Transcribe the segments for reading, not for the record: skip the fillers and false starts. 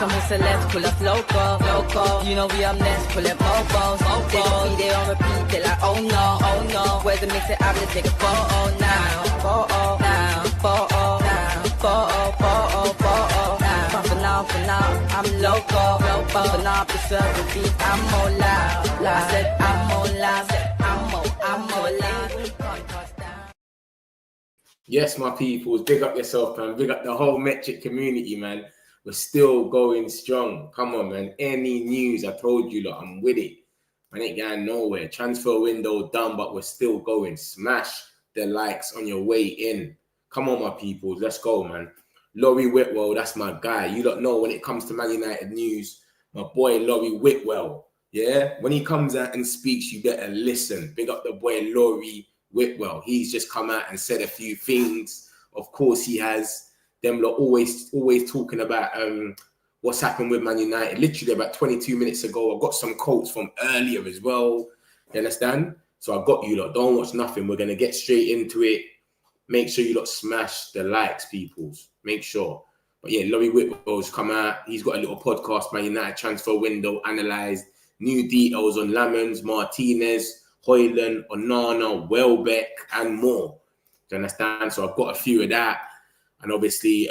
Some celebs pull up loco. You know we up next, pull up mobos. They gon' be there on repeat, they like, oh no. Where's the mix it up, let's take a photo now. Photo now. For now, I'm loco. For now, preserve the beat, I'm more loud. I said I'm more loud, I'm more loud. Yes, my peoples, big up yourself, man. Big up the whole Metric community, man. We're still going strong. Come on, man. Any news, I told you, look, I'm with it. Man, ain't going nowhere. Transfer window done, but we're still going. Smash the likes on your way in. Come on, my peoples. Let's go, man. Laurie Whitwell, that's my guy. You don't know when it comes to Man United news, my boy Laurie Whitwell. Yeah? When he comes out and speaks, you better listen. Big up the boy Laurie Whitwell. He's just come out and said a few things. Of course, he has. Them lot always talking about what's happened with Man United. Literally about 22 minutes ago, I got some quotes from earlier as well. You understand? So I got you lot. Don't watch nothing. We're going to get straight into it. Make sure you lot smash the likes, peoples. Make sure. But yeah, Laurie Whitwell's come out. He's got a little podcast, Man United transfer window, analysed new details on Lammens, Martinez, Hojlund, Onana, Welbeck, and more. Do you understand? So I've got a few of that. And obviously,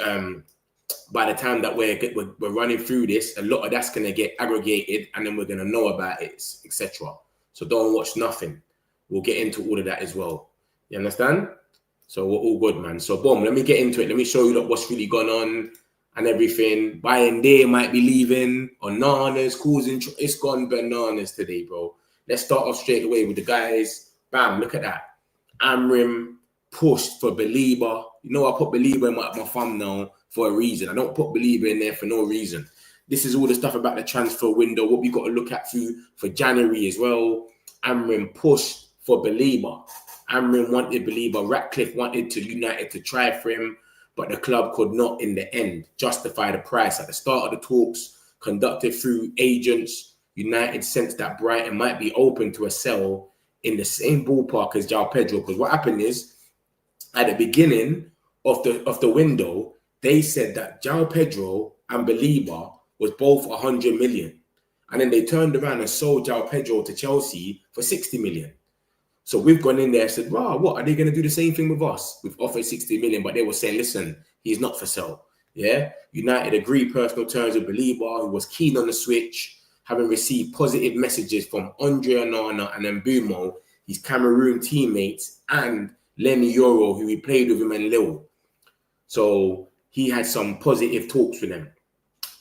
by the time that we're running through this, a lot of that's going to get aggregated and then we're going to know about it, etc. So don't watch nothing. We'll get into all of that as well. You understand? So we're all good, man. So boom, let me get into it. Let me show you what's really gone on and everything. Bayindir might be leaving. Onana's causing... It's gone bananas today, bro. Let's start off straight away with the guys. Bam, look at that. Amorim pushed for Baleba. You know I put Baleba in my thumbnail for a reason. I don't put Baleba in there for no reason. This is all the stuff about the transfer window, what we got to look at for January as well. Amorim pushed for Baleba. Amorim wanted Baleba. Ratcliffe wanted United to try for him, but the club could not, in the end, justify the price. At the start of the talks conducted through agents, United sensed that Brighton might be open to a sell in the same ballpark as João Pedro. Because what happened is, at the beginning of the window, they said that João Pedro and Baleba was both 100 million. And then they turned around and sold João Pedro to Chelsea for 60 million. So we've gone in there and said, wow, what? Are they going to do the same thing with us? We've offered 60 million, but they were saying, listen, he's not for sale. Yeah? United agreed personal terms with Baleba, who was keen on the switch, having received positive messages from Andre Onana and Mbeumo, his Cameroon teammates, and Lenny Yoro, who he played with him in Lille. So he had some positive talks with them.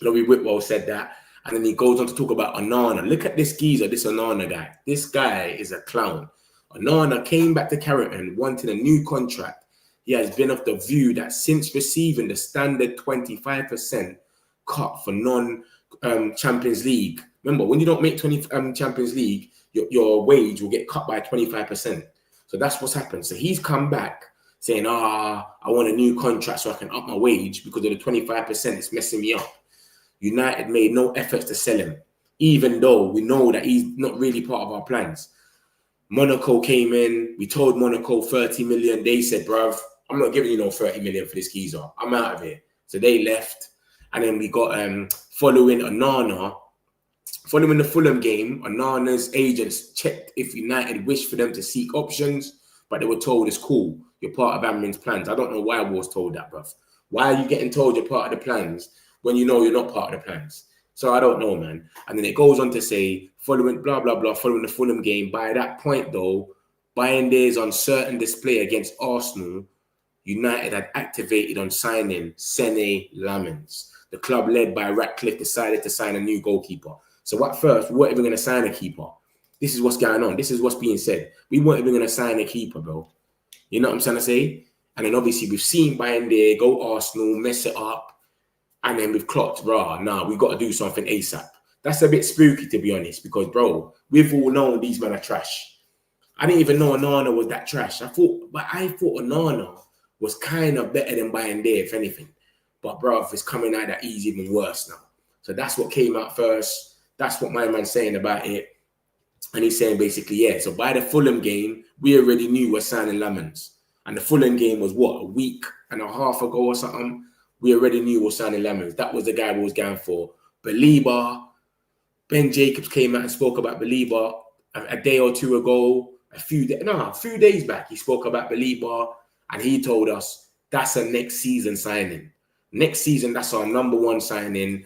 Laurie Whitwell said that. And then he goes on to talk about Onana. Look at this geezer, this Onana guy. This guy is a clown. Onana came back to Carrington wanting a new contract. He has been of the view that since receiving the standard 25% cut for non-Champions League, remember, when you don't make Champions League, your wage will get cut by 25%. So that's what's happened. So he's come back saying, I want a new contract so I can up my wage because of the 25%. It's messing me up. United made no efforts to sell him, even though we know that he's not really part of our plans. Monaco came in. We told Monaco 30 million. They said, bruv, I'm not giving you no 30 million for this geezer. I'm out of here. So they left. And then we got, following Onana, following the Fulham game, Onana's agents checked if United wished for them to seek options, but they were told it's cool. You're part of Amorim's plans. I don't know why I was told that, bruv. Why are you getting told you're part of the plans when you know you're not part of the plans? So I don't know, man. And then it goes on to say, following blah, blah, blah, following the Fulham game. By that point, though, Bayindir's uncertain display against Arsenal, United had activated on signing Senne Lammens. The club led by Ratcliffe decided to sign a new goalkeeper. So at first, we weren't even going to sign a keeper. This is what's going on. This is what's being said. We weren't even going to sign a keeper, bro. You know what I'm trying to say? And then obviously we've seen Bayindir go Arsenal, mess it up. And then we've clocked, we've got to do something ASAP. That's a bit spooky, to be honest, because, bro, we've all known these men are trash. I didn't even know Onana was that trash. I thought Onana was kind of better than Bayindir, if anything. But, bro, it's coming out that he's even worse now. So that's what came out first. That's what my man's saying about it. And he's saying basically, yeah. So by the Fulham game, we already knew we're signing Lammens. And the Fulham game was, what, a week and a half ago or something? We already knew we were signing Lammens. That was the guy we was going for. Baleba, Ben Jacobs came out and spoke about Baleba a day or two ago, a few days back. He spoke about Baleba and he told us that's a next season signing. Next season, that's our number one signing.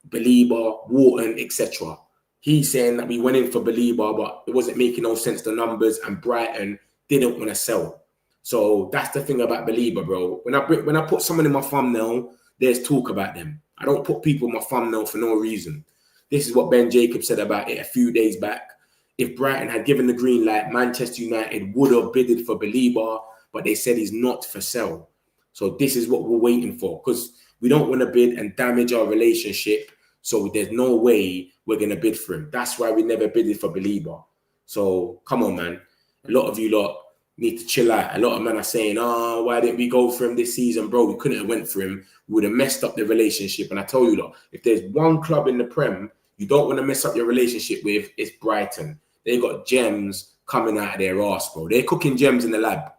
Baleba, Wharton, etc. He's saying that we went in for Baleba, but it wasn't making no sense, the numbers, and Brighton didn't want to sell. So that's the thing about Baleba, bro. When I put someone in my thumbnail, there's talk about them. I don't put people in my thumbnail for no reason. This is what Ben Jacobs said about it a few days back. If Brighton had given the green light, Manchester United would have bidded for Baleba, but they said he's not for sale. So this is what we're waiting for, because we don't want to bid and damage our relationship. So there's no way we're going to bid for him. That's why we never bidded for Baleba. So come on, man. A lot of you lot need to chill out. A lot of men are saying, why didn't we go for him this season? Bro, we couldn't have went for him. We would have messed up the relationship. And I tell you lot, if there's one club in the Prem you don't want to mess up your relationship with, it's Brighton. They got gems coming out of their arse, bro. They're cooking gems in the lab.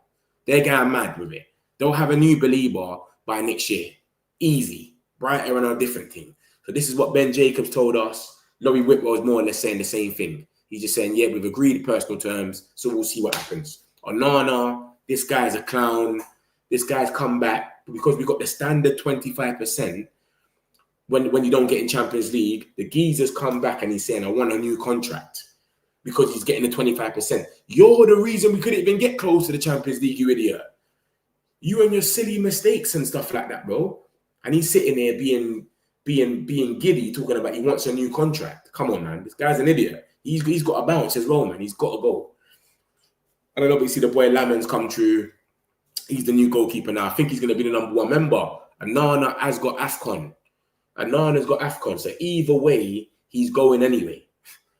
They're going mad with it. They'll have a new Baleba by next year. Easy. Brighton are on a different thing. So this is what Ben Jacobs told us. Laurie Whitwell is more or less saying the same thing. He's just saying, yeah, we've agreed personal terms, so we'll see what happens. Onana, this guy's a clown. This guy's come back because we got the standard 25%. When you don't get in Champions League, the geezer's come back and he's saying, I want a new contract because he's getting the 25%. You're the reason we couldn't even get close to the Champions League, you idiot. You and your silly mistakes and stuff like that, bro. And he's sitting there being giddy, talking about he wants a new contract. Come on, man. This guy's an idiot. He's got to bounce as well, man. He's got to go. And then obviously the boy Lammens come true. He's the new goalkeeper now. I think he's going to be the number one member. And Nana has got AFCON. And Nana's got AFCON. So either way, he's going anyway.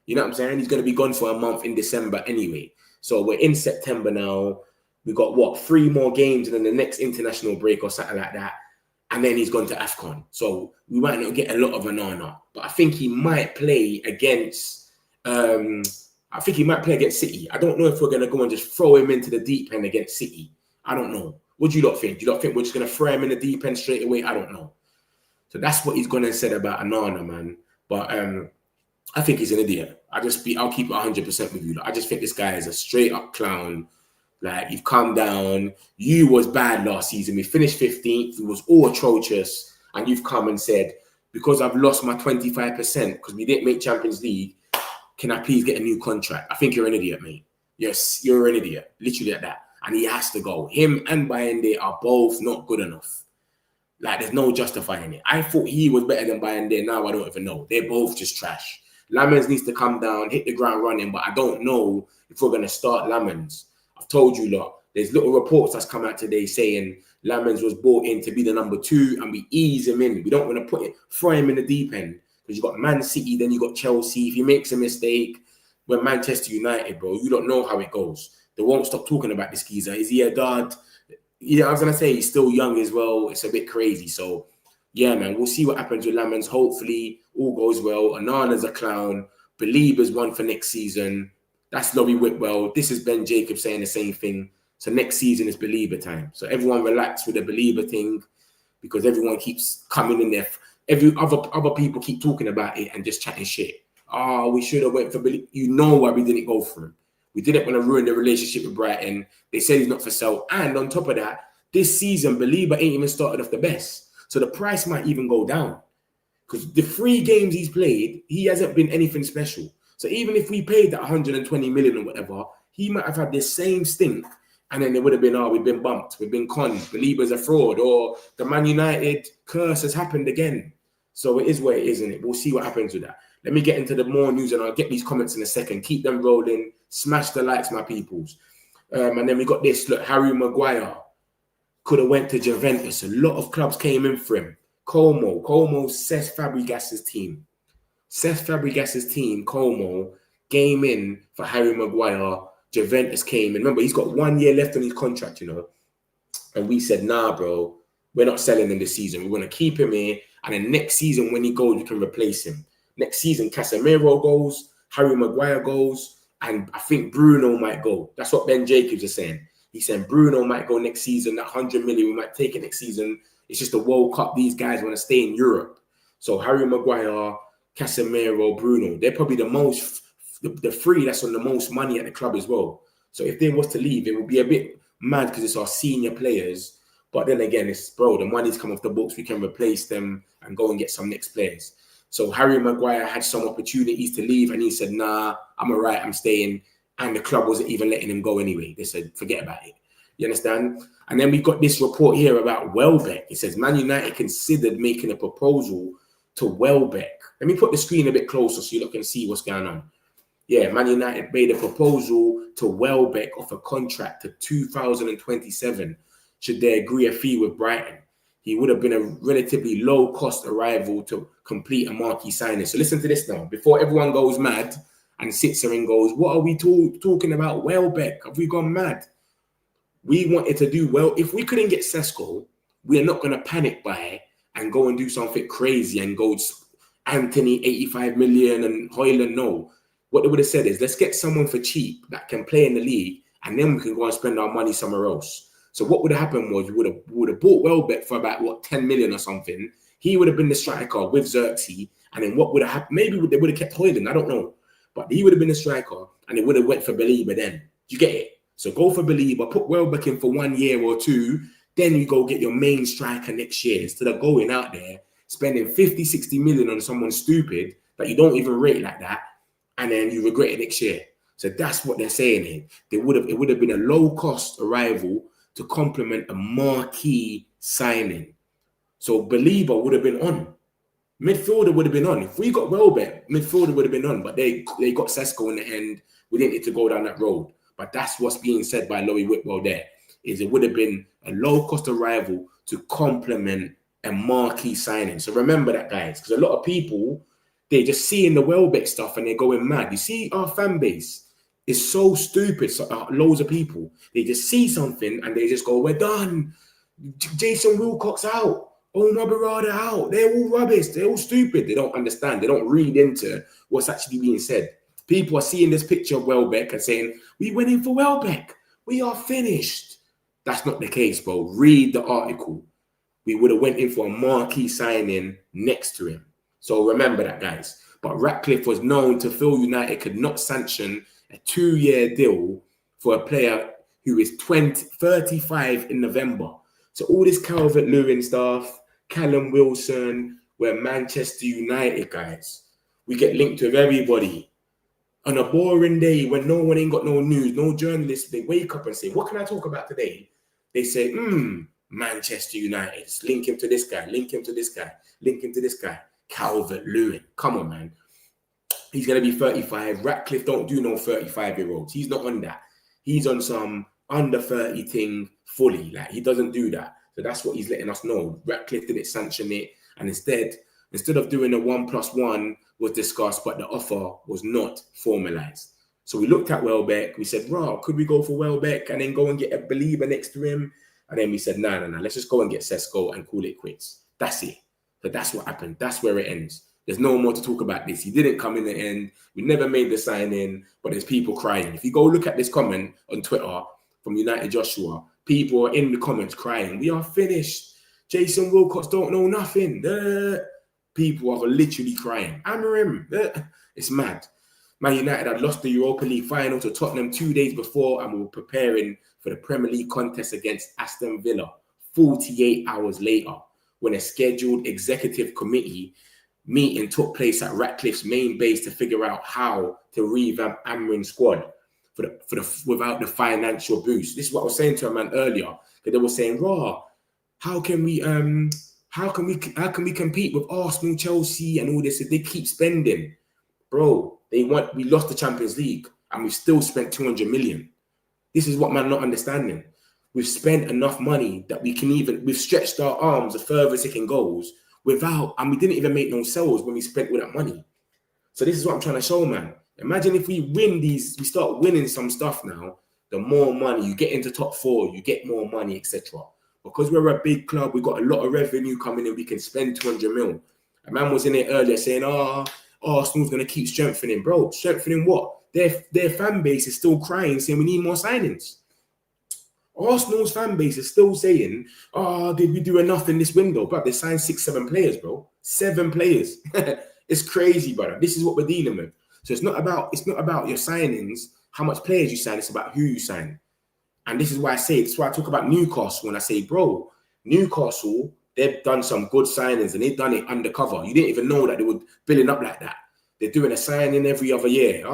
You know what I'm saying? He's going to be gone for a month in December anyway. So we're in September now. We got, 3 more games and then the next international break or something like that. And then he's gone to AFCON. So we might not get a lot of Onana. But I think he might play against... City. I don't know if we're going to go and just throw him into the deep end against City. I don't know. What do you lot think? Do you lot think we're just going to throw him in the deep end straight away? I don't know. So that's what he's gone and said about Onana, man. But I think he's an idiot. I'll keep it 100% with you. I just think this guy is a straight up clown. Like, you've come down. You was bad last season. We finished 15th. It was all atrocious. And you've come and said, because I've lost my 25%, because we didn't make Champions League, can I please get a new contract? I think you're an idiot, mate. Yes, you're an idiot. Literally at that. And he has to go. Him and Bayindir are both not good enough. Like, there's no justifying it. I thought he was better than Bayindir. Now I don't even know. They're both just trash. Lammens needs to come down, hit the ground running, but I don't know if we're going to start Lammens. I've told you lot. There's little reports that's come out today saying Lammens was brought in to be the number 2 and we ease him in. We don't want to throw him in the deep end. Because you've got Man City, then you've got Chelsea. If he makes a mistake, we're Manchester United, bro. You don't know how it goes. They won't stop talking about this geezer. Is he a dud? Yeah, I was going to say he's still young as well. It's a bit crazy. So, yeah, man, we'll see what happens with Lammens. Hopefully, all goes well. Onana's a clown. Baleba's one for next season. That's Laurie Whitwell. This is Ben Jacobs saying the same thing. So next season is Baleba time. So everyone relax with the Baleba thing because everyone keeps coming in there. Other people keep talking about it and just chatting shit. We should have went for Baleba. You know why we didn't go for him. We didn't want to ruin the relationship with Brighton. They said he's not for sale. And on top of that, this season, Baleba ain't even started off the best. So the price might even go down. Because the 3 games he's played, he hasn't been anything special. So even if we paid that 120 million or whatever, he might have had the same stink. And then it would have been, we've been bumped. We've been conned. Baleba's a fraud. Or the Man United curse has happened again. So it is what it is, isn't it? We'll see what happens with that. Let me get into the more news and I'll get these comments in a second. Keep them rolling. Smash the likes, my peoples. And then we got this. Look, Harry Maguire could have went to Juventus. A lot of clubs came in for him. Como, Cesc Fabregas's team. Cesc Fabregas's team, Como, came in for Harry Maguire. Juventus came in. Remember, he's got 1 year left on his contract, you know. And we said, nah, bro, we're not selling him this season. We're going to keep him here. And then next season, when he goes, we can replace him. Next season, Casemiro goes, Harry Maguire goes, and I think Bruno might go. That's what Ben Jacobs is saying. He's saying Bruno might go next season. That 100 million, we might take it next season. It's just the World Cup. These guys want to stay in Europe. So Harry Maguire, Casemiro, Bruno, they're probably the three that's on the most money at the club as well. So if they was to leave, it would be a bit mad because it's our senior players. But then again, it's, bro, the money's come off the books. We can replace them and go and get some next players. So Harry Maguire had some opportunities to leave and he said, nah, I'm all right, I'm staying. And the club wasn't even letting him go anyway. They said, forget about it. You understand? And then we got this report here about Welbeck. It says Man United considered making a proposal to Welbeck. Let me put the screen a bit closer so you can see what's going on. Yeah, Man United made a proposal to Welbeck of a contract to 2027 should they agree a fee with Brighton. He would have been a relatively low-cost arrival to complete a marquee signing. So listen to this now. Before everyone goes mad and sits there and goes, what are we talking about Welbeck? Have we gone mad? We wanted to do well. If we couldn't get Sesko, we are not going to panic buy and go and do something crazy and go Anthony 85 million and Hojlund. No. What they would have said is, let's get someone for cheap that can play in the league and then we can go and spend our money somewhere else. So what would have happened was we would have bought Welbeck for about, 10 million or something. He would have been the striker with Xerxes. And then what would have happened? Maybe they would have kept Hojlund. I don't know. But he would have been the striker and it would have went for Baleba then. Do you get it? So go for Baleba, put Welbeck in for 1 year or two. Then you go get your main striker next year instead of going out there, spending 50, 60 million on someone stupid that you don't even rate like that. And then you regret it next year. So that's what they're saying here. It would have been a low-cost arrival to complement a marquee signing. So Baleba would have been on. Midfielder would have been on. If we got Welbeck, midfielder would have been on. But they got Sesko in the end. We didn't need to go down that road. But that's what's being said by Laurie Whitwell there, is it would have been a low-cost arrival to complement a marquee signing. So remember that, guys, because a lot of people, they're just seeing the Welbeck stuff and they're going mad. You see, our fan base is so stupid. So, loads of people, they just see something and they just go, we're done. Jason Wilcox out. Omar Barada out. They're all rubbish. They're all stupid. They don't understand. They don't read into what's actually being said. People are seeing this picture of Welbeck and saying, we went in for Welbeck. We are finished. That's not the case, bro. Read the article. We would have went in for a marquee signing next to him. So remember that, guys. But Ratcliffe was known to feel United could not sanction a 2-year deal for a player who is 35 in November. So all this Calvert-Lewin stuff, Callum Wilson, we're Manchester United, guys. We get linked with everybody. On a boring day when no one ain't got no news, no journalists, they wake up and say, what can I talk about today? They say, Manchester United. Link him to this guy, link him to this guy, link him to this guy. Calvert-Lewin. Come on, man. He's going to be 35. Ratcliffe don't do no 35-year-olds. He's not on that. He's on some under 30 thing fully. Like, he doesn't do that. So that's what he's letting us know. Ratcliffe didn't sanction it. And instead of doing a 1+1 was discussed, but the offer was not formalized. So we looked at Welbeck. We said, could we go for Welbeck and then go and get a Baleba next to him? And then we said, no. Let's just go and get Sesko and call it quits. That's it. So that's what happened. That's where it ends. There's no more to talk about this. He didn't come in the end. We never made the sign-in, but there's people crying. If you go look at this comment on Twitter from United Joshua, people are in the comments crying, we are finished. Jason Wilcox don't know nothing. People are literally crying. Amorim. It's mad. Man United had lost the Europa League final to Tottenham 2 days before and we were preparing for the Premier League contest against Aston Villa 48 hours later when a scheduled executive committee meeting took place at Ratcliffe's main base to figure out how to revamp Amorim's squad without the financial boost. This is what I was saying to a man earlier, because they were saying, how can we compete with Arsenal, Chelsea, and all this if they keep spending? Bro, we lost the Champions League and we've still spent 200 million. This is what man not understanding. We've spent enough money that we've stretched our arms the furthest it can go and we didn't even make no sales when we spent all that money. So this is what I'm trying to show, man. Imagine if we we start winning some stuff now, the more money, you get into top 4, you get more money, etc. Because we're a big club, we've got a lot of revenue coming in, we can spend 200 mil. A man was in it earlier saying, Arsenal's going to keep strengthening. Bro, strengthening what? Their fan base is still crying, saying we need more signings. Arsenal's fan base is still saying, did we do enough in this window? But they signed 6-7 players, bro. 7 players. It's crazy, brother. This is what we're dealing with. So it's not about your signings, how much players you sign. It's about who you sign. And this is why I talk about Newcastle when I say, bro, Newcastle, they've done some good signings and they've done it undercover. You didn't even know that they were building up like that. They're doing a signing every other year.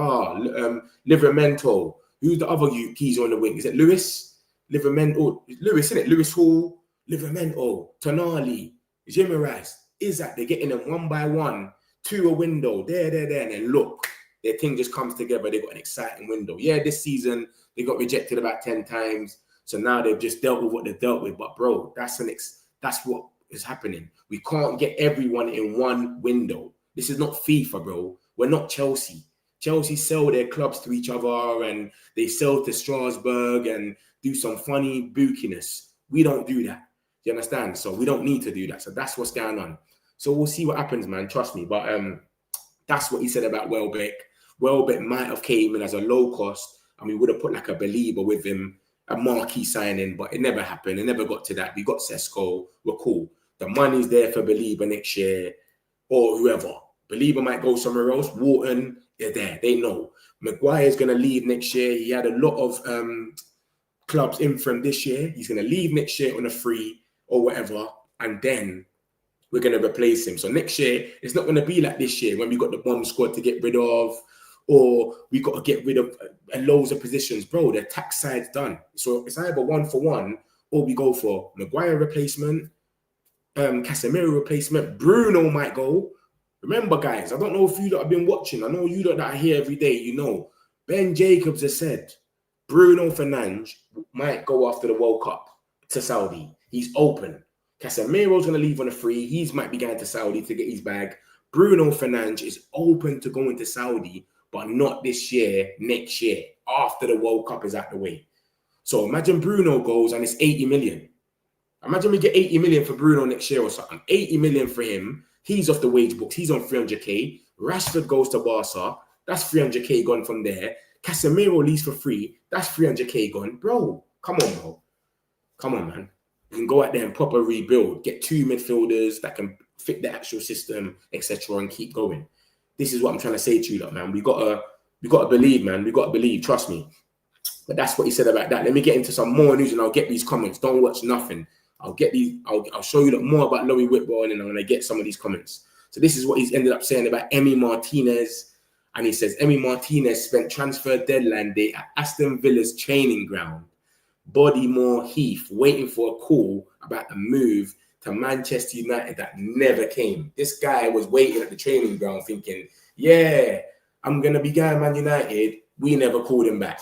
Livramento. Who's the other keys on the wing? Is it Lewis? Livramento. Lewis, isn't it? Lewis Hall, Livramento, Tonali, Jimenez. Is that they're getting them one by one to a window, there, and then look, their thing just comes together. They've got an exciting window. Yeah, this season they got rejected about 10 times. So now they've just dealt with what they've dealt with. But bro, that's what is happening. We can't get everyone in one window. This is not FIFA, bro. We're not Chelsea. Chelsea sell their clubs to each other and they sell to Strasbourg and do some funny bookiness. We don't do that. Do you understand? So we don't need to do that. So that's what's going on. So we'll see what happens, man. Trust me. But that's what he said about Welbeck. Welbeck might have came in as a low cost and we would have put like a Baleba with him, a marquee signing, but it never happened. It never got to that. We got Sesko. We're cool. The money's there for Baleba next year or whoever. Baleba might go somewhere else. Wharton, they're there. They know. Maguire's going to leave next year. He had a lot of clubs in from this year. He's going to leave next year on a free or whatever. And then we're going to replace him. So next year, it's not going to be like this year when we got the bomb squad to get rid of or we got to get rid of loads of positions. Bro, the tax side's done. So it's either 1 for 1 or we go for Maguire replacement, Casemiro replacement. Bruno might go. Remember, guys, I don't know if you lot have been watching. I know you lot that are here every day, you know. Ben Jacobs has said Bruno Fernandes might go after the World Cup to Saudi. He's open. Casemiro's going to leave on a free. He might be going to Saudi to get his bag. Bruno Fernandes is open to going to Saudi, but not this year, next year, after the World Cup is out the way. So imagine Bruno goes and it's 80 million. Imagine we get 80 million for Bruno next year or something. 80 million for him. He's off the wage books. He's on 300k. Rashford goes to Barca. That's 300k gone from there. Casemiro leaves for free. That's 300k gone. Bro, come on, bro. Come on, man. You can go out there and proper rebuild. Get 2 midfielders that can fit the actual system, etc., and keep going. This is what I'm trying to say to you, man. We gotta believe, man. We gotta believe. Trust me. But that's what he said about that. Let me get into some more news and I'll get these comments. Don't watch nothing. I'll show you more about Laurie Whitwell and I'm going to get some of these comments. So this is what he's ended up saying about Emi Martinez. And he says, Emi Martinez spent transfer deadline day at Aston Villa's training ground, Bodymore Heath, waiting for a call about the move to Manchester United that never came. This guy was waiting at the training ground thinking, yeah, I'm going to be going Man United. We never called him back.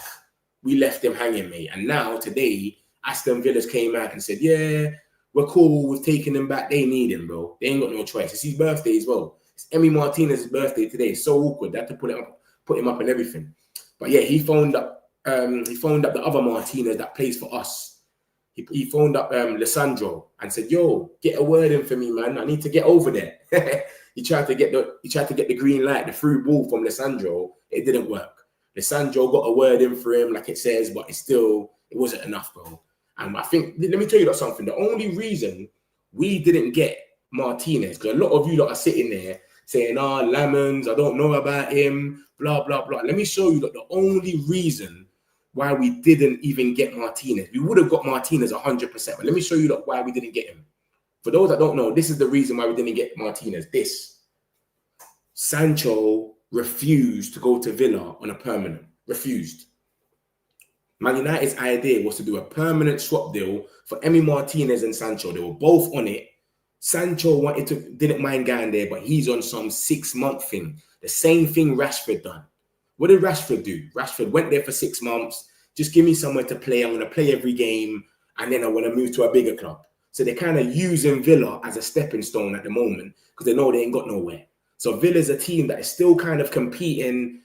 We left him hanging, mate. And now, today, Aston Villa's came out and said, yeah, we're cool. We've taken him back. They need him, bro. They ain't got no choice. It's his birthday as well. It's Emi Martinez's birthday today. It's so awkward. They had to put him up and everything. But yeah, he phoned up the other Martinez that plays for us. He phoned up Lissandro and said, yo, get a word in for me, man. I need to get over there. He tried to get the green light, the through ball from Lissandro. It didn't work. Lissandro got a word in for him, like it says, but it wasn't enough, bro. And I think, let me tell you something. The only reason we didn't get Martinez, because a lot of you lot are sitting there saying, Lammens, I don't know about him, blah, blah, blah. Let me show you that the only reason why we didn't even get Martinez, we would have got Martinez 100%, but let me show you why we didn't get him. For those that don't know, this is the reason why we didn't get Martinez. Sancho refused to go to Villa on a permanent. Refused. Man United's idea was to do a permanent swap deal for Emi Martinez and Sancho. They were both on it. Sancho didn't mind going there, but he's on some 6-month thing. The same thing Rashford done. What did Rashford do? Rashford went there for 6 months. Just give me somewhere to play. I want to play every game, and then I want to move to a bigger club. So they're kind of using Villa as a stepping stone at the moment because they know they ain't got nowhere. So Villa's a team that is still kind of competing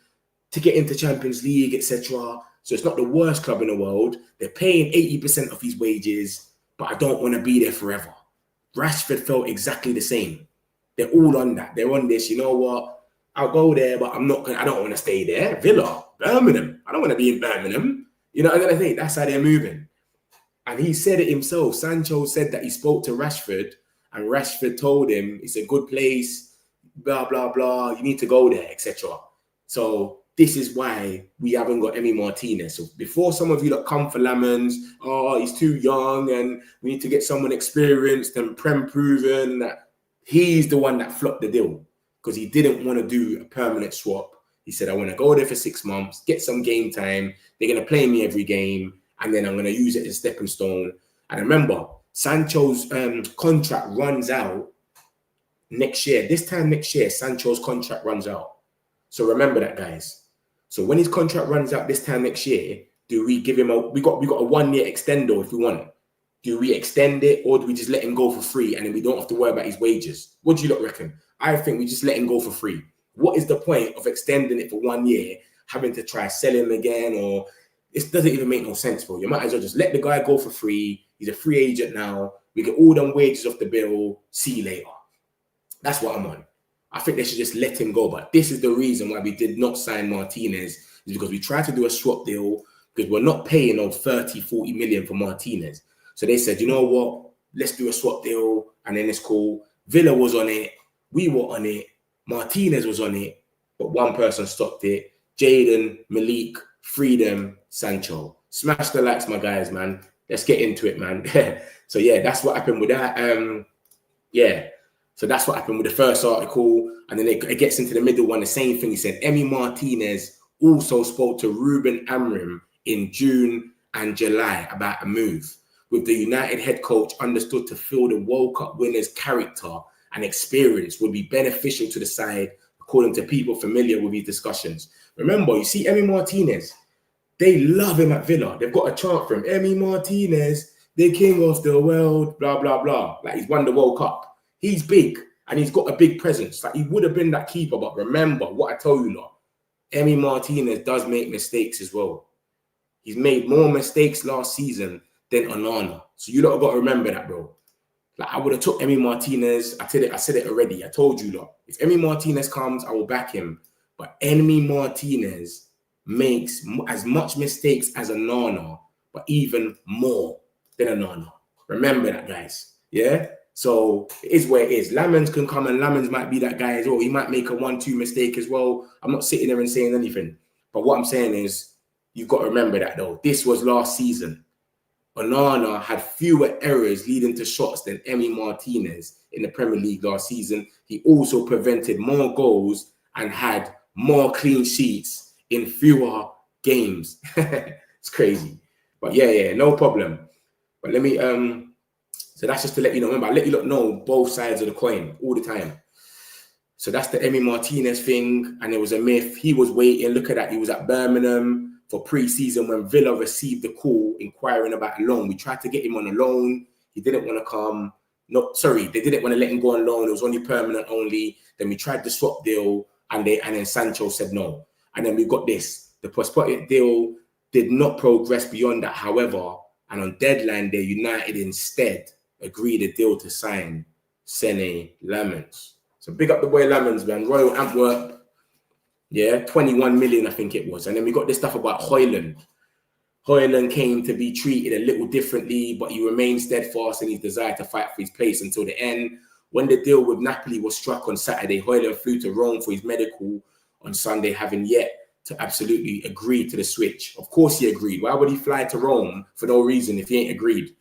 to get into Champions League, etc. So it's not the worst club in the world. They're paying 80% of his wages, but I don't want to be there forever. Rashford felt exactly the same. They're all on that. They're on this, you know what? I'll go there, but I don't want to stay there. Villa, Birmingham. I don't want to be in Birmingham. You know, I think that's how they're moving. And he said it himself. Sancho said that he spoke to Rashford And Rashford told him, it's a good place, blah, blah, blah. You need to go there, etc. So this is why we haven't got Emi Martinez. So before some of you that come for Lammens, oh, he's too young and we need to get someone experienced and Prem proven, that he's the one that flopped the deal because he didn't want to do a permanent swap. He said, I want to go there for 6 months, get some game time. They're going to play me every game, and then I'm going to use it as a stepping stone. And remember, Sancho's contract runs out next year. This time next year, Sancho's contract runs out. So remember that, guys. So when his contract runs out this time next year, do we give him we got a 1-year extendo if we want it? Do we extend it, or do we just let him go for free and then we don't have to worry about his wages? What do you lot reckon? I think we just let him go for free. What is the point of extending it for 1 year, having to try sell him again? Or it doesn't even make no sense, bro. You might as well just let the guy go for free. He's a free agent now. We get all them wages off the bill. See you later. That's what I'm on. I think they should just let him go. But this is the reason why we did not sign Martinez, is because we tried to do a swap deal because we're not paying on 30, 40 million for Martinez. So they said, you know what? Let's do a swap deal and then it's cool. Villa was on it. We were on it. Martinez was on it. But one person stopped it. Jaden, Malik, Freedom, Sancho. Smash the likes, my guys, man. Let's get into it, man. So, yeah, that's what happened with that. So that's what happened with the first article. And then it gets into the middle one, the same thing. He said, Emi Martinez also spoke to Ruben Amorim in June and July about a move, with the United head coach understood to feel the World Cup winner's character and experience would be beneficial to the side, according to people familiar with these discussions. Remember, you see Emi Martinez, they love him at Villa. They've got a chant for him. Emi Martinez, the king of the world, blah, blah, blah. Like he's won the World Cup. He's big and he's got a big presence. Like he would have been that keeper. But remember what I told you lot, Emi Martinez does make mistakes as well. He's made more mistakes last season than Onana. So you lot have got to remember that, bro. Like I would have took Emi Martinez. I said it already. I told you lot. If Emi Martinez comes, I will back him. But Emi Martinez makes as much mistakes as Onana, but even more than Onana. Remember that, guys. Yeah? So it is where it is. Lammens can come and Lammens might be that guy as well. He might make a 1-2 mistake as well. I'm not sitting there and saying anything. But what I'm saying is, you've got to remember that though. This was last season. Onana had fewer errors leading to shots than Emi Martinez in the Premier League last season. He also prevented more goals and had more clean sheets in fewer games. It's crazy. But yeah, no problem. But let me, so that's just to let you know. Remember, I let you know both sides of the coin all the time. So that's the Emi Martinez thing. And it was a myth. He was waiting. Look at that. He was at Birmingham for pre-season when Villa received the call inquiring about a loan. We tried to get him on a loan. He didn't want to come. No, sorry, they didn't want to let him go on loan. It was only permanent only. Then we tried the swap deal, and then Sancho said no. And then we got this. The prospective deal did not progress beyond that. However, and on deadline day, United instead agreed a deal to sign Senne Lammens. So big up the boy Lammens, man. Royal Antwerp. Yeah, 21 million, I think it was. And then we got this stuff about Hojlund. Hojlund came to be treated a little differently, but he remained steadfast in his desire to fight for his place until the end. When the deal with Napoli was struck on Saturday, Hojlund flew to Rome for his medical on Sunday, having yet to absolutely agree to the switch. Of course he agreed. Why would he fly to Rome for no reason if he ain't agreed?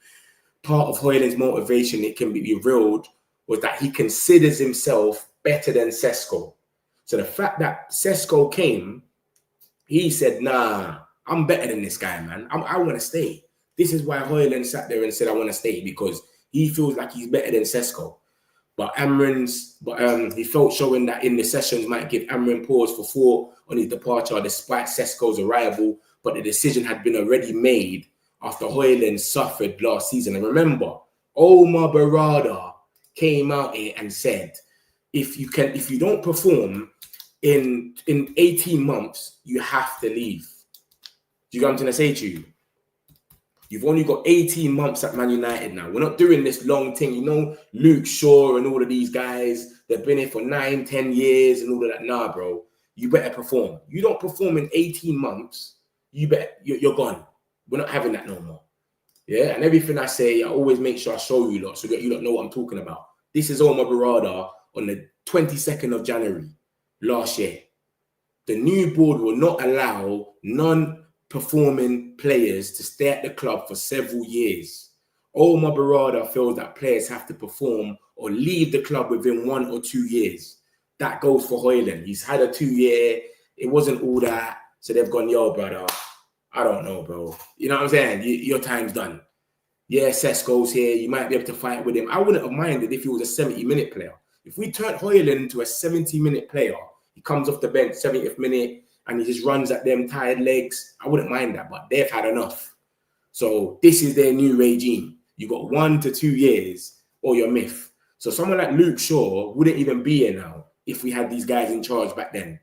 Part of Hojlund's motivation, it can be revealed, was that he considers himself better than Sesko. So the fact that Sesko came, he said, nah, I'm better than this guy, man. I want to stay. This is why Hojlund sat there and said, I want to stay, because he feels like he's better than Sesko. But he felt showing that in the sessions might give Amorim pause for thought on his departure despite Sesko's arrival, but the decision had been already made after Hojlund suffered last season. And remember, Omar Barada came out here and said, if you don't perform in 18 months, you have to leave. Do you know what I'm trying to say to you? You've only got 18 months at Man United now. We're not doing this long thing. You know, Luke Shaw and all of these guys, they've been here for 9, 10 years and all of that. Nah, bro, you better perform. You don't perform in 18 months, you're gone. We're not having that no more. Yeah, and everything I say, I always make sure I show you lot so that you don't know what I'm talking about. This is all my brother on the 22nd of January last year. The new board will not allow non-performing players to stay at the club for several years. Oh, my brother feels that players have to perform or leave the club within 1 or 2 years. That goes for Hojlund. He's had a 2-year. It wasn't all that. So they've gone, yo, brother, I don't know, bro. You know what I'm saying? Your time's done. Yeah, Sesko's here. You might be able to fight with him. I wouldn't have minded if he was a 70-minute player. If we turned Hojlund into a 70-minute player, he comes off the bench, 70th minute, and he just runs at them tired legs, I wouldn't mind that. But they've had enough. So this is their new regime. You got 1 to 2 years or you're myth. So someone like Luke Shaw wouldn't even be here now if we had these guys in charge back then.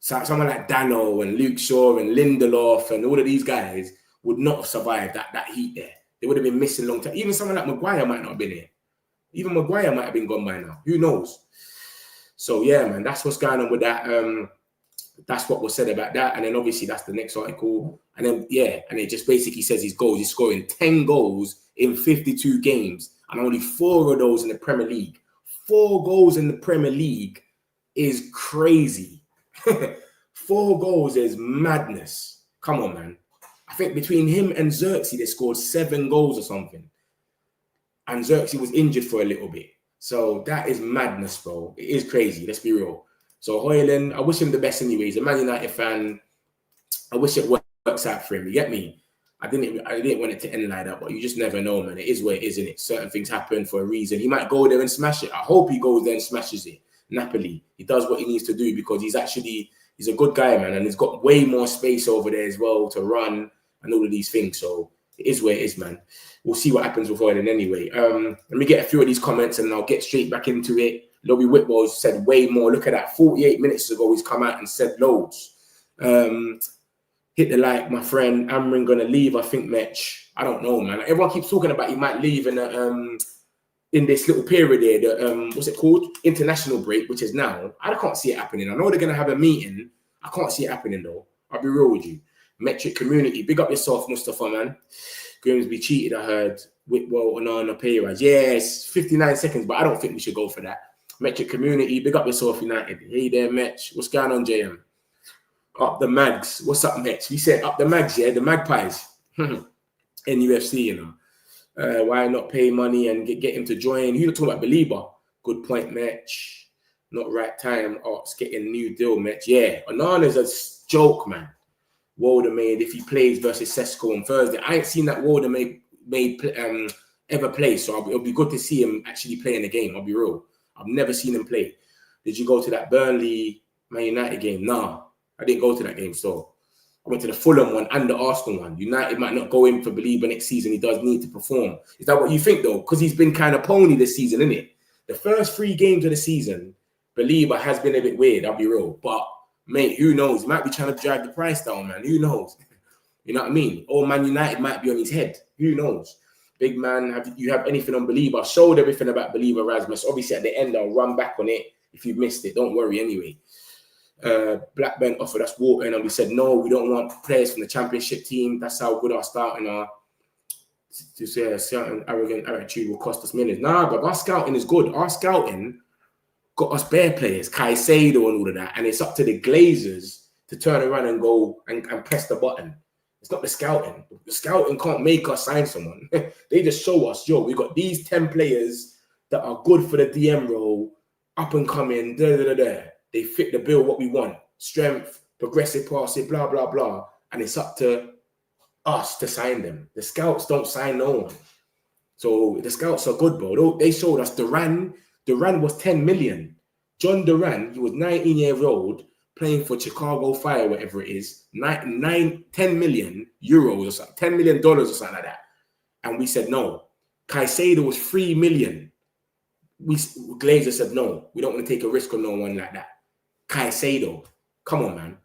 So someone like Dano and Luke Shaw and Lindelof and all of these guys would not have survived that heat there. They would have been missing long time. Even someone like Maguire might not have been here. Even Maguire might have been gone by now. Who knows? So yeah, man, that's what's going on with that. That's what was said about that. And then obviously that's the next article. And then, yeah, and it just basically says his goals. He's scoring 10 goals in 52 games and only 4 of those in the Premier League. 4 goals in the Premier League is crazy. 4 goals is madness. Come on, man. I think between him and Xerxes, they scored 7 goals or something. And Xerxes was injured for a little bit. So that is madness, bro. It is crazy. Let's be real. So Hojlund, I wish him the best anyway. He's a Man United fan. I wish it works out for him. You get me? I didn't want it to end like that, but you just never know, man. It is where it is, isn't it? Certain things happen for a reason. He might go there and smash it. I hope he goes there and smashes it. Napoli. He does what he needs to do because he's a good guy, man. And he's got way more space over there as well to run and all of these things. So it is where it is, man. We'll see what happens with Hojlund anyway. Let me get a few of these comments and I'll get straight back into it. Laurie Whitwell said way more. Look at that. 48 minutes ago, he's come out and said loads. Hit the like, my friend. Amorim going to leave, I think, Metch. I don't know, man. Everyone keeps talking about he might leave in this little period here, the, what's it called? International break, which is now. I can't see it happening. I know they're going to have a meeting. I can't see it happening, though. I'll be real with you. Metric community. Big up yourself, Mustafa, man. Grimsby cheated, I heard. Whitwell, Onana, pay rise. Yes, 59 seconds, but I don't think we should go for that. Metric community, big up yourself, United. Hey there, Metch. What's going on, JM? Up the Mags. What's up, Metch? We said up the Mags, yeah? The Magpies. NUFC, you know. Why not pay money and get him to join? You're talking about Baleba. Good point, Metch. Not right time. Oh, it's getting new deal, Metch. Yeah, Onana's a joke, man. Walder made if he plays versus Sesko on Thursday. I ain't seen that Walder made ever play, so it'll be good to see him actually play in the game. I'll be real. I've never seen him play. Did you go to that Burnley Man United game? Nah, I didn't go to that game. So I went to the Fulham one and the Arsenal one. United might not go in for Baleba next season. He does need to perform. Is that what you think, though? Because he's been kind of pony this season, isn't it? The first 3 games of the season, Baleba has been a bit weird, I'll be real. But, mate, who knows? He might be trying to drag the price down, man. Who knows? You know what I mean? Or Man United might be on his head. Who knows? Big man, have you have anything on Baleba? I showed everything about Baleba, Rasmus. Obviously, at the end, I'll run back on it if you've missed it. Don't worry anyway. Blackburn offered us Wharton, and we said, no, we don't want players from the championship team. That's how good our starting are. To say a certain arrogant attitude will cost us millions. Nah, but our scouting is good. Our scouting got us bare players, Caicedo and all of that. And it's up to the Glazers to turn around and go and press the button. It's not the scouting. The scouting can't make us sign someone. They just show us, yo, we got these 10 players that are good for the DM role, up and coming, They fit the bill, what we want. Strength, progressive passing, blah, blah, blah. And it's up to us to sign them. The scouts don't sign no one. So the scouts are good, bro. They showed us Duran. Duran was 10 million. John Duran, he was 19 years old, playing for Chicago Fire, whatever it is, 10 million euros or something, $10 million or something like that. And we said no. Caicedo was 3 million. Glazer said no. We don't want to take a risk on no one like that. Caicedo, come on, man.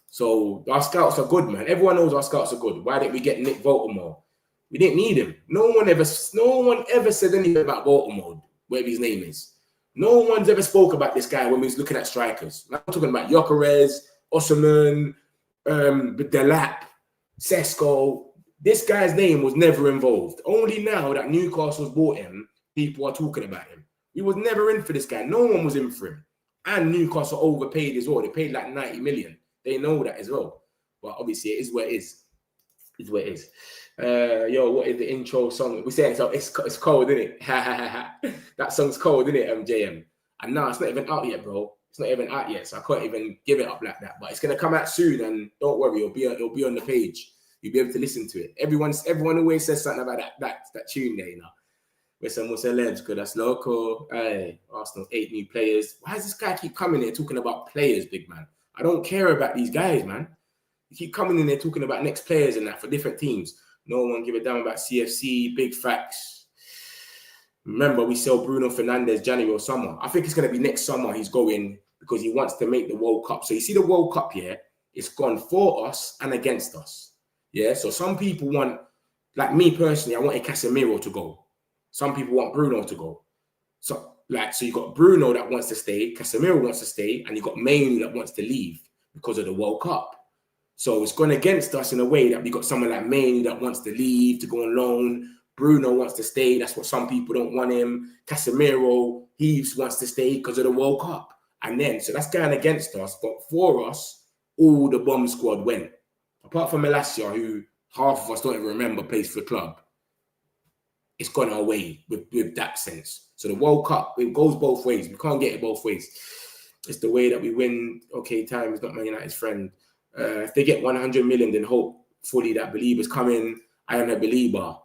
So our scouts are good, man. Everyone knows our scouts are good. Why didn't we get Nick Voldemort? We didn't need him. No one ever said anything about Voldemort, whatever his name is. No one's ever spoke about this guy when we was looking at strikers. I'm talking about Gyökeres, Osimhen, Delap, Sesko. This guy's name was never involved. Only now that Newcastle's bought him, people are talking about him. He was never in for this guy. No one was in for him. And Newcastle overpaid as well. They paid like 90 million. They know that as well. But obviously, it is what it is. It's what it is. Yo, what is the intro song? We're saying it's cold, isn't it? That song's cold, isn't it, JM? And no, it's not even out yet, bro. It's not even out yet, so I can't even give it up like that. But it's gonna come out soon, and don't worry, it'll be on the page. You'll be able to listen to it. Everyone always says something about that tune there, you know. Where someone said, "Lebs, good, that's local." Hey, Arsenal 8 new players. Why does this guy keep coming here talking about players, big man? I don't care about these guys, man. You keep coming in there talking about next players and that for different teams. No one give a damn about CFC. Big facts. Remember, we sell Bruno Fernandes January or summer. I think it's going to be next summer he's going because he wants to make the World Cup. So you see the World Cup here, it's gone for us and against us. Yeah, so some people want, like me personally, I wanted Casemiro to go. Some people want Bruno to go. So you got Bruno that wants to stay, Casemiro wants to stay, and you got Mainu that wants to leave because of the World Cup. So it's gone against us in a way that we got someone like Mainu that wants to leave, to go on loan. Bruno wants to stay. That's what some people don't want him. Casemiro, he wants to stay because of the World Cup. And then, so that's going against us. But for us, all the bomb squad went. Apart from Malacia, who half of us don't even remember plays for the club. It's gone our way with that sense. So the World Cup, it goes both ways. We can't get it both ways. It's the way that we win. Okay, time is not Man United's friend. If they get 100 million, then hopefully that Baleba's coming. I am a believer.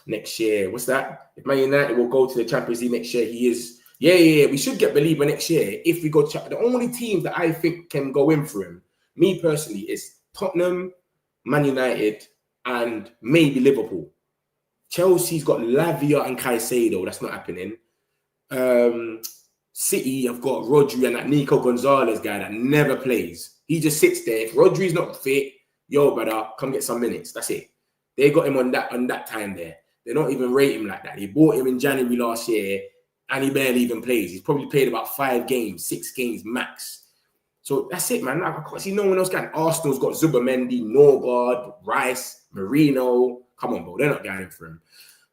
Next year, what's that? If Man United will go to the Champions League next year, he is. Yeah. We should get Baleba next year if we go. The only team that I think can go in for him, me personally, is Tottenham, Man United, and maybe Liverpool. Chelsea's got Lavia and Caicedo. That's not happening. City have got Rodri and that Nico Gonzalez guy that never plays. He just sits there. If Rodri's not fit, yo, brother, come get some minutes. That's it. They got him on that time there. They don't even rate him like that. They bought him in January last year, and he barely even plays. He's probably played about 5 games, 6 games max. So that's it, man. I can't see no one else going. Arsenal's got Zubermendi, Norgard, Rice, Marino. Come on, bro. They're not going for him.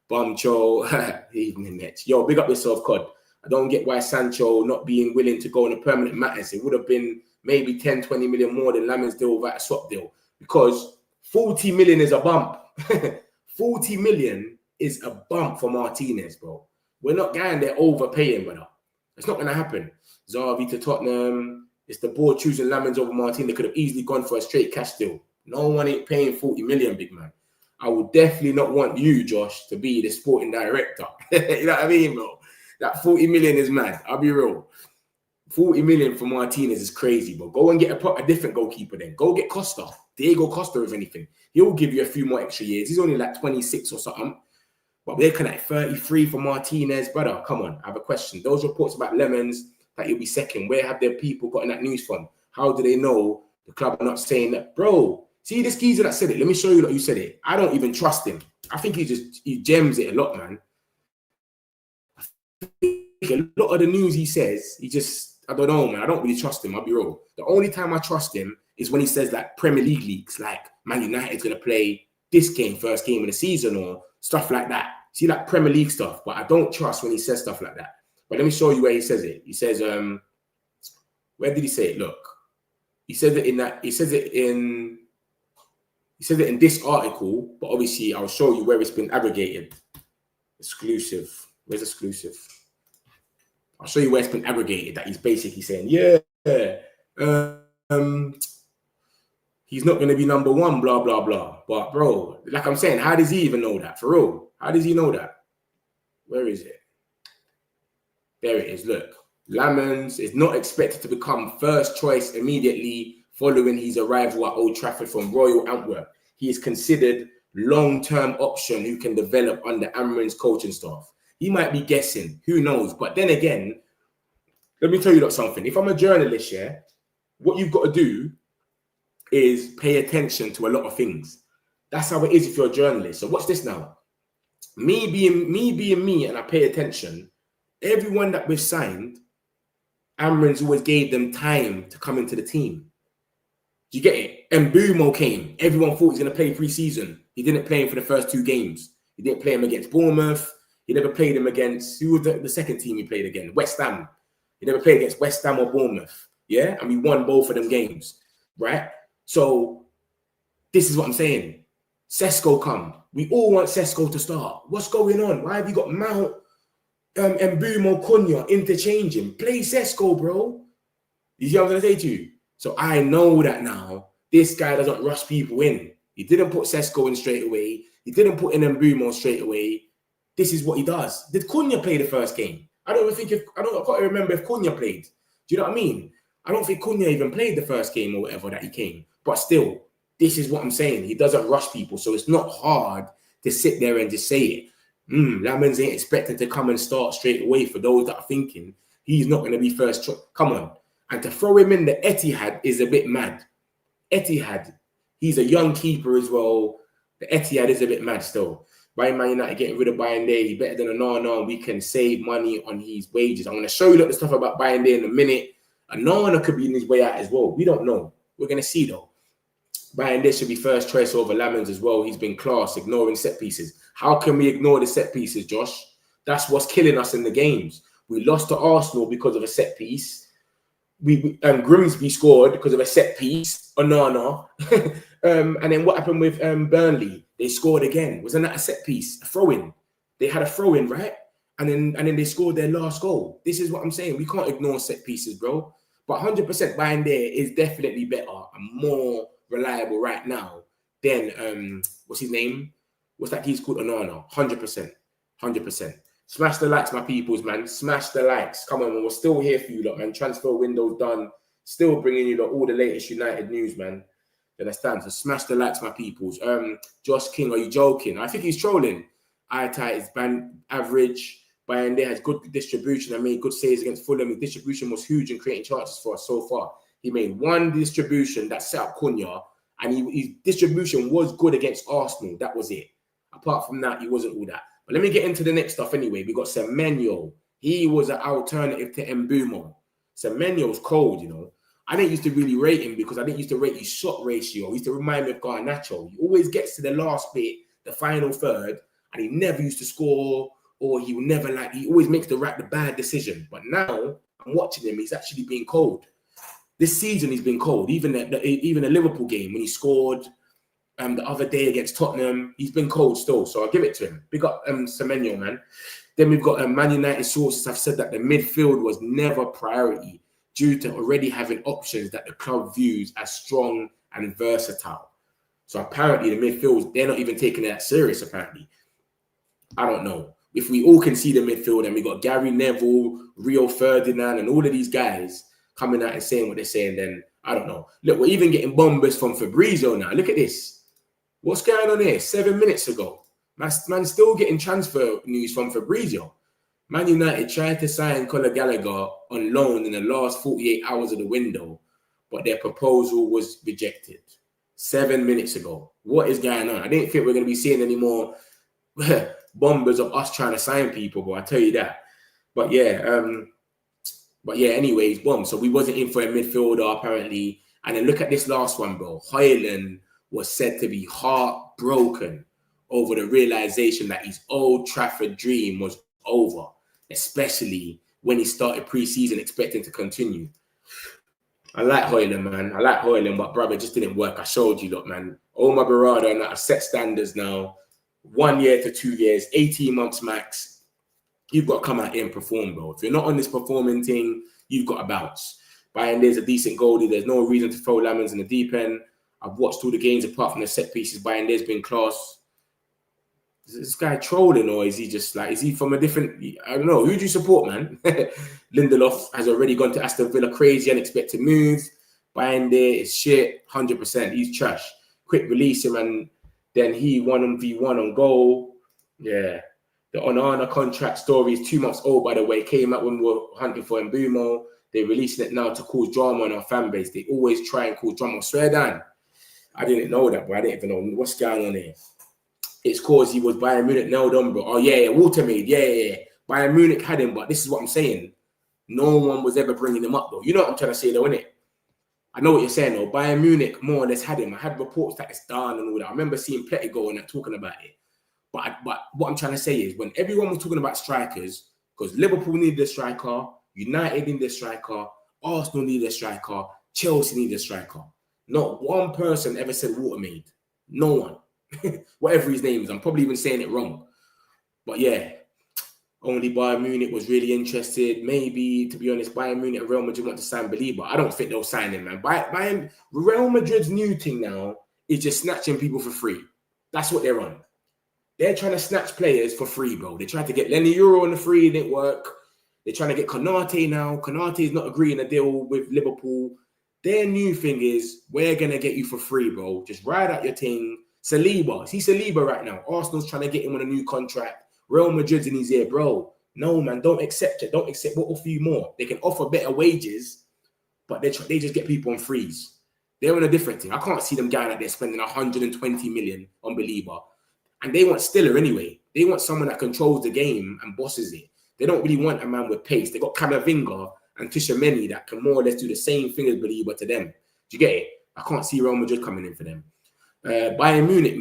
Bumcho, evening next. Yo, big up yourself, COD. I don't get why Sancho not being willing to go on a permanent matters. It would have been maybe 10, 20 million more than Lammens deal without a swap deal. Because 40 million is a bump. 40 million is a bump for Martinez, bro. We're not going there overpaying, brother. It's not going to happen. Xavi to Tottenham. It's the board choosing Lammens over Martinez. They could have easily gone for a straight cash deal. No one ain't paying 40 million, big man. I would definitely not want you, Josh, to be the sporting director. You know what I mean, bro? That 40 million is mad. I'll be real. 40 million for Martinez is crazy, but go and get a different goalkeeper then. Go get Costa. Diego Costa, if anything. He'll give you a few more extra years. He's only like 26 or something. But they're kind of like 33 for Martinez. Brother, come on. I have a question. Those reports about Lammens that he'll be second, where have their people gotten that news from? How do they know the club are not saying that? Bro, see this geezer that said it. Let me show you who said it. I don't even trust him. I think he gems it a lot, man. A lot of the news he says, I don't know, man. I don't really trust him. I'll be real. The only time I trust him is when he says like Premier League leaks, like Man United's going to play this game, first game of the season or stuff like that. See, like Premier League stuff, but I don't trust when he says stuff like that. But let me show you where he says it. He says, where did he say it? Look, he says it in this article, but obviously I'll show you where it's been aggregated. Exclusive. Where's exclusive? I'll show you where it's been aggregated that he's basically saying, he's not going to be number 1, blah, blah, blah. But, bro, like I'm saying, how does he even know that? For real? How does he know that? Where is it? There it is. Look, Lammens is not expected to become first choice immediately following his arrival at Old Trafford from Royal Antwerp. He is considered long-term option who can develop under Amorim's coaching staff. He might be guessing. Who knows? But then again, let me tell you something. If I'm a journalist, what you've got to do is pay attention to a lot of things. That's how it is if you're a journalist. So watch this now. Me being me and I pay attention, everyone that we've signed, Amorim's always gave them time to come into the team. Do you get it? And Mbumo came. Everyone thought he was going to play pre-season. He didn't play him for the first 2 games. He didn't play him against Bournemouth. He never played him against, who was the second team he played against? West Ham. He never played against West Ham or Bournemouth. Yeah? And we won both of them games. Right? So, this is what I'm saying. Sesko come. We all want Sesko to start. What's going on? Why have you got Mount and Mbeumo Cunha interchanging? Play Sesko, bro. You see what I'm going to say to you? So I know that now. This guy doesn't rush people in. He didn't put Sesko in straight away. He didn't put in Mbeumo straight away. This is what he does. Did Cunha play the first game? I can't remember if Cunha played. Do you know what I mean? I don't think Cunha even played the first game or whatever that he came. But still, this is what I'm saying. He doesn't rush people. So it's not hard to sit there and just say it. Lammens ain't expecting to come and start straight away. For those that are thinking he's not going to be first choice. Come on. And to throw him in the Etihad is a bit mad. Etihad, he's a young keeper as well. The Etihad is a bit mad still. Bayern Man United getting rid of Bayindir. He's better than a Nana. We can save money on his wages. I'm going to show you the stuff about Bayindir in a minute. A Nana could be in his way out as well. We don't know. We're going to see though. Bayindir should be first choice over Lammens as well. He's been class, ignoring set pieces. How can we ignore the set pieces, Josh? That's what's killing us in the games. We lost to Arsenal because of a set piece. Grimsby scored because of a set piece. Onana. And then what happened with Burnley? They scored again. Wasn't that a set piece? A throw-in. They had a throw-in, right? And then they scored their last goal. This is what I'm saying. We can't ignore set pieces, bro. But 100% Bayindir is definitely better and more reliable right now than what's his name? What's that kid's called? Onana. 100%. 100%. Smash the likes, my peoples, man. Smash the likes. Come on, man. We're still here for you, lot, man. Transfer window's done. Still bringing you all the latest United news, man. You understand? So smash the likes, my peoples. Josh King, are you joking? I think he's trolling. Aita is average. Bayindir has good distribution and made good saves against Fulham. His distribution was huge in creating chances for us so far. He made one distribution that set up Cunha, and his distribution was good against Arsenal. That was it. Apart from that, he wasn't all that. But let me get into the next stuff anyway. We got Semenyo. He was an alternative to Mbeumo. Semenyo's cold, you know. I didn't used to really rate him because I didn't used to rate his shot ratio. He used to remind me of Garnacho. He always gets to the last bit, the final third, and he never used to score, or he will never he always makes the bad decision. But now I'm watching him, he's actually been cold. This season he's been cold. Even the Liverpool game when he scored the other day against Tottenham, he's been cold still. So I'll give it to him. Big up Semenyo, man. Then we've got Man United sources have said that the midfield was never priority due to already having options that the club views as strong and versatile. So apparently the midfield, they're not even taking it that serious, apparently. I don't know. If we all can see the midfield and we got Gary Neville, Rio Ferdinand, and all of these guys coming out and saying what they're saying, then I don't know. Look, we're even getting bombers from Fabrizio now. Look at this. What's going on here? 7 minutes ago. Man's still getting transfer news from Fabrizio. Man United tried to sign Conor Gallagher on loan in the last 48 hours of the window, but their proposal was rejected 7 minutes ago. What is going on? I didn't think we're going to be seeing any more bombers of us trying to sign people, but I tell you that. But yeah, anyways, boom. So we wasn't in for a midfielder apparently. And then look at this last one, bro. Hojlund was said to be heartbroken over the realization that his Old Trafford dream was over, especially when he started pre-season expecting to continue. I like Hojlund, man. I like Hojlund, but brother, it just didn't work. I showed you, look, man. Omar Barada and that are set standards now. 1 year to 2 years, 18 months max. You've got to come out here and perform, bro. If you're not on this performing thing, you've got to bounce. Bayindir's a decent goalie. There's no reason to throw Lammens in the deep end. I've watched all the games apart from the set pieces. Bayindir's been class. Is this guy trolling, or is he just like, is he from a different, I don't know. Who do you support, man? Lindelof has already gone to Aston Villa. Crazy, unexpected moves. Bayindir is shit, 100%. He's trash. Quick release him, and then he 1v1 on goal. Yeah. The Onana contract story is 2 months old, by the way. Came out when we were hunting for Mbeumo. They're releasing it now to cause drama on our fan base. They always try and cause drama. Swear down. I didn't know that, but I didn't even know what's going on here. It's cause he was Bayern Munich nailed on, bro. Oh, yeah, Watermaid. Yeah. Bayern Munich had him, but this is what I'm saying. No one was ever bringing him up, though. You know what I'm trying to say, though, innit? I know what you're saying, though. Bayern Munich more or less had him. I had reports that it's done and all that. I remember seeing Petty going and talking about it. But what I'm trying to say is when everyone was talking about strikers, because Liverpool needed a striker, United needed a striker, Arsenal needed a striker, Chelsea needed a striker. Not one person ever said Watermaid. No one. Whatever his name is. I'm probably even saying it wrong. But yeah, only Bayern Munich was really interested. Maybe, to be honest, Bayern Munich and Real Madrid want to sign Baleba. I don't think they'll sign him, man. Real Madrid's new thing now is just snatching people for free. That's what they're on. They're trying to snatch players for free, bro. They tried to get Lenny Euro on the free, it didn't work. They're trying to get Konate now. Konate is not agreeing a deal with Liverpool. Their new thing is, we're going to get you for free, bro. Just ride out your thing. Saliba. See Saliba right now. Arsenal's trying to get him on a new contract. Real Madrid's in his ear, bro. No, man, don't accept it. Don't accept. We'll offer you more. They can offer better wages, but they just get people on freeze. They're on a different thing. I can't see them going like they're spending 120 million on Baleba. And they want Stiller anyway. They want someone that controls the game and bosses it. They don't really want a man with pace. They got Camavinga and Tchouaméni that can more or less do the same thing as Baleba to them. Do you get it? I can't see Real Madrid coming in for them. Bayern Munich,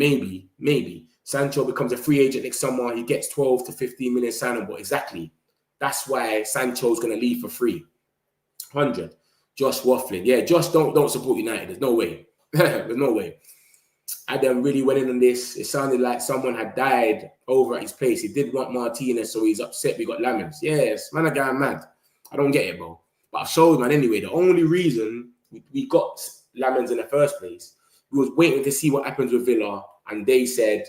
maybe. Sancho becomes a free agent next summer. He gets 12 to 15 million signable. Exactly. That's why Sancho's going to leave for free. 100. Josh waffling. Yeah, Josh don't support United. There's no way. There's no way. Adam really went in on this. It sounded like someone had died over at his place. He did want Martinez, so he's upset we got Lammens. Yes, man, I got mad. I don't get it, bro. But I showed, man, anyway. The only reason we got Lammens in the first place, we was waiting to see what happens with Villa, and they said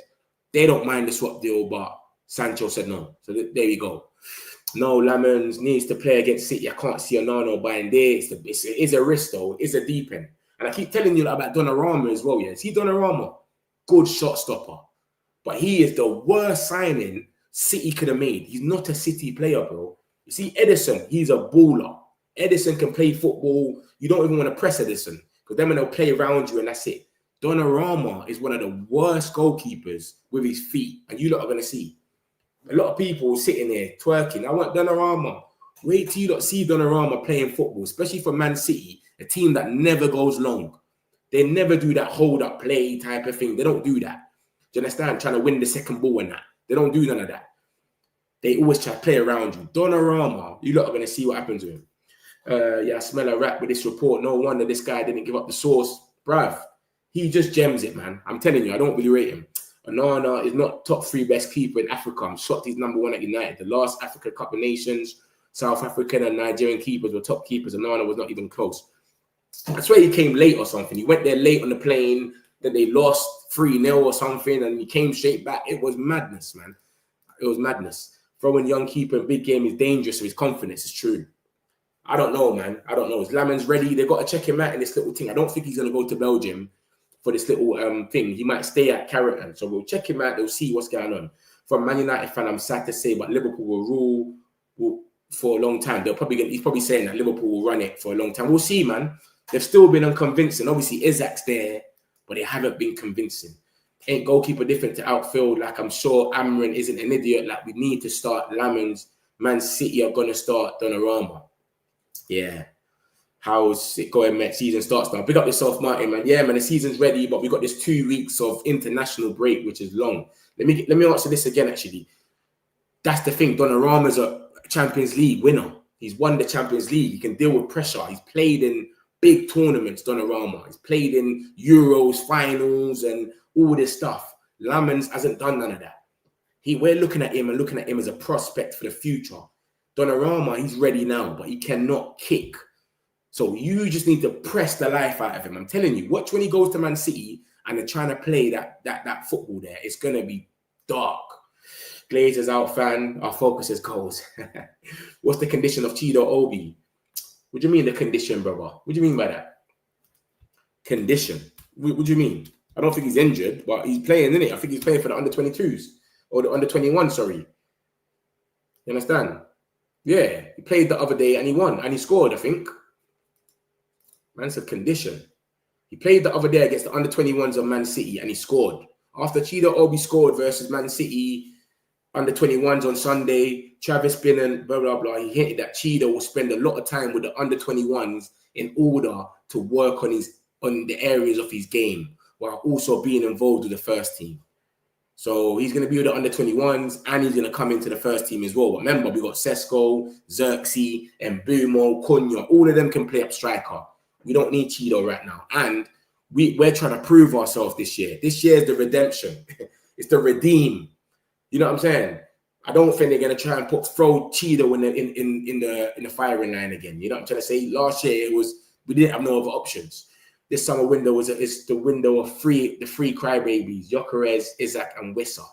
they don't mind the swap deal, but Sancho said no. So there you go. No, Lammens needs to play against City. I can't see Onana Bayindir. It's a risk, though. It's a deep end. And I keep telling you about Donnarumma as well, yeah. See Donnarumma? Good shot stopper. But he is the worst signing City could have made. He's not a City player, bro. You see Edison, he's a baller. Edison can play football. You don't even want to press Edison. Because then when they'll play around you and that's it. Donnarumma is one of the worst goalkeepers with his feet. And you lot are going to see. A lot of people sitting there twerking. I want Donnarumma. Wait till you lot see Donnarumma playing football, especially for Man City, a team that never goes long. They never do that hold-up play type of thing. They don't do that. Do you understand? Trying to win the second ball and that. They don't do none of that. They always try to play around you. Donnarumma, you lot are going to see what happens to him. Yeah, I smell a rat with this report. No wonder this guy didn't give up the sauce. Bruv, he just gems it, man. I'm telling you, I don't really rate him. Onana is not top 3 best keeper in Africa. I'm shocked he's number 1 at United. The last Africa Cup of Nations, South African and Nigerian keepers were top keepers. Onana was not even close. I swear he came late or something. He went there late on the plane. Then they lost 3-0 or something. And he came straight back. It was madness, man. It was madness. Throwing young keeper in big game is dangerous. So his confidence is true. I don't know, man. I don't know. Is Lammens ready? They've got to check him out in this little thing. I don't think he's going to go to Belgium for this little thing. He might stay at Carrington. So we'll check him out. They'll see what's going on. From Man United fan, I'm sad to say, but Liverpool will rule for a long time. He's probably saying that Liverpool will run it for a long time. We'll see, man. They've still been unconvincing. Obviously, Isaac's there, but they haven't been convincing. Ain't goalkeeper different to outfield. Like, I'm sure Amorim isn't an idiot. Like, we need to start Lammens. Man City are going to start Donnarumma. Yeah. How's it going, mate? Season starts now. Pick up yourself, Martin, man. Yeah, man, the season's ready, but we got this 2 weeks of international break, which is long. Let me answer this again, actually. That's the thing. Donnarumma's a Champions League winner. He's won the Champions League. He can deal with pressure. He's played in big tournaments, Donnarumma. He's played in Euros, finals, and all this stuff. Lammens hasn't done none of that. We're looking at him as a prospect for the future. Donnarumma, he's ready now, but he cannot kick. So you just need to press the life out of him. I'm telling you, watch when he goes to Man City and they're trying to play that football there. It's going to be dark. Glazers out, fan. Our focus is goals. What's the condition of Chido Obi? What do you mean the condition, brother? What do you mean by that? Condition? What do you mean? I don't think he's injured, but he's playing, isn't it? I think he's playing for the under-22s. Or the under-21, sorry. You understand? Yeah. He played the other day and he won. And he scored, I think. Man said condition. He played the other day against the under-21s of Man City and he scored. After Chido Obi scored versus Man City under-21s on Sunday, Travis Binnen, blah, blah, blah, he hinted that Chido will spend a lot of time with the under-21s in order to work on the areas of his game while also being involved with the first team. So he's going to be with the under-21s, and he's going to come into the first team as well. But remember, we got Sesko, Xerxes, and Mbumo, Cunha. All of them can play up striker. We don't need Chido right now. And we're trying to prove ourselves this year. This year is the redemption. It's the redeem. You know what I'm saying? I don't think they're going to try and throw Chido in the firing line again. You know what I'm trying to say? Last year, we didn't have no other options. This summer window is the window of the three crybabies, Gyökeres, Isaac, and Wissa.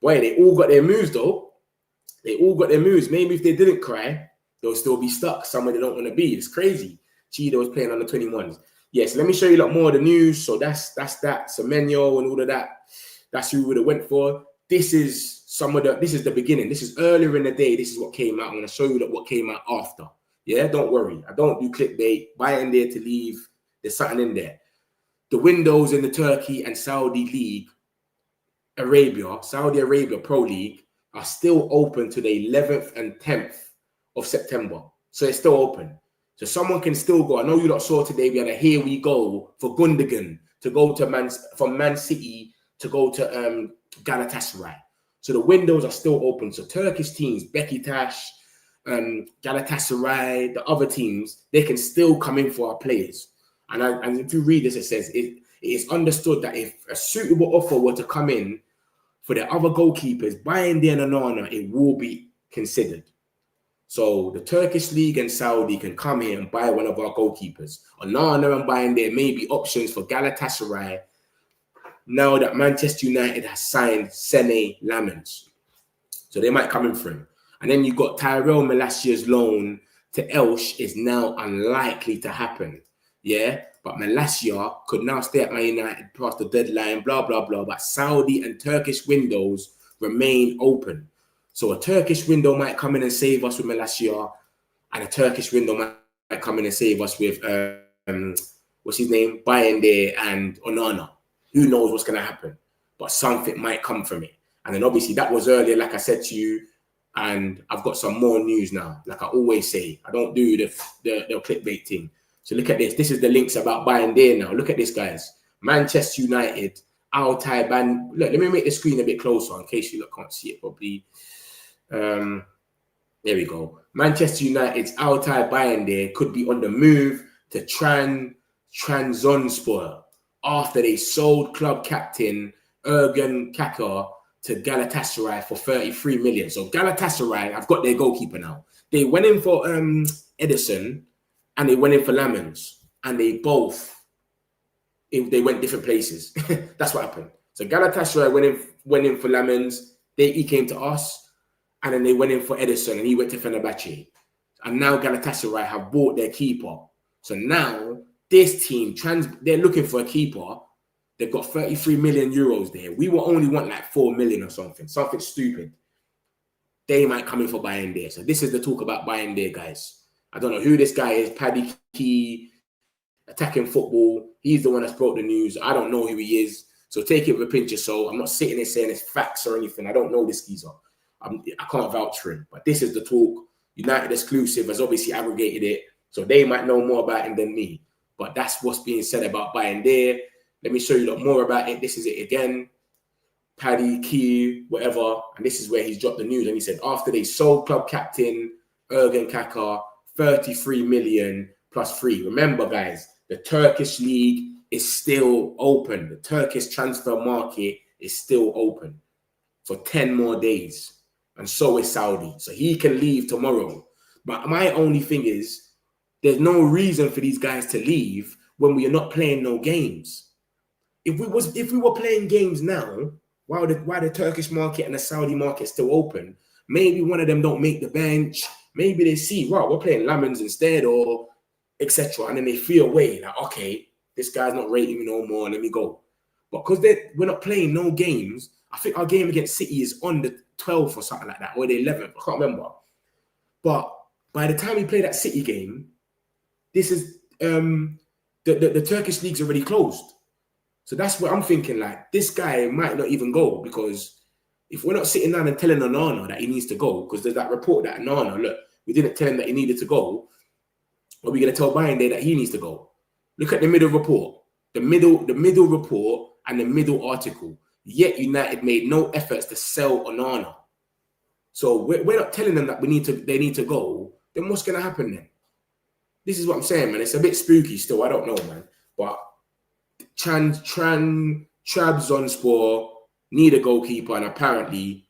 Boy, they all got their moves, though. They all got their moves. Maybe if they didn't cry, they'll still be stuck somewhere they don't want to be. It's crazy. Chido is playing on the 21s. Yes, let me show you a lot more of the news. So that's that. Semenyo and all of that. That's who we would have went for. This is the beginning. This is earlier in the day. This is what came out. I'm going to show you what came out after. Yeah, don't worry. I don't do clickbait. Bayindir to leave. There's something in there. The windows in the Turkey and Saudi Arabia Pro League are still open to the 11th and 10th of September. So it's still open. So someone can still go. I know you lot saw today we had a here we go for Gundogan to go to from Man City to go to Galatasaray. So the windows are still open. So Turkish teams, Beşiktaş, Galatasaray, the other teams, they can still come in for our players. And if you read this, it says it is understood that if a suitable offer were to come in for the other goalkeepers, Bayindir and Onana, it will be considered. So the Turkish League and Saudi can come here and buy one of our goalkeepers. Onana and Bayindir may be options for Galatasaray now that Manchester United has signed Senne Lammens. So they might come in for him. And then you've got Tyrell Malasia's loan to Elche is now unlikely to happen. Yeah, but Malasia could now stay at Man United past the deadline, blah, blah, blah. But Saudi and Turkish windows remain open. So a Turkish window might come in and save us with Malasia, and a Turkish window might come in and save us with, what's his name? Bayindir and Onana. Who knows what's going to happen? But something might come from it. And then obviously that was earlier, like I said to you, and I've got some more news now. Like I always say, I don't do the clickbait thing. So look at this. This is the links about Bayindir now. Look at this, guys. Manchester United, Altay Ban. Look, let me make the screen a bit closer in case you can't see it properly. There we go. Manchester United's Altay Bayindir could be on the move to Trabzonspor after they sold club captain Ergen Kaka to Galatasaray for 33 million. So Galatasaray, I've got their goalkeeper now. They went in for Ederson and they went in for Lammens, and they went different places. That's what happened. So Galatasaray went in for Lammens. He came to us, and then they went in for Ederson, and he went to Fenerbahce. And now Galatasaray have bought their keeper. So now this team, they're looking for a keeper. They've got 33 million euros there. We will only want like 4 million or something stupid. They might come in for Bayindir. So this is the talk about Bayindir, guys. I don't know who this guy is. Paddy Key, attacking football. He's the one that's brought the news. I don't know who he is. So take it with a pinch of salt. I'm not sitting there saying it's facts or anything. I don't know this geezer. I can't vouch for him. But this is the talk. United Exclusive has obviously aggregated it. So they might know more about him than me. But that's what's being said about Bayindir. Let me show you a lot more about it. This is it again. Paddy Key, whatever. And this is where he's dropped the news. And he said, after they sold club captain Ergen Kaka, 33 million plus 3. Remember, guys, the Turkish league is still open. The Turkish transfer market is still open for 10 more days. And so is Saudi. So he can leave tomorrow. But my only thing is, there's no reason for these guys to leave when we are not playing no games. If we were playing games now, while the Turkish market and the Saudi market still open, maybe one of them don't make the bench. Maybe they see, wow, we're playing Lammens instead, or etc. And then they feel away, like, okay, this guy's not rating me no more, let me go. But because we're not playing no games, I think our game against City is on the 12th or something like that, or the 11th, I can't remember. But by the time we play that City game, this is the Turkish league's already closed. So that's what I'm thinking, like, this guy might not even go, because if we're not sitting down and telling Onana that he needs to go, because there's that report that Onana, look, we didn't tell him that he needed to go, are we going to tell Bayindir that he needs to go? Look at the middle report. The middle report and the middle article. Yet United made no efforts to sell Onana. So we're not telling them that they need to go. Then what's going to happen then? This is what I'm saying, man. It's a bit spooky still. I don't know, man. But Trabzonspor need a goalkeeper, and apparently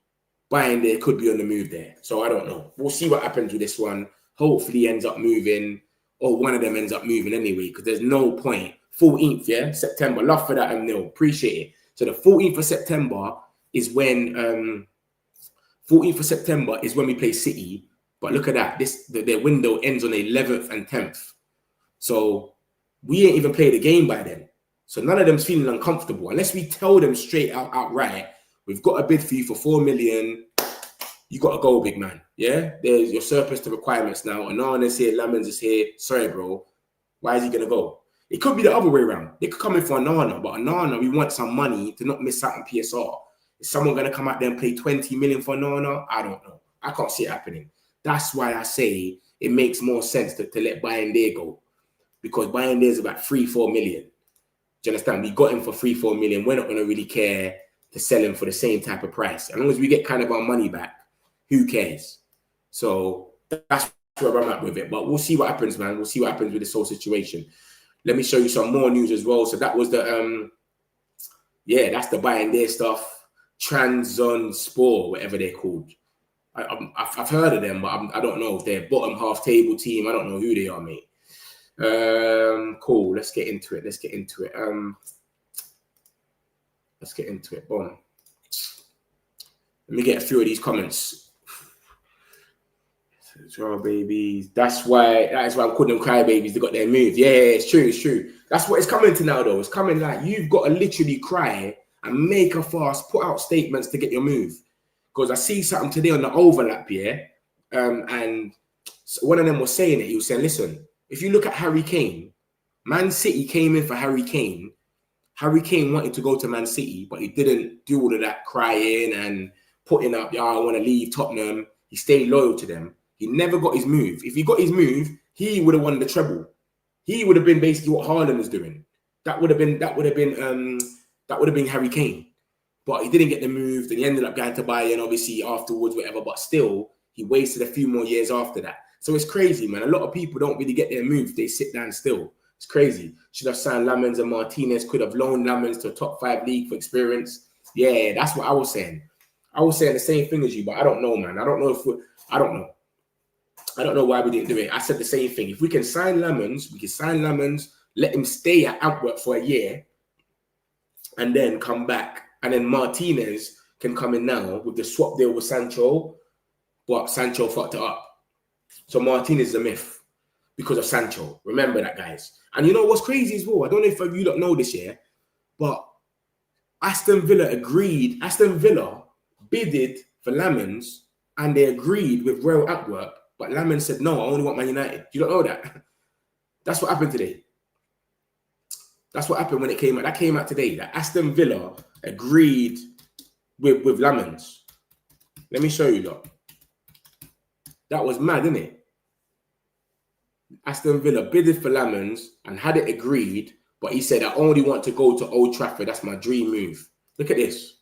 Bayindir could be on the move there. So I don't know. We'll see what happens with this one. Hopefully he ends up moving, or one of them ends up moving anyway, because there's no point. 14th, yeah, September. Love for that, Neil. Appreciate it. So the 14th of September is when 14th of September is when we play City. But look at that. Their window ends on the 11th and 10th. So we ain't even played a game by then. So none of them's feeling uncomfortable. Unless we tell them straight outright, we've got a bid for you for 4 million. You got to go, big man. Yeah? There's your surplus to requirements now. Onana's here, Lammens is here. Sorry, bro. Why is he going to go? It could be the other way around. They could come in for Onana, but Onana, we want some money to not miss out on PSR. Is someone going to come out there and pay 20 million for Onana? I don't know. I can't see it happening. That's why I say it makes more sense to let Bayindir go. Because Bayindir is about 3-4 million. Do you understand? We got him for 3-4 million. We're not going to really care to sell him for the same type of price. As long as we get kind of our money back, who cares? So that's where I'm at with it. But we'll see what happens, man. We'll see what happens with this whole situation. Let me show you some more news as well. So that was the, that's the Bayindir stuff. Trabzonspor, whatever they're called. I've heard of them, but I don't know if they're bottom half table team. I don't know who they are, mate. Cool. Let's get into it. Let's get into it. Boom. Let me get a few of these comments. Oh, babies. That is why I'm calling them crybabies. They got their move. Yeah, it's true. It's true. That's what it's coming to now, though. It's coming like you've got to literally cry and make a fuss, put out statements to get your move. Because I see something today on the overlap here, and one of them was saying it. He was saying, listen, if you look at Harry Kane, Man City came in for Harry Kane. Harry Kane wanted to go to Man City, but he didn't do all of that crying and putting up, I want to leave Tottenham. He stayed loyal to them. He never got his move. If he got his move, he would have won the treble. He would have been basically what Hojlund was doing. That would have been Harry Kane. But he didn't get the move. Then he ended up going to Bayern, obviously, afterwards, whatever. But still, he wasted a few more years after that. So it's crazy, man. A lot of people don't really get their move. They sit down still. It's crazy. Should have signed Lammens and Martinez. Could have loaned Lammens to a top 5 league for experience. Yeah, that's what I was saying. I was saying the same thing as you, but I don't know, man. I don't know. I don't know why we didn't do it. I said the same thing. If we can sign Lammens, let him stay at Antwerp for a year, and then come back. And then Martinez can come in now with the swap deal with Sancho, but Sancho fucked it up. So Martinez is a myth because of Sancho. Remember that, guys. And you know what's crazy as well? I don't know if you don't know this yet, but Aston Villa bidded for Lammens, and they agreed with Royal Antwerp, but Lammens said, no, I only want Man United. You don't know that? That's what happened today. That's what happened when it came out. That came out today, that Aston Villa agreed with Lammens. Let me show you, look. That was mad, isn't it? Aston Villa bidded for Lammens and had it agreed, but he said, I only want to go to Old Trafford. That's my dream move. Look at this.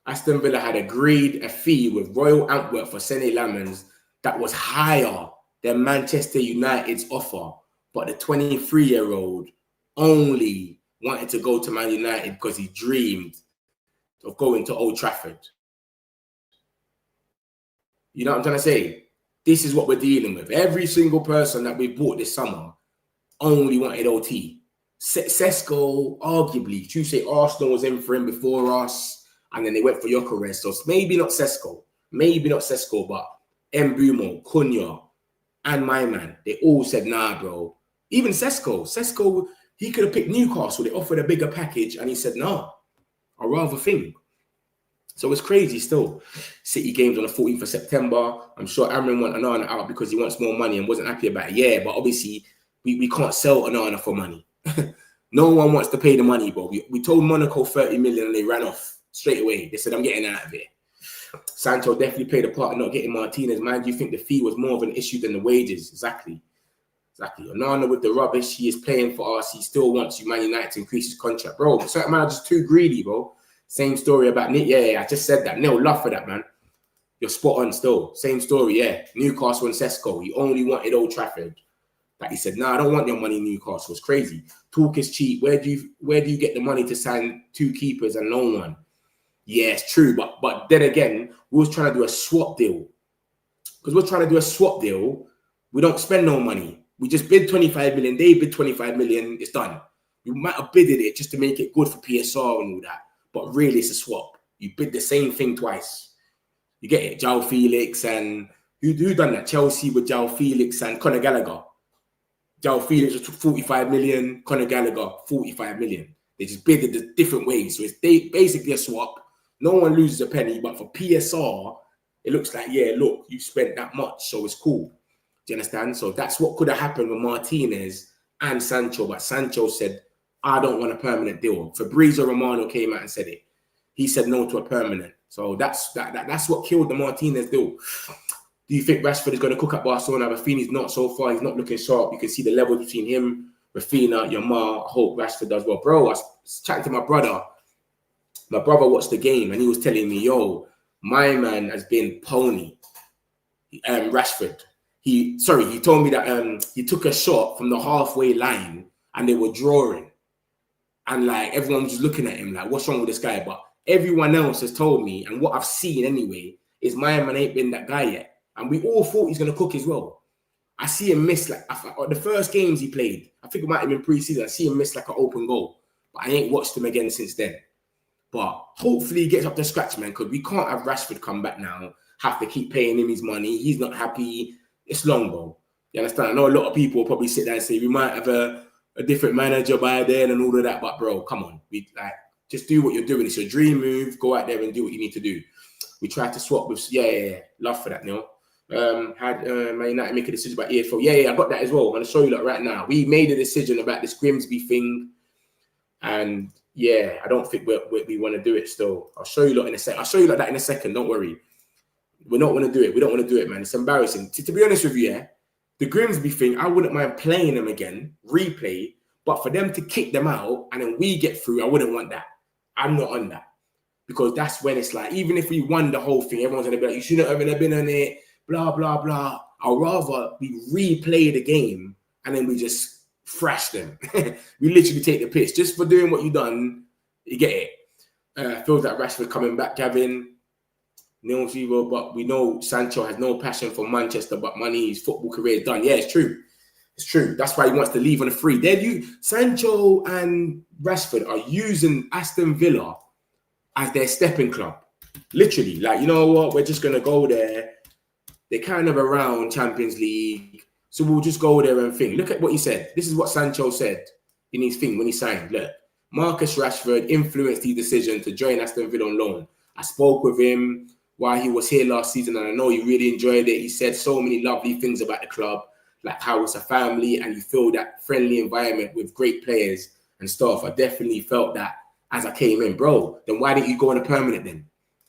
Aston Villa had agreed a fee with Royal Antwerp for Senne Lammens that was higher than Manchester United's offer, but the 23-year-old only wanted to go to Man United because he dreamed of going to Old Trafford. You know what I'm trying to say? This is what we're dealing with. Every single person that we bought this summer only wanted OT. Sesko, arguably, you say Arsenal was in for him before us, and then they went for Gyökeres. So maybe not Sesko, but Mbumo, Cunha, and my man, they all said, nah, bro. Even Sesko, he could have picked Newcastle. They offered a bigger package, and he said, nah, I'd rather think. So it's crazy still. City games on the 14th of September. I'm sure Amorim want Onana out because he wants more money and wasn't happy about it. Yeah, but obviously, we can't sell Onana for money. No one wants to pay the money, bro. We told Monaco 30 million and they ran off straight away. They said, I'm getting out of here. Sancho definitely played a part in not getting Martinez. Man, do you think the fee was more of an issue than the wages? Exactly. Onana with the rubbish he is playing for us, he still wants Man United to increase his contract. Bro, certain man are just too greedy, bro. Same story about Nick. Yeah, I just said that. Neil, love for that, man. You're spot on still. Same story, yeah. Newcastle and Sesko. He only wanted Old Trafford. Like he said, nah, I don't want your money, Newcastle. It's crazy. Talk is cheap. Where do you get the money to sign 2 keepers and loan one? Yeah, it's true. But then again, we was trying to do a swap deal. Because we're trying to do a swap deal, we don't spend no money. We just bid 25 million. They bid 25 million. It's done. We might have bidded it just to make it good for PSR and all that. But really, it's a swap. You bid the same thing twice. You get it? João Felix and... Who done that? Chelsea with João Felix and Conor Gallagher. João Felix was 45 million. Conor Gallagher, 45 million. They just bidded the different ways. So it's basically a swap. No one loses a penny. But for PSR, it looks like, yeah, look, you spent that much. So it's cool. Do you understand? So that's what could have happened with Martinez and Sancho. But Sancho said, I don't want a permanent deal. Fabrizio Romano came out and said it. He said no to a permanent. So that's what killed the Martinez deal. Do you think Rashford is going to cook up Barcelona? Rafinha's not so far. He's not looking sharp. You can see the level between him, Rafinha, Yamal. I hope Rashford does well. Bro, I was chatting to my brother. My brother watched the game and he was telling me, yo, my man has been pony. Rashford. He told me that he took a shot from the halfway line and they were drawing. And like everyone was just looking at him like, what's wrong with this guy? But everyone else has told me, and what I've seen anyway, is my man ain't been that guy yet. And we all thought he's going to cook as well. I see him miss, like, the first games he played, I think it might have been pre-season, I see him miss like an open goal. But I ain't watched him again since then. But hopefully he gets up to scratch, man, because we can't have Rashford come back now, have to keep paying him his money. He's not happy. It's long, bro. You understand? I know a lot of people will probably sit there and say, we might have a different manager by then and all of that. But, bro, come on. Just do what you're doing. It's your dream move. Go out there and do what you need to do. We tried to swap with... Yeah. Love for that, Neil. Had Man United make a decision about EFL. Yeah, I got that as well. I'm going to show you that right now. We made a decision about this Grimsby thing. And, yeah, I don't think we want to do it still. I'll show you lot in a second. I'll show you like that in a second. Don't worry. We're not going to do it. We don't want to do it, man. It's embarrassing. To be honest with you, yeah, the Grimsby thing, I wouldn't mind playing them again, replay. But for them to kick them out and then we get through, I wouldn't want that. I'm not on that. Because that's when it's like, even if we won the whole thing, everyone's going to be like, you shouldn't have been on it, blah, blah, blah. I'd rather we replay the game and then we just thrash them. We literally take the piss. Just for doing what you done, you get it. Feels like Rashford coming back, Gavin. No fever, but we know Sancho has no passion for Manchester, but money, his football career is done. Yeah, it's true. It's true. That's why he wants to leave on a free. Sancho and Rashford are using Aston Villa as their stepping club. Literally. Like, you know what? We're just going to go there. They're kind of around Champions League. So we'll just go there and think. Look at what he said. This is what Sancho said in his thing when he signed. Look, Marcus Rashford influenced his decision to join Aston Villa on loan. I spoke with him while he was here last season, and I know he really enjoyed it. He said so many lovely things about the club, like how it's a family and you feel that friendly environment with great players and stuff. I definitely felt that as I came in. Bro, then why didn't you go on a permanent then?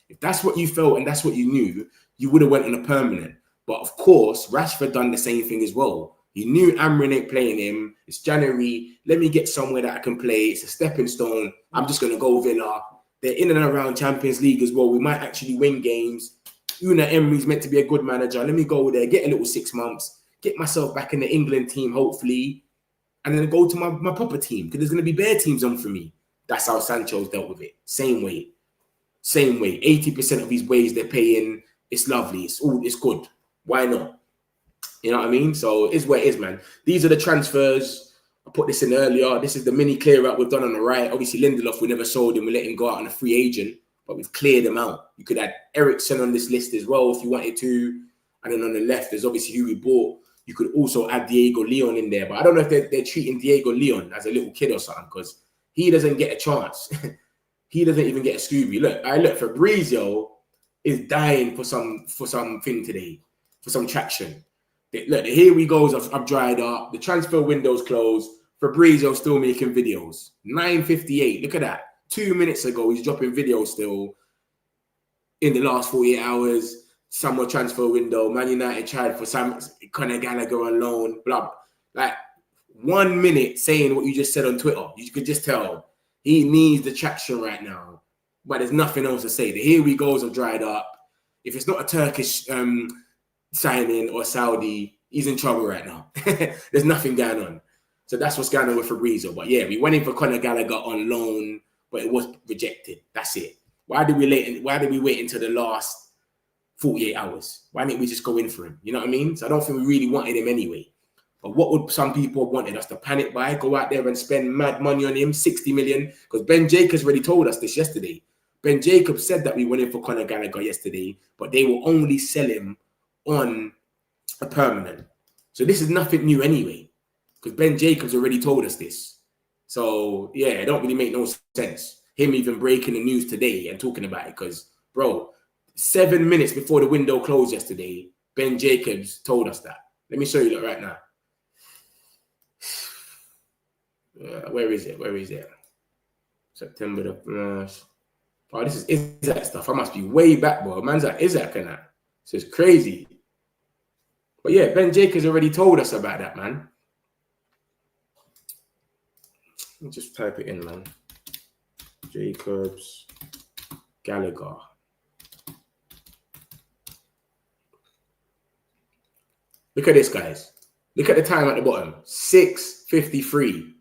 If that's what you felt and that's what you knew, you would have went on a permanent. But of course, Rashford done the same thing as well. He knew Amorim ain't playing him. It's January. Let me get somewhere that I can play. It's a stepping stone. I'm just going to go Villa. They're in and around Champions League as well. We might actually win games. Unai Emery's meant to be a good manager. Let me go there, get a little 6 months, get myself back in the England team, hopefully, and then go to my proper team because there's going to be bare teams on for me. That's how Sancho's dealt with it. Same way. 80% of his ways they're paying. It's lovely. It's good. Why not? You know what I mean? So it's what it is, man. These are the transfers. I put this in earlier. This is the mini clear out we've done on the right. Obviously, Lindelof, we never sold him. We let him go out on a free agent, but we've cleared him out. You could add Eriksen on this list as well if you wanted to. And then on the left, there's obviously who we bought. You could also add Diego Leon in there. But I don't know if they're treating Diego Leon as a little kid or something because he doesn't get a chance. He doesn't even get a Scooby. Look, Fabrizio is dying for something today, for some traction. Look, the here we goes. I've dried up. The transfer window's closed. Fabrizio's still making videos. 9:58. Look at that. 2 minutes ago, he's dropping videos still. In the last 48 hours, summer transfer window. Man United tried for some Conor Gallagher on loan. Blah. Like 1 minute saying what you just said on Twitter. You could just tell he needs the traction right now. but there's nothing else to say. The here we goes have dried up. If it's not a Turkish signing or Saudi, he's in trouble right now. There's nothing going on. So that's what's going on with Fabrizio. But yeah, we went in for Conor Gallagher on loan, but it was rejected. That's it. Why did we wait until the last 48 hours? Why didn't we just go in for him? You know what I mean? So I don't think we really wanted him anyway. But what would some people have wanted us to panic buy, go out there and spend mad money on him, 60 million? Because Ben Jacobs already told us this yesterday. Ben Jacobs said that we went in for Conor Gallagher yesterday, but they will only sell him on a permanent. So this is nothing new anyway. Because Ben Jacobs already told us this. So, yeah, it don't really make no sense. Him even breaking the news today and talking about it. Because, bro, 7 minutes before the window closed yesterday, Ben Jacobs told us that. Let me show you that right now. Where is it? Where is it? September the 1st. Oh, this is Isaac stuff. I must be way back, bro. Man's like Isaac and that. So it's crazy. But, yeah, Ben Jacobs already told us about that, man. Let me just type it in, man. Jacobs, Gallagher. Look at this, guys. Look at the time at the bottom. 6:53.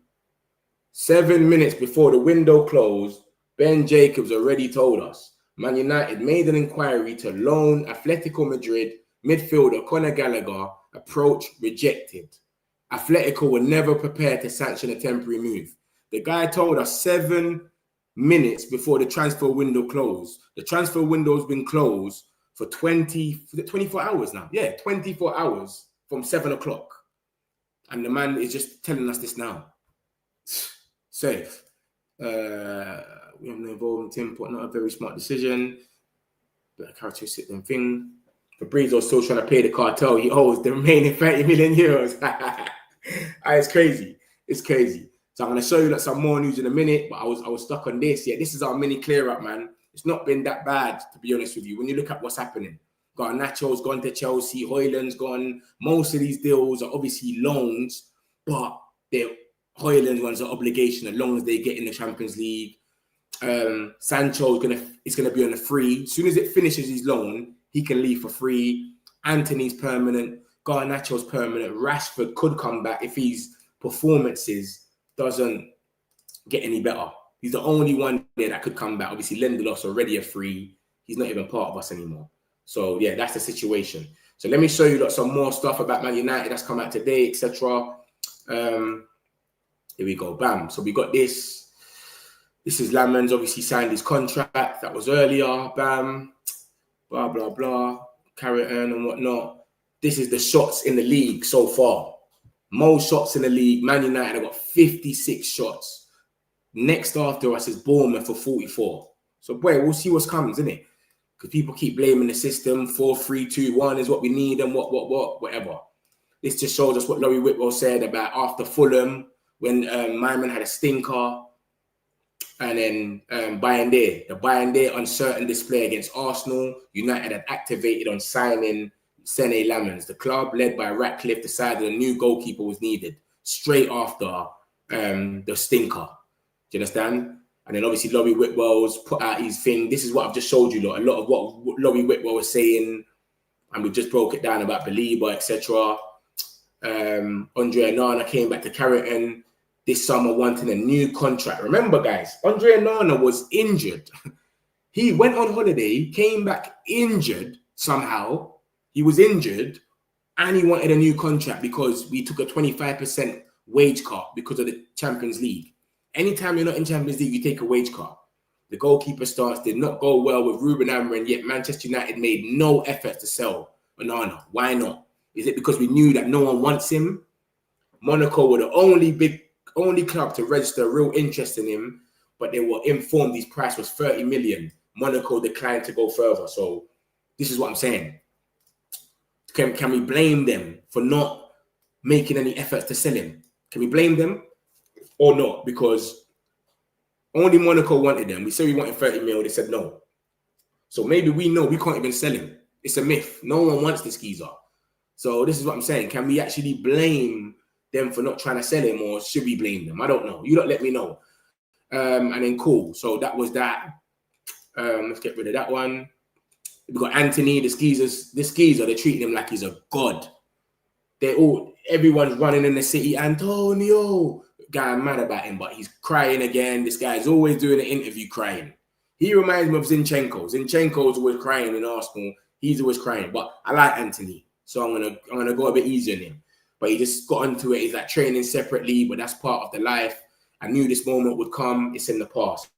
7 minutes before the window closed, Ben Jacobs already told us Man United made an inquiry to loan Atletico Madrid midfielder Conor Gallagher. Approach rejected. Atletico were never prepared to sanction a temporary move. The guy told us 7 minutes before the transfer window closed. The transfer window has been closed for 24 hours now. Yeah, 24 hours from 7 o'clock. And the man is just telling us this now. Safe. We have no involvement in Tim, but not a very smart decision. But a characteristic thing. Fabrizio's still trying to pay the cartel. He owes the remaining 30 million euros. It's crazy. It's crazy. So I'm going to show you some more news in a minute, but I was stuck on this. Yeah, this is our mini clear-up, man. It's not been that bad, to be honest with you. When you look at what's happening, Garnacho's gone to Chelsea, Hojlund's gone. Most of these deals are obviously loans, but Hojlund ones are obligation as long as they get in the Champions League. Sancho is gonna be on a free. As soon as it finishes his loan, he can leave for free. Anthony's permanent. Garnacho's permanent. Rashford could come back if his performances doesn't get any better. He's the only one there that could come back. Obviously, Lindelof's already a free. He's not even part of us anymore. So, yeah, that's the situation. So, let me show you some more stuff about Man United that's come out today, etc. Here we go. Bam. So, we got this. This is Lammens obviously signed his contract. That was earlier. Bam. Blah, blah, blah. Carrington and whatnot. This is the shots in the league so far. Most shots in the league. Man United have got 56 shots. Next after us is Bournemouth for 44. So, boy, we'll see what comes, isn't it? Because people keep blaming the system. 4-3-2-1 is what we need and whatever. This just shows us what Laurie Whitwell said about after Fulham when Myman had a stinker. And then Bayindir. The Bayindir uncertain display against Arsenal. United had activated on signing Senne Lammens. The club, led by Ratcliffe, decided a new goalkeeper was needed straight after the stinker. Do you understand? And then obviously Laurie Whitwell's put out his thing. This is what I've just showed you. A lot of what Laurie Whitwell was saying. And we just broke it down about Baleba, etc. Andre Onana came back to Carrington this summer wanting a new contract. Remember, guys, Andre Onana was injured. He went on holiday, came back injured somehow. He was injured and he wanted a new contract because we took a 25% wage cut because of the Champions League. Anytime you're not in Champions League, you take a wage cut. The goalkeeper stance did not go well with Ruben Amorim, yet Manchester United made no effort to sell Onana. Why not? Is it because we knew that no one wants him? Monaco were the only club to register real interest in him, but they were informed his price was 30 million. Monaco declined to go further. So this is what I'm saying. Can we blame them for not making any efforts to sell him? Can we blame them or not? Because only Monaco wanted them. We said we wanted 30 mil. They said no. So maybe we know we can't even sell him. It's a myth. No one wants this geezer. So this is what I'm saying. Can we actually blame them for not trying to sell him, or should we blame them? I don't know. You don't let me know. And then cool. So that was that. Let's get rid of that one. We've got Anthony, the skeezer, they're treating him like he's a god. Everyone's running in the city. Antonio, guy, I'm mad about him, but he's crying again. This guy's always doing an interview crying. He reminds me of Zinchenko. Zinchenko's always crying in Arsenal. He's always crying, but I like Anthony, so I'm gonna go a bit easier on him. But he just got onto it. He's like training separately, but that's part of the life. I knew this moment would come. It's in the past.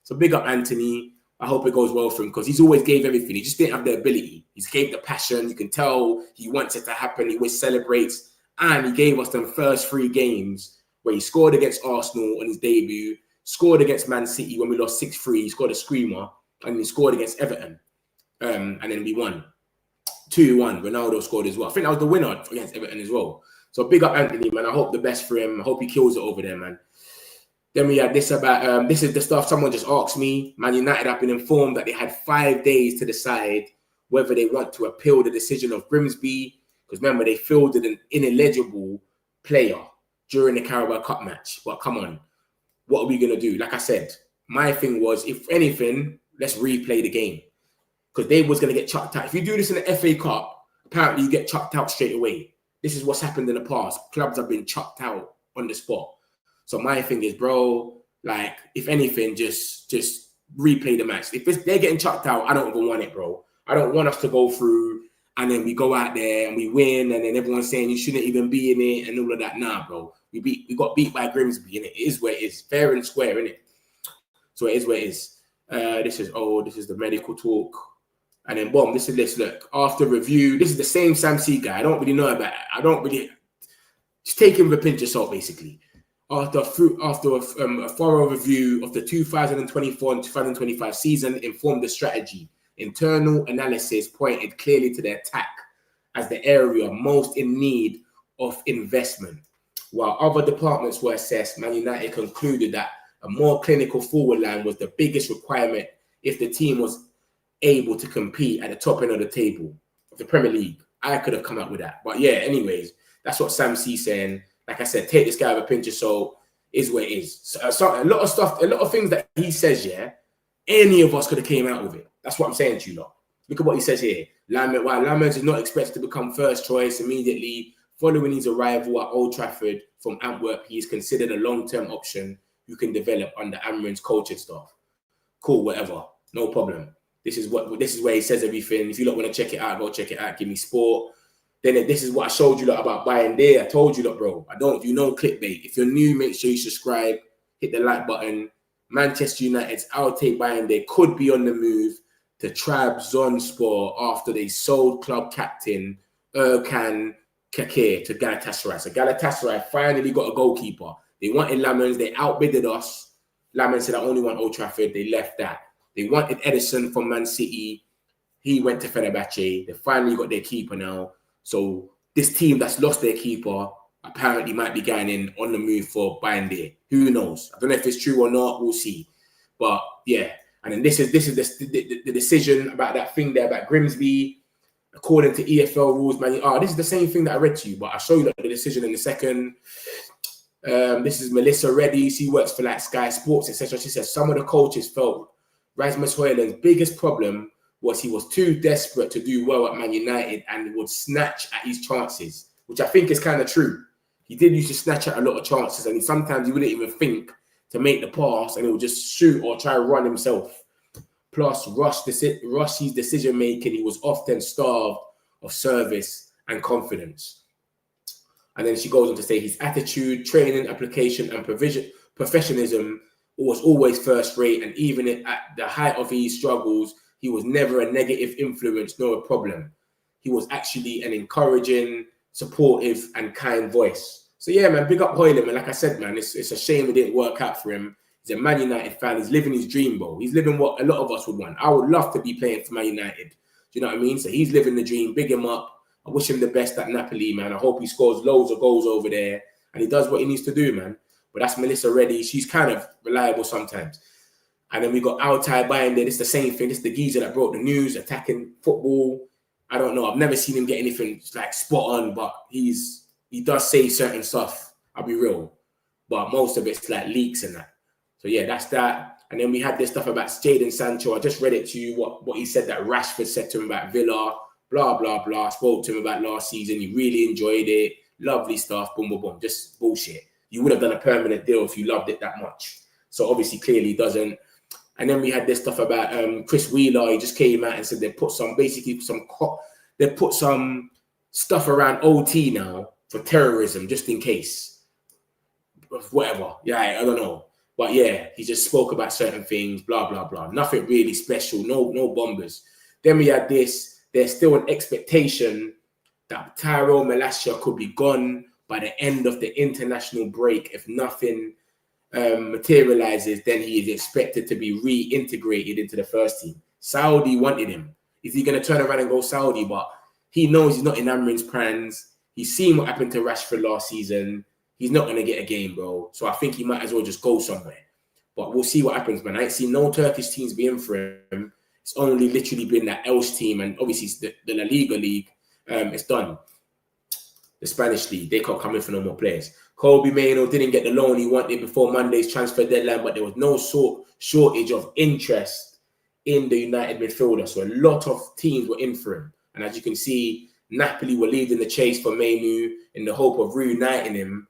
So big up Anthony. I hope it goes well for him because he's always gave everything. He just didn't have the ability. He's gave the passion. You can tell he wants it to happen. He always celebrates. And he gave us them first 3 games where he scored against Arsenal on his debut, scored against Man City when we lost 6-3. He scored a screamer. And he scored against Everton. And then we won 2-1. Ronaldo scored as well. I think that was the winner against Everton as well. So big up Anthony, man. I hope the best for him. I hope he kills it over there, man. Then we had this about, this is the stuff someone just asked me. Man United have been informed that they had 5 days to decide whether they want to appeal the decision of Grimsby. Because remember, they fielded an ineligible player during the Carabao Cup match. But come on, what are we going to do? Like I said, my thing was, if anything, let's replay the game. Because they was going to get chucked out. If you do this in the FA Cup, apparently you get chucked out straight away. This is what's happened in the past. Clubs have been chucked out on the spot. So my thing is, bro, like, if anything, just replay the match. If they're getting chucked out, I don't even want it, bro. I don't want us to go through and then we go out there and we win and then everyone's saying you shouldn't even be in it and all of that. Nah, bro. We got beat by Grimsby, and it is where it is. Fair and square, innit? So it is where it is. This is the medical talk. And then, boom, this is this. Look, after review, this is the same Sam C guy. I don't really know about it. Just take him with a pinch of salt, basically. After a thorough review of the 2024 and 2025 season, informed the strategy. Internal analysis pointed clearly to the attack as the area most in need of investment. While other departments were assessed, Man United concluded that a more clinical forward line was the biggest requirement if the team was able to compete at the top end of the table of the Premier League. I could have come up with that. But yeah, anyways, that's what Sam C's saying. Like I said, take this guy with a pinch of salt, is what it is. So a lot of stuff, a lot of things that he says, yeah, any of us could have came out with it. That's what I'm saying to you lot. Look at what he says here. Lammens is not expected to become first choice immediately. Following his arrival at Old Trafford from Antwerp, he is considered a long-term option who can develop under Amorim's coaching staff. Cool, whatever. No problem. This is where he says everything. If you lot want to check it out, go check it out. Give me sport. Then this is what I showed you lot about Bayindir. I told you lot, bro. If you know clickbait. If you're new, make sure you subscribe. Hit the like button. Manchester United's Altay Bayindir could be on the move to Trabzonspor after they sold club captain Erkan Kakir to Galatasaray. So Galatasaray finally got a goalkeeper. They wanted Lammens. They outbidded us. Lammens said, I only want Old Trafford. They left that. They wanted Edison from Man City. He went to Fenerbahce. They finally got their keeper now. So this team that's lost their keeper apparently might be going in on the move for Bayindir. Who knows? I don't know if it's true or not. We'll see. But yeah. And then this is the decision about that thing there about Grimsby. According to EFL rules, man. This is the same thing that I read to you, but I'll show you the decision in a second. This is Melissa Reddy. She works for like Sky Sports, etc. She says some of the coaches felt Rasmus Hojlund's biggest problem was he was too desperate to do well at Man United and would snatch at his chances, which I think is kind of true. He did used to snatch at a lot of chances, and sometimes he wouldn't even think to make the pass, and he would just shoot or try to run himself. Plus, Rush's decision-making, he was often starved of service and confidence. And then she goes on to say his attitude, training, application, and professionalism was always first-rate, and even at the height of his struggles, he was never a negative influence nor a problem. He was actually an encouraging, supportive, and kind voice. So yeah, man, big up Hojlund, man. Like I said, man, it's a shame it didn't work out for him. He's a Man United fan. He's living his dream, bro. He's living what a lot of us would want. I would love to be playing for Man United. Do you know what I mean? So he's living the dream. Big him up. I wish him the best at Napoli, man. I hope he scores loads of goals over there and he does what he needs to do, man. But that's Melissa Reddy. She's kind of reliable sometimes. And then we got Altay Bayindir. It's the same thing. It's the geezer that brought the news, attacking football. I don't know. I've never seen him get anything like spot on, but he does say certain stuff. I'll be real. But most of it's like leaks and that. So yeah, that's that. And then we had this stuff about Jadon Sancho. I just read it to you, what he said that Rashford said to him about Villa, blah, blah, blah. Spoke to him about last season. He really enjoyed it. Lovely stuff. Boom, boom, boom. Just bullshit. You would have done a permanent deal if you loved it that much. So obviously, clearly doesn't. And then we had this stuff about Chris Wheeler. He just came out and said they put some stuff around OT now for terrorism, just in case. Whatever. Yeah, I don't know. But yeah, he just spoke about certain things, blah, blah, blah. Nothing really special, no bombers. Then we had this. There's still an expectation that Tyrone Malacia could be gone by the end of the international break. If nothing materializes, then he is expected to be reintegrated into the first team. Saudi wanted him. Is he going to turn around and go Saudi? But he knows he's not in Amorim's plans. He's seen what happened to Rashford last season. He's not going to get a game, bro. So I think he might as well just go somewhere. But we'll see what happens, man. I ain't seen no Turkish teams be in for him. It's only literally been that Elche team, and obviously the La Liga league. It's done. The Spanish league, they can't come in for no more players. Kobe Mainoo didn't get the loan he wanted before Monday's transfer deadline, but there was no shortage of interest in the United midfielder. So a lot of teams were in for him. And as you can see, Napoli were leading the chase for Mainoo in the hope of reuniting him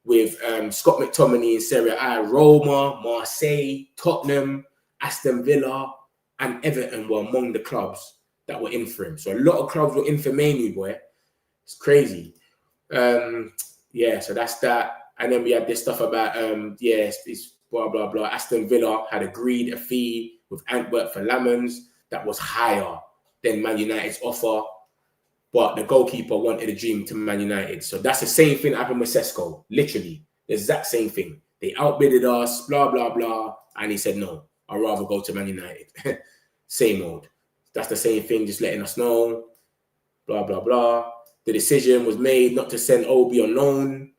with Scott McTominay in Serie A. Roma, Marseille, Tottenham, Aston Villa, and Everton were among the clubs that were in for him. So a lot of clubs were in for Mainoo, boy. It's crazy. Yeah, so that's that. And then we had this stuff about, it's blah, blah, blah. Aston Villa had agreed a fee with Antwerp for Lammens that was higher than Man United's offer. But the goalkeeper wanted a dream to Man United. So that's the same thing that happened with Sesko. Literally, the exact same thing. They outbidded us, blah, blah, blah. And he said, no, I'd rather go to Man United. Same old. That's the same thing, just letting us know, blah, blah, blah. The decision was made not to send Obi on loan.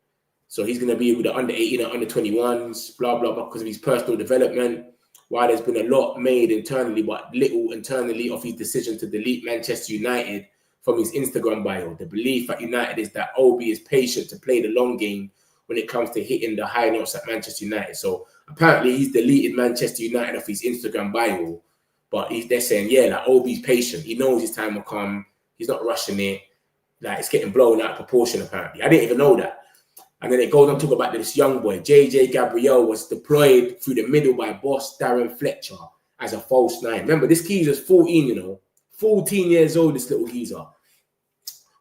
So he's going to be with the under-18 and under-21s, blah, blah, blah, because of his personal development. While there's been a lot made internally, but little internally of his decision to delete Manchester United from his Instagram bio. The belief at United is that Obi is patient to play the long game when it comes to hitting the high notes at Manchester United. So apparently he's deleted Manchester United off his Instagram bio, but they're saying, yeah, like Obi's patient. He knows his time will come. He's not rushing it. Like it's getting blown out of proportion, apparently. I didn't even know that. And then it goes on to talk about this young boy. JJ Gabriel was deployed through the middle by boss Darren Fletcher as a false nine. Remember, this geezer's 14, you know. 14 years old, this little geezer.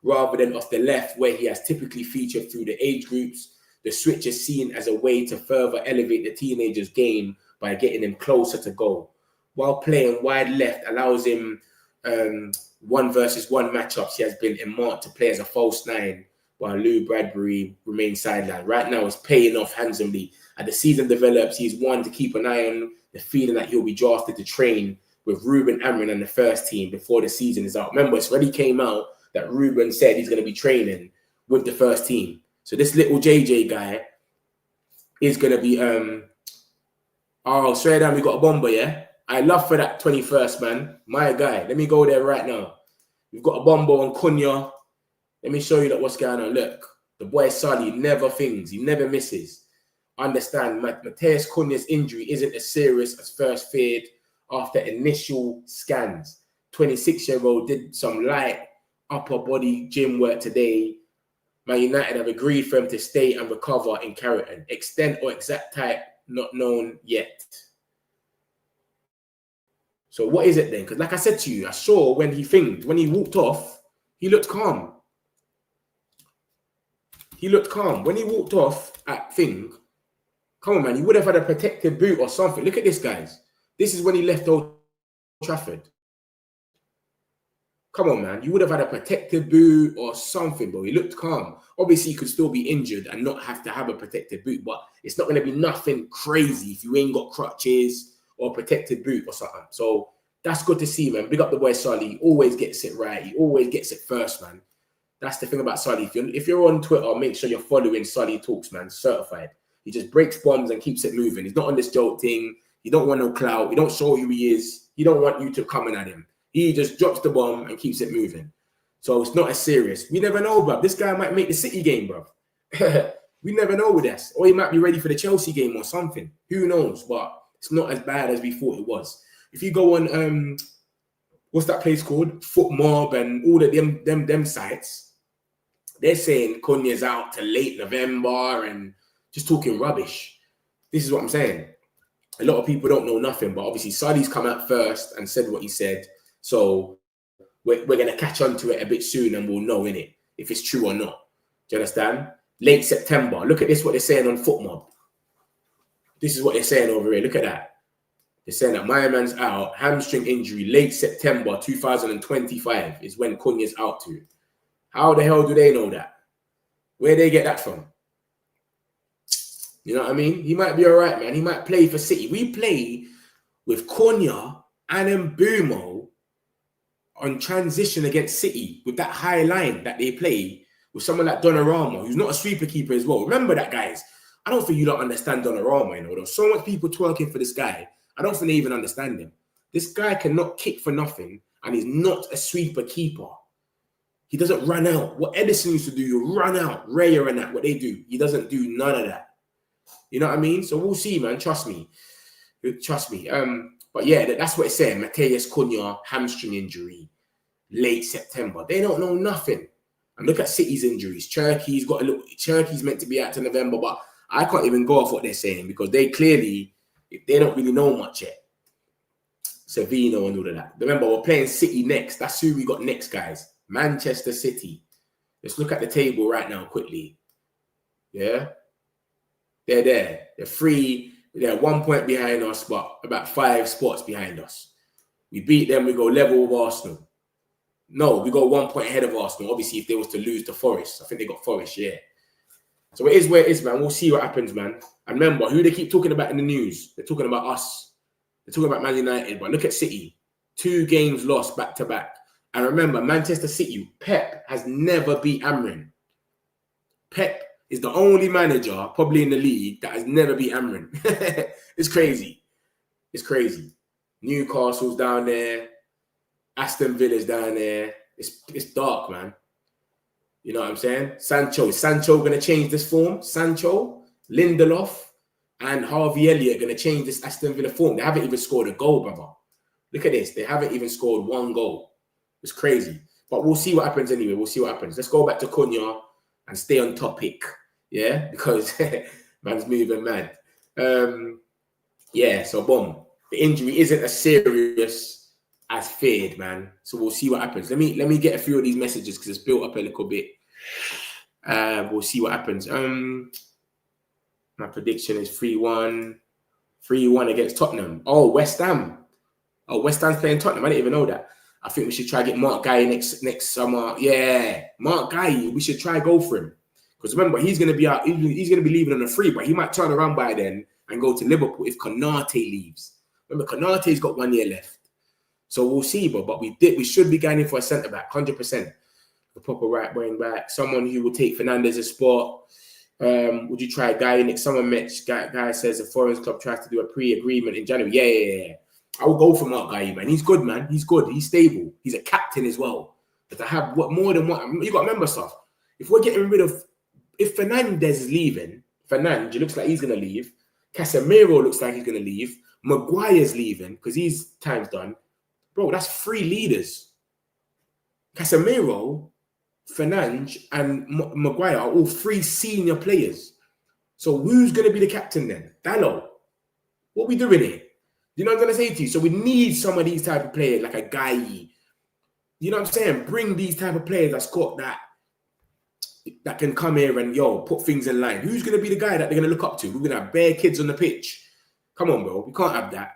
Rather than off the left, where he has typically featured through the age groups. The switch is seen as a way to further elevate the teenager's game by getting him closer to goal. While playing wide left allows him 1-versus-1 matchups, he has been earmarked to play as a false nine, while Lou Bradbury remains sidelined. Right now, it's paying off handsomely. As the season develops, he's one to keep an eye on, the feeling that he'll be drafted to train with Ruben Amorim and the first team before the season is out. Remember, it's already came out that Ruben said he's going to be training with the first team. So this little JJ guy is going to be... straight down, we got a bomber, yeah? I love for that 21st, man. My guy. Let me go there right now. We've got a bomber on Cunha. Let me show you that what's going on. Look, the boy Sully never things. He never misses. Understand, Mateus Cunha's injury isn't as serious as first feared after initial scans. 26-year-old did some light upper body gym work today. Man United have agreed for him to stay and recover in Carrington. Extent or exact type not known yet. So what is it then? Because like I said to you, I saw when he walked off, he looked calm. He looked calm. When he walked off at thing, come on, man, he would have had a protective boot or something. Look at this, guys. This is when he left Old Trafford. Come on, man. You would have had a protective boot or something, bro. He looked calm. Obviously, he could still be injured and not have to have a protective boot, but it's not going to be nothing crazy if you ain't got crutches or a protected boot or something. So that's good to see, man. Big up the boy Sully. He always gets it right. He always gets it first, man. That's the thing about Sully. If you're on Twitter, make sure you're following Sully Talks, man. Certified. He just breaks bombs and keeps it moving. He's not on this joke thing. He don't want no clout. He don't show who he is. He don't want you to come in at him. He just drops the bomb and keeps it moving. So it's not as serious. We never know, bruv. This guy might make the City game, bruv. We never know with this. Or he might be ready for the Chelsea game or something. Who knows? But It's not as bad as we thought it was. If you go on what's that place called? Foot Mob and all of them sites, they're saying Cunha's out to late November and just talking rubbish. This is what I'm saying. A lot of people don't know nothing, but obviously Sadi's come out first and said what he said. So we're going to catch on to it a bit soon and we'll know, innit, if it's true or not. Do you understand? Late September. Look at this, what they're saying on Foot Mob. This is what they're saying over here. Look at that. They're saying that my man's out, hamstring injury, late September 2025 is when Cunha's out to. How the hell do they know that? Where they get that from? You know what I mean? He might be all right, man. He might play for City. We play with Cunha and Mbeumo on transition against City with that high line that they play with someone like Donnarumma, who's not a sweeper keeper as well. Remember that, guys. I don't think you don't understand Donnarumma, you know. There's so much people twerking for this guy. I don't think they even understand him. This guy cannot kick for nothing, and he's not a sweeper keeper. He doesn't run out. What Edison used to do, you run out. Raya and that, what they do. He doesn't do none of that. You know what I mean? So we'll see, man. Trust me. Trust me. But yeah, that's what it's saying. Matheus Cunha, hamstring injury, late September. They don't know nothing. And look at City's injuries. Cherky's meant to be out to November, but I can't even go off what they're saying because they clearly, they don't really know much yet. Savino and all of that. Remember, we're playing City next. That's who we got next, guys. Manchester City. Let's look at the table right now quickly. Yeah? They're there. They're free. They're 1 point behind us, but about 5 spots behind us. We beat them, we go level with Arsenal. No, we go 1 point ahead of Arsenal. Obviously, if they was to lose to Forest. I think they got Forest, yeah. So it is where it is, man. We'll see what happens, man. And remember, who they keep talking about in the news? They're talking about us. They're talking about Man United. But look at City. 2 games lost back-to-back. And remember, Manchester City, Pep has never beat Amorim. Pep is the only manager, probably in the league, that has never beat Amorim. It's crazy. It's crazy. Newcastle's down there. Aston Villa's down there. It's dark, man. You know what I'm saying? Is Sancho going to change this form? Sancho, Lindelof, and Harvey Elliott going to change this Aston Villa form. They haven't even scored a goal, brother. Look at this. They haven't even scored 1 goal. It's crazy. But we'll see what happens anyway. We'll see what happens. Let's go back to Cunha and stay on topic. Yeah? Because man's moving mad. Yeah, so boom. The injury isn't as serious as feared, man. So we'll see what happens. Let me get a few of these messages because it's built up a little bit. We'll see what happens. My prediction is 3-1. 3-1 against Tottenham. Oh, West Ham. Oh, West Ham's playing Tottenham. I didn't even know that. I think we should try to get Mark Guy next summer. Yeah, Mark Guy. We should try go for him. Because remember, he's going to be out. He's going to be leaving on a free, but he might turn around by then and go to Liverpool if Konate leaves. Remember, Konate's got 1 year left. So we'll see, but we should be going in for a centre-back, 100%. A proper right wing back. Someone who will take Fernandez's spot. Would you try Guy next summer? Guy says the Forest club tries to do a pre-agreement in January. Yeah. I will go for Mark Guy, man. He's good, man. He's good. He's stable. He's a captain as well. But to have more than one, you got to remember stuff. If we're getting rid of, if Fernandez is leaving, Fernandez looks like he's going to leave. Casemiro looks like he's going to leave. Maguire's leaving because his time's done. Bro, that's 3 leaders. Casemiro, Fernandes, and Maguire are all 3 senior players. So who's going to be the captain then? Dallo. What we doing here? You know what I'm going to say to you? So we need some of these type of players, like a Guy. You know what I'm saying? Bring these type of players that's got that can come here and, put things in line. Who's going to be the guy that they're going to look up to? We're going to have bare kids on the pitch. Come on, bro. We can't have that.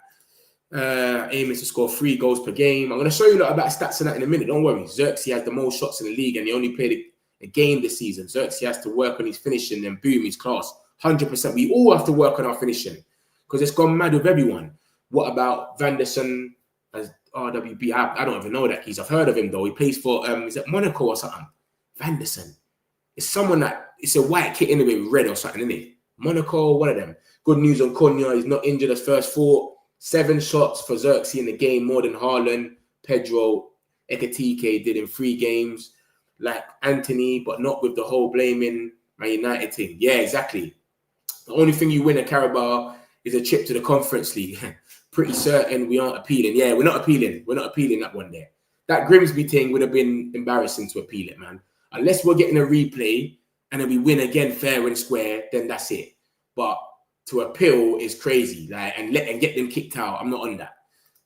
Aim is to score 3 goals per game. I'm going to show you a lot about stats on that in a minute. Don't worry. Xerxes has the most shots in the league and he only played a game this season. Xerxes has to work on his finishing and boom, he's class. 100%. We all have to work on our finishing because it's gone mad with everyone. What about Vanderson as RWB? I don't even know that I've heard of him though. He plays for is it Monaco or something? Vanderson. It's someone that it's a white kit anyway, red or something, isn't it? Monaco, one of them. Good news on Cunha. He's not injured as first thought. 7 shots for Xerxes in the game, more than Hojlund, Pedro, Ekatike did in 3 games. Like Anthony, but not with the whole blaming Man United thing. Yeah, exactly. The only thing you win at Carabao is a trip to the Conference League. Pretty certain we aren't appealing. Yeah, we're not appealing. We're not appealing that one there. That Grimsby thing would have been embarrassing to appeal it, man. Unless we're getting a replay and then we win again fair and square, then that's it. But to appeal is crazy. Like and get them kicked out. I'm not on that.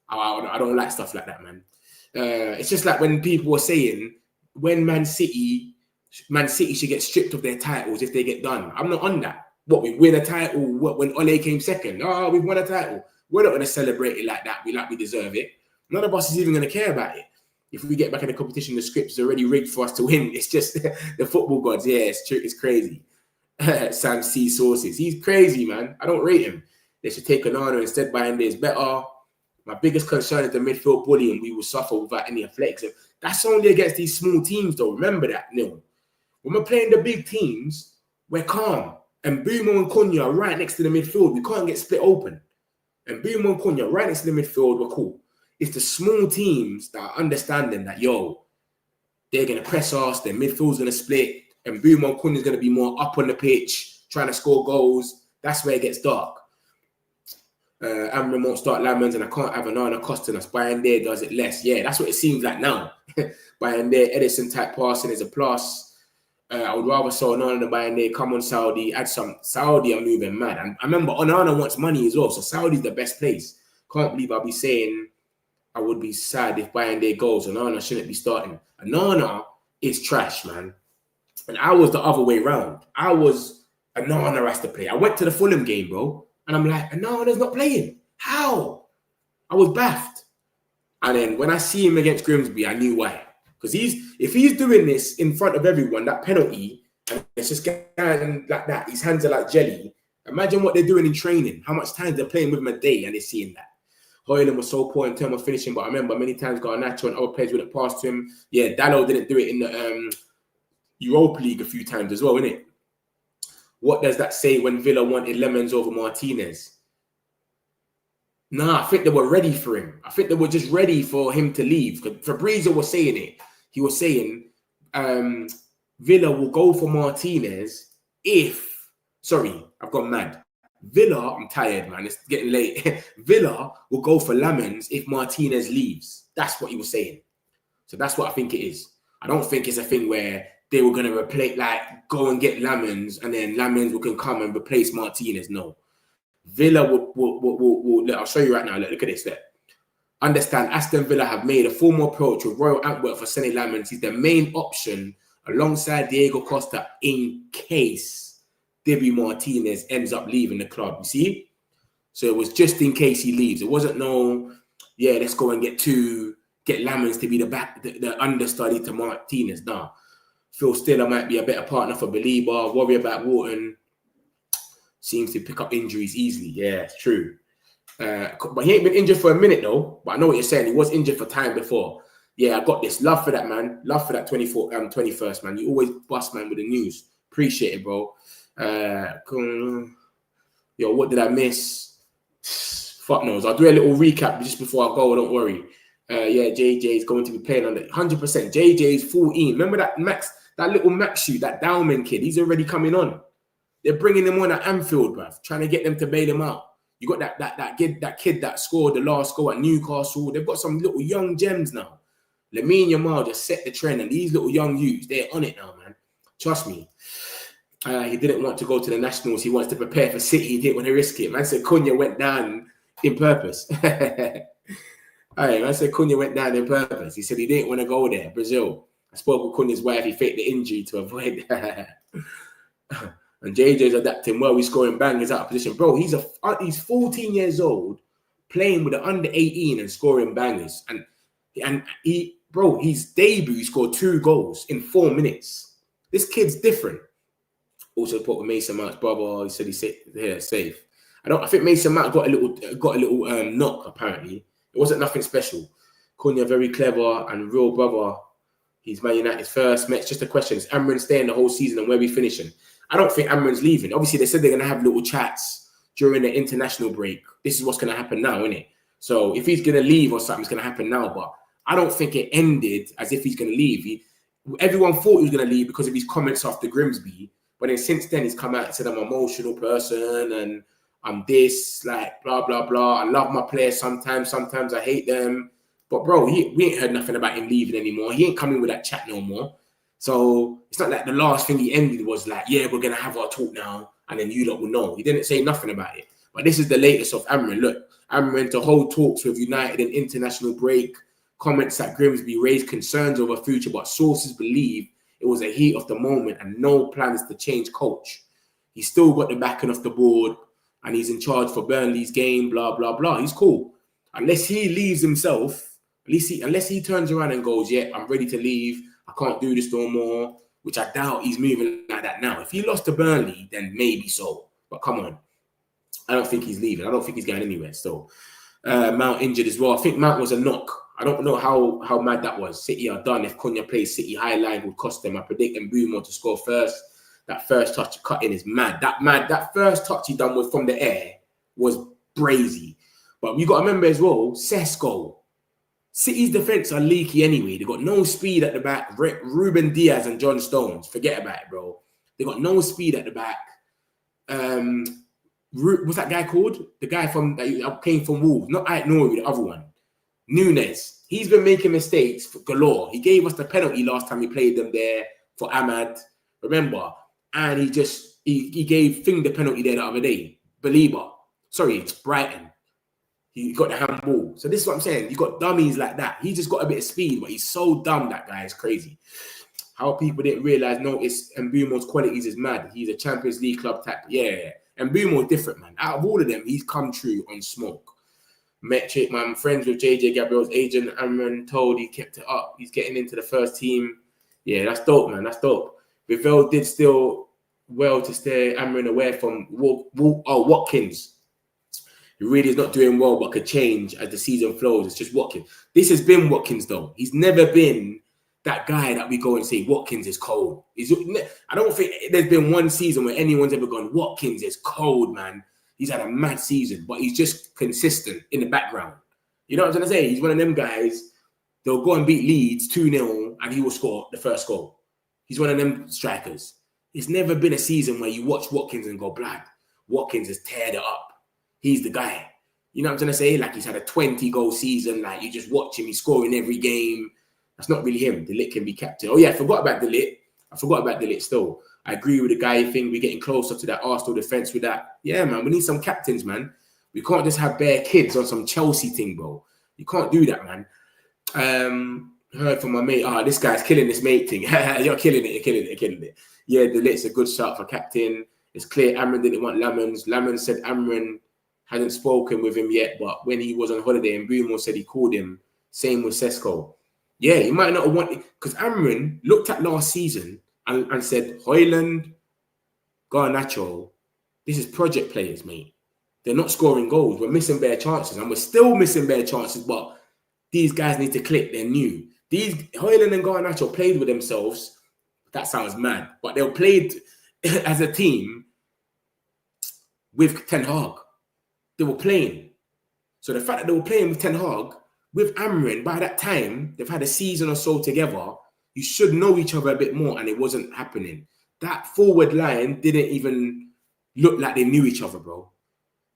I don't like stuff like that, man. It's just like when people were saying when Man City should get stripped of their titles if they get done. I'm not on that. What, we win a title? What, when Ole came second? Oh, we've won a title. We're not going to celebrate it like that. We deserve it. None of us is even going to care about it. If we get back in the competition, the script's already rigged for us to win. It's just the football gods. Yeah, it's true. It's crazy. Sam C. Sources. He's crazy, man. I don't rate him. They should take Onana instead. Bayindir is better. My biggest concern is the midfield bullying we will suffer without any athletics. That's only against these small teams, though. Remember that, Neil. When we're playing the big teams, we're calm. And Bumo and Cunha are right next to the midfield. We can't get split open. And Bumo and Cunha right next to the midfield, we're cool. It's the small teams that are understanding that, they're going to press us, their midfield's going to split, and Bumo and Cunha is going to be more up on the pitch, trying to score goals. That's where it gets dark. Amorim won't start Lammens, and I can't have Onana costing us. Bayindir does it less. Yeah, that's what it seems like now. Bayindir, Edison type passing is a plus. I would rather saw Onana than Bayindir. Come on, Saudi. Add some. Saudi are moving mad. And I remember Onana wants money as well, so Saudi's the best place. Can't believe I'll be saying I would be sad if Bayindir goes. Onana shouldn't be starting. Onana is trash, man. And I was the other way round. I was Onana has to play. I went to the Fulham game, bro. And I'm like, Onana's not playing. How? I was baffed. And then when I see him against Grimsby, I knew why. Because if he's doing this in front of everyone, that penalty, and it's just going like that, his hands are like jelly. Imagine what they're doing in training. How much time they're playing with him a day and they're seeing that. Hojlund was so poor in terms of finishing, but I remember many times Garnacho and other players wouldn't pass to him. Yeah, Dallo didn't do it in the Europa League a few times as well, innit? What does that say when Villa wanted Lammens over Martinez? Nah, I think they were ready for him. I think they were just ready for him to leave. Fabrizio was saying it. He was saying Villa will go for Martinez if... Sorry, I've gone mad. Villa, I'm tired, man. It's getting late. Villa will go for Lammens if Martinez leaves. That's what he was saying. So that's what I think it is. I don't think it's a thing where they were going to replace, like, go and get Lammens and then Lammens can come and replace Martinez. No. Villa will I'll show you right now. Look at this. Look. Understand, Aston Villa have made a formal approach with Royal Antwerp for Senne Lammens. He's the main option alongside Diego Costa in case Dibu Martinez ends up leaving the club. You see? So it was just in case he leaves. It wasn't let's go and get Lammens to be the understudy to Martinez. Nah. Phil Stiller might be a better partner for Baleba. Worry about Wharton. Seems to pick up injuries easily. Yeah, it's true. But he ain't been injured for a minute, though. But I know what you're saying. He was injured for time before. Yeah, I got this. Love for that, man. Love for that 21st, man. You always bust, man, with the news. Appreciate it, bro. What did I miss? Fuck knows. I'll do a little recap just before I go. Don't worry. JJ is going to be playing on the 100%. JJ is 14. Remember that little Max shoot, that Dowman kid? He's already coming on. They're bringing him on at Anfield, bruv, trying to get them to bail him out. You got that kid that scored the last goal at Newcastle. They've got some little young gems now. Lamine Yamal just set the trend, and these little young youths, they're on it now, man. Trust me. He didn't want to go to the Nationals. He wants to prepare for City. He didn't want to risk it. Man said Cunha went down in purpose. Man said Cunha went down in purpose. He said he didn't want to go there. Brazil. I spoke with Cunha's wife. He faked the injury to avoid that. And JJ's adapting well. He's scoring bangers out of position. Bro, he's 14 years old, playing with the under 18 and scoring bangers. And his debut, he scored 2 goals in 4 minutes. This kid's different. Also put with Mason Mount's brother. He said he's safe. I think Mason Mount got a little knock, apparently. It wasn't nothing special. Cunha, very clever and real brother. He's Man United's first match. Just a question. Is Amorim staying the whole season and where are we finishing? I don't think Amorim's leaving. Obviously, they said they're going to have little chats during the international break. This is what's going to happen now, isn't it? So if he's going to leave or something's going to happen now, but I don't think it ended as if he's going to leave. Everyone thought he was going to leave because of his comments after Grimsby. But then since then, he's come out and said, I'm an emotional person and I'm this, like, blah, blah, blah. I love my players sometimes I hate them. But, bro, we ain't heard nothing about him leaving anymore. He ain't coming with that chat no more. So it's not like the last thing he ended was like, yeah, we're going to have our talk now, and then you lot will know. He didn't say nothing about it. But this is the latest of Amorim. Look, Amorim to hold talks with United in international break. Comments at Grimsby raised concerns over future, but sources believe it was a heat of the moment and no plans to change coach. He's still got the backing of the board and he's in charge for Burnley's game, blah, blah, blah. He's cool. Unless he leaves himself, unless he turns around and goes, yeah, I'm ready to leave. I can't do this no more, which I doubt he's moving like that now. If he lost to Burnley, then maybe so. But come on. I don't think he's leaving. I don't think he's going anywhere still. Mount injured as well. I think Mount was a knock. I don't know how mad that was. City are done. If Cunha plays City high line would cost them. I predict Mbeumo to score first. That first touch cut in is mad. That first touch he done was from the air was brazy. But you got to remember as well, Sesko. City's defense are leaky anyway. They got no speed at the back. Ruben Diaz and John Stones. Forget about it, bro. They got no speed at the back. What's that guy called? The guy that came from Wolves. Not Ait-Nouri, the other one. Nunes. He's been making mistakes for galore. He gave us the penalty last time we played them there for Ahmad. Remember? And he gave Thing the penalty there the other day. Baleba. Sorry, it's Brighton. He got the handball. So this is what I'm saying. You got dummies like that. He just got a bit of speed, but he's so dumb, that guy. It's crazy. How people didn't realise, notice Mbeumo's qualities is mad. He's a Champions League club type. Yeah. Mbeumo's different, man. Out of all of them, he's come true on smoke. Metric, man. Friends with JJ Gabriel's agent. Amorim told he kept it up. He's getting into the first team. Yeah, that's dope, man. That's dope. Whitwell did still well to steer Amorim away from Watkins. He really is not doing well, but could change as the season flows. It's just Watkins. This has been Watkins, though. He's never been that guy that we go and say, Watkins is cold. I don't think there's been one season where anyone's ever gone, Watkins is cold, man. He's had a mad season, but he's just consistent in the background. You know what I'm trying to say? He's one of them guys, they'll go and beat Leeds 2-0 and he will score the first goal. He's one of them strikers. It's never been a season where you watch Watkins and go, blood, Watkins has teared it up. He's the guy. You know what I'm trying to say? Like he's had a 20-goal season. Like you just watch him. He's scoring every game. That's not really him. De Ligt can be captain. Oh, yeah, I forgot about De Ligt still. I agree with the guy thing. We're getting closer to that Arsenal defence with that. Yeah, man, we need some captains, man. We can't just have bare kids on some Chelsea thing, bro. You can't do that, man. Heard from my mate. This guy's killing this mate thing. You're killing it. Yeah, De Ligt's a good shot for captain. It's clear Amorim didn't want Lammens. Lammens said Amorim hadn't spoken with him yet, but when he was on holiday, and Mbeumo said he called him. Same with Sesko. Yeah, he might not have wanted, because Amorim looked at last season and said, Hojlund, Garnacho, this is project players, mate. They're not scoring goals. We're missing bare chances, and we're still missing bare chances, but these guys need to click. They're new. These Hojlund and Garnacho played with themselves. That sounds mad, but they played as a team with Ten Hag. They were playing. So the fact that they were playing with Ten Hag, with Amorim, by that time, they've had a season or so together, you should know each other a bit more, and it wasn't happening. That forward line didn't even look like they knew each other, bro.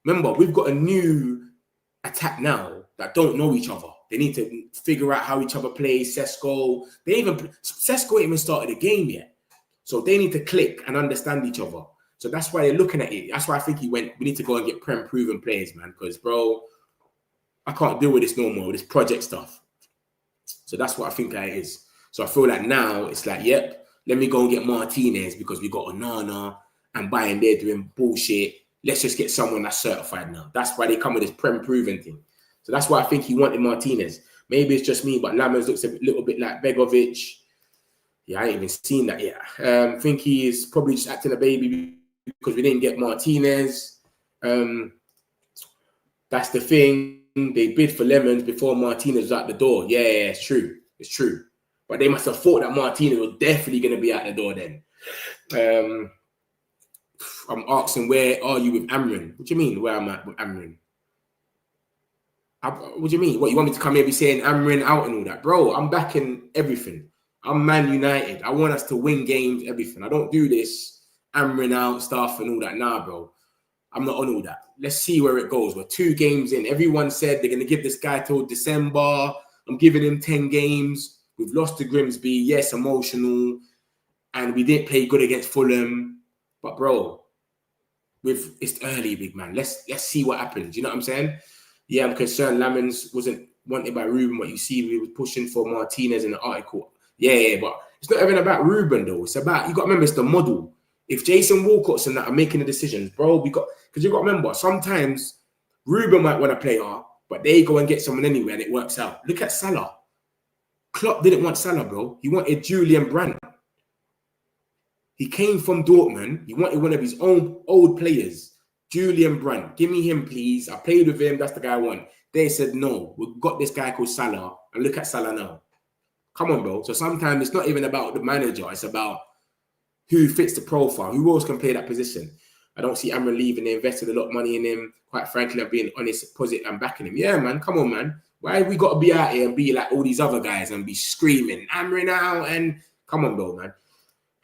Remember, we've got a new attack now that don't know each other. They need to figure out how each other plays. Sesko ain't even started the game yet. So they need to click and understand each other. So that's why they're looking at it. That's why I think he went, we need to go and get proven players, man. Because, bro, I can't deal with this no more, this project stuff. So that's what I think that is. So I feel like now it's like, yep, let me go and get Martinez because we got Onana and Bayindir doing bullshit. Let's just get someone that's certified now. That's why they come with this proven thing. So that's why I think he wanted Martinez. Maybe it's just me, but Lammens looks a little bit like Begovic. Yeah, I ain't even seen that yet. I think he is probably just acting a baby because we didn't get Martinez. That's the thing. They bid for Lammens before Martinez was out the door. Yeah, it's true. It's true. But they must have thought that Martinez was definitely going to be out the door then. I'm asking, where are you with Amorim? What do you mean, where I'm at with Amorim? What do you mean? What, you want me to come here be saying Amorim out and all that? Bro, I'm backing everything. I'm Man United. I want us to win games, everything. I don't do this Amorim out stuff and all that. Nah, bro. I'm not on all that. Let's see where it goes. We're 2 games in. Everyone said they're going to give this guy till December. I'm giving him 10 games. We've lost to Grimsby. Yes, emotional. And we didn't play good against Fulham. But, bro, it's early, big man. Let's see what happens. You know what I'm saying? Yeah, I'm concerned Lammens wasn't wanted by Ruben. What you see, we were pushing for Martinez in the article. Yeah, but it's not even about Ruben, though. It's about, you got to remember, it's the model. If Jason Walcott's and that are making the decisions, bro, because you got to remember, sometimes Ruben might want a player, but they go and get someone anyway and it works out. Look at Salah. Klopp didn't want Salah, bro. He wanted Julian Brandt. He came from Dortmund. He wanted one of his own old players, Julian Brandt. Give me him, please. I played with him. That's the guy I want. They said, no, we've got this guy called Salah. And look at Salah now. Come on, bro. So sometimes it's not even about the manager. It's about who fits the profile, who else can play that position. I don't see Amorim leaving. They invested a lot of money in him. Quite frankly, I'm being honest, positive, I'm backing him. Yeah, man, come on, man. Why have we got to be out here and be like all these other guys and be screaming, Amorim out, and come on, bro, man.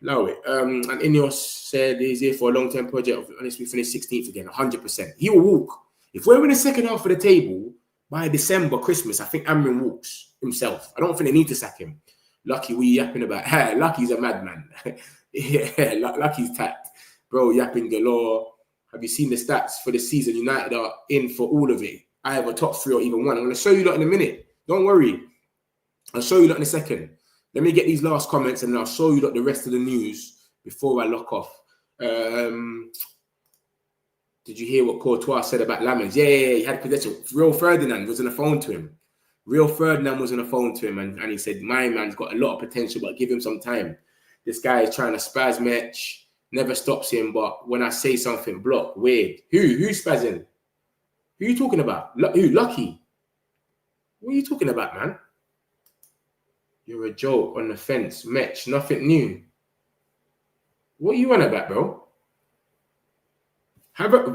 Laurie, and Ineos said he's here for a long-term project. Unless we finish 16th again, 100%. He will walk. If we're in the second half of the table, by December, Christmas, I think Amorim walks himself. I don't think they need to sack him. Lucky, we yapping about. Hey, Lucky's a madman. Yeah, Lucky's tapped. Bro, yapping galore. Have you seen the stats for the season? United are in for all of it. I have a top 3 or even 1. I'm going to show you that in a minute. Don't worry. I'll show you that in a second. Let me get these last comments and I'll show you the rest of the news before I lock off. Did you hear what Courtois said about Lammens? Yeah, he had possession. Real Ferdinand was on the phone to him. And he said, my man's got a lot of potential, but give him some time. This guy is trying to spaz match, never stops him, but when I say something, block, weird. Who's spazzing? Who are you talking about? Who? Lucky? What are you talking about, man? You're a joke on the fence. Match, nothing new. What are you on about, bro?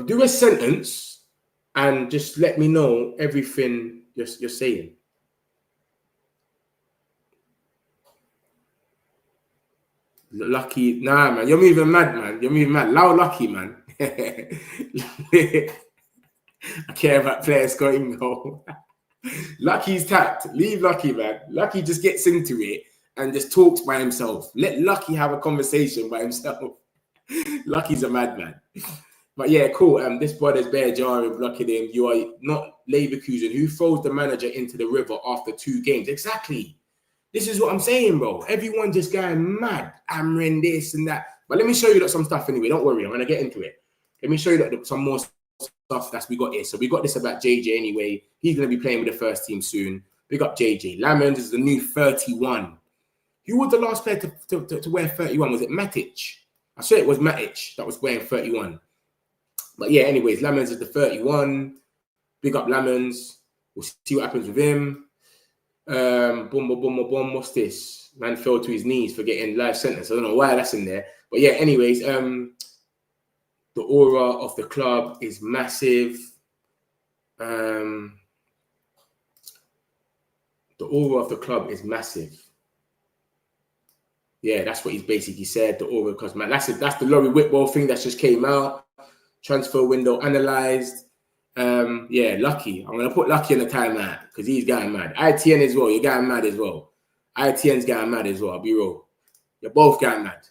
Do a sentence and just let me know everything you're saying. Lucky, nah, man. You're moving mad, man. You're moving mad. Loud Lucky, man. I care about players going goal. Lucky's tapped. Leave Lucky, man. Lucky just gets into it and just talks by himself. Let Lucky have a conversation by himself. Lucky's a madman. But yeah, cool. This brother's bare jarring, blocking him. You are not Leverkusen. Who throws the manager into the river after 2 games? Exactly. This is what I'm saying, bro. Everyone just going mad. Amorim this and that. But let me show you some stuff anyway. Don't worry. I'm going to get into it. Let me show you some more stuff that we got here. So we got this about JJ anyway. He's going to be playing with the first team soon. Big up JJ. Lammens is the new 31. Who was the last player to wear 31? Was it Matic? I swear it was Matic that was wearing 31. But yeah, anyways, Lammens is the 31. Big up Lammens. We'll see what happens with him. Boom. What's this? Man fell to his knees for getting life sentence. I don't know why that's in there. But yeah, anyways, the aura of the club is massive. The aura of the club is massive. Yeah, that's what he's basically said. The aura, because man, that's the Laurie Whitwell thing that just came out. Transfer window analyzed. Yeah, Lucky. I'm gonna put Lucky in the timeout because he's getting mad. ITN as well. You're getting mad as well. ITN's getting mad as well. I'll be real. You're both getting mad.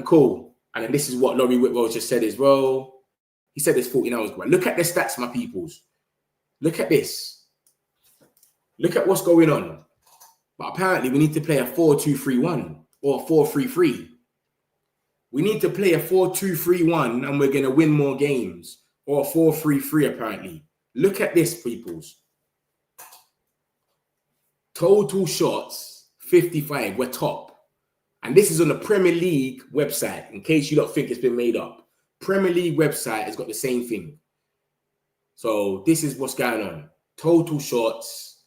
Cool. And then this is what Laurie Whitwell just said as well. He said this 14 hours ago. Look at the stats, my peoples. Look at this. Look at what's going on. But apparently we need to play a 4-2-3-1 or a 4-3-3. We need to play a 4-2-3-1 and we're going to win more games. Or a 4-3-3 apparently. Look at this, peoples. Total shots, 55. We're top. And this is on the Premier League website, in case you don't think it's been made up. Premier League website has got the same thing. So this is what's going on. Total shots,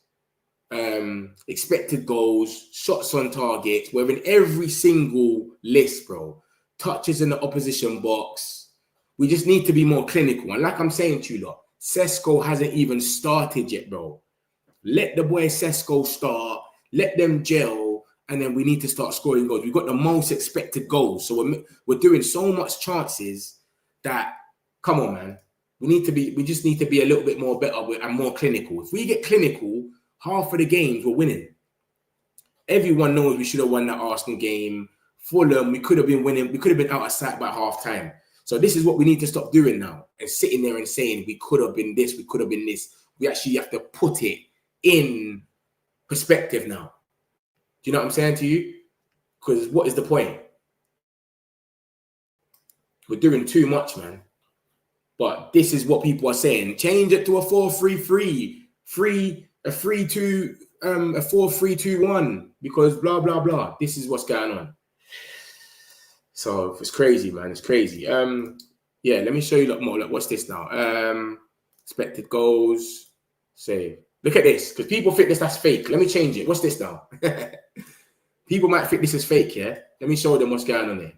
expected goals, shots on target. We're in every single list, bro. Touches in the opposition box. We just need to be more clinical. And like I'm saying to you lot, Sesko hasn't even started yet, bro. Let the boy Sesko start. Let them gel. And then we need to start scoring goals. We've got the most expected goals. So we're doing so much chances that, come on, man. We just need to be a little bit more better and more clinical. If we get clinical, half of the games we're winning. Everyone knows we should have won that Arsenal game. Fulham, we could have been winning. We could have been out of sight by half time. So this is what we need to stop doing now. And sitting there and saying we could have been this, we could have been this. We actually have to put it in perspective now. Do you know what I'm saying to you? Because what is the point? We're doing too much, man. But this is what people are saying. Change it to a 4-3-3, a 3-2, a 4-3-2-1, because blah blah blah. This is what's going on. So it's crazy, man. It's crazy. Yeah, let me show you a lot more. Like, what's this now? Expected goals. Save. Look at this, because people think that's fake. Let me change it. What's this now? People might think this is fake, yeah? Let me show them what's going on here.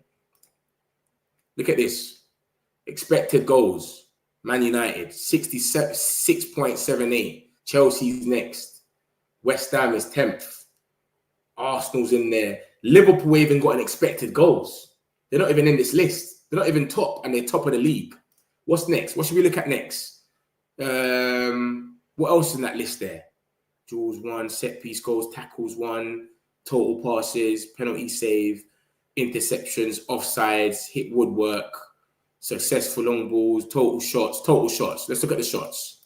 Look at this. Expected goals. Man United, 6.78. Chelsea's next. West Ham is 10th. Arsenal's in there. Liverpool even got an expected goals. They're not even in this list. They're not even top, and they're top of the league. What's next? What should we look at next? What else is in that list there? Duels 1, set piece goals, tackles 1, total passes, penalty save, interceptions, offsides, hit woodwork, successful long balls, total shots. Let's look at the shots.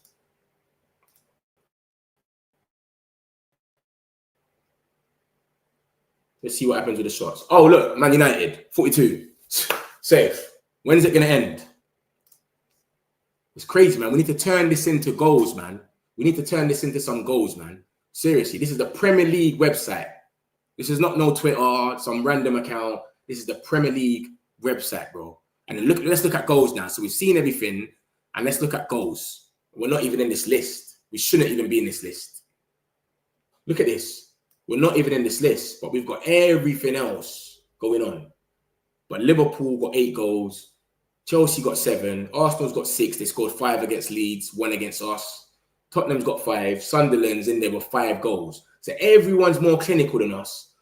Let's see what happens with the shots. Oh, look, Man United, 42. Safe. When's it going to end? It's crazy, man. We need to turn this into goals, man. We need to turn this into some goals, man. Seriously, this is the Premier League website. This is not no Twitter, some random account. This is the Premier League website, bro. And let's look at goals now. So we've seen everything, and let's look at goals. We're not even in this list. We shouldn't even be in this list. Look at this. We're not even in this list, but we've got everything else going on. But Liverpool got 8 goals. Chelsea got 7. Arsenal's got 6. They scored 5 against Leeds, 1 against us. Tottenham's got 5. Sunderland's in there with 5 goals. So everyone's more clinical than us.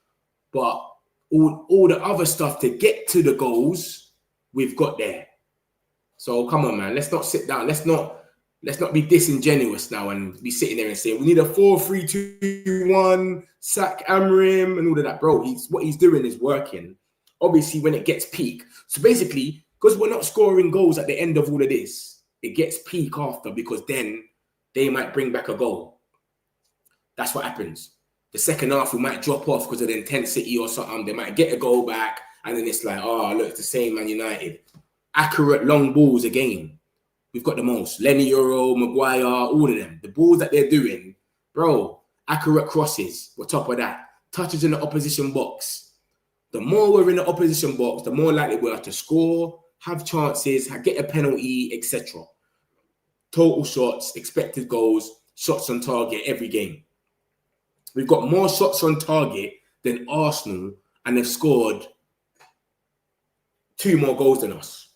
But all the other stuff to get to the goals, we've got there. So come on, man. Let's not sit down. Let's not be disingenuous now and be sitting there and saying we need a 4-3-2-1, sack Amorim and all of that. Bro, what he's doing is working. Obviously, when it gets peak. So basically, because we're not scoring goals at the end of all of this, it gets peak after, because then they might bring back a goal. That's what happens. The second half, we might drop off because of the intensity or something. They might get a goal back, and then it's like, oh, look, it's the same Man United. Accurate long balls again. We've got the most. Lenny Euro, Maguire, all of them. The balls that they're doing, bro, accurate crosses. We're top of that. Touches in the opposition box. The more we're in the opposition box, the more likely we are to score, have chances, get a penalty, etc. Total shots, expected goals, shots on target every game. We've got more shots on target than Arsenal, and they've scored 2 more goals than us.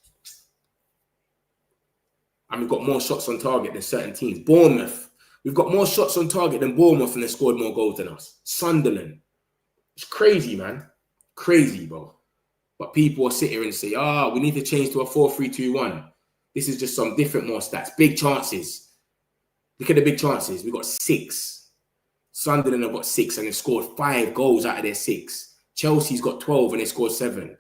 And we've got more shots on target than certain teams. Bournemouth, we've got more shots on target than Bournemouth, and they've scored more goals than us. Sunderland. It's crazy, man. Crazy, bro. But people will sit here and say, we need to change to a 4-3-2-1. This is just some different, more stats. Big chances. Look at the big chances. We've got 6. Sunderland have got 6, and they've scored 5 goals out of their 6. Chelsea's got 12, and they scored 7.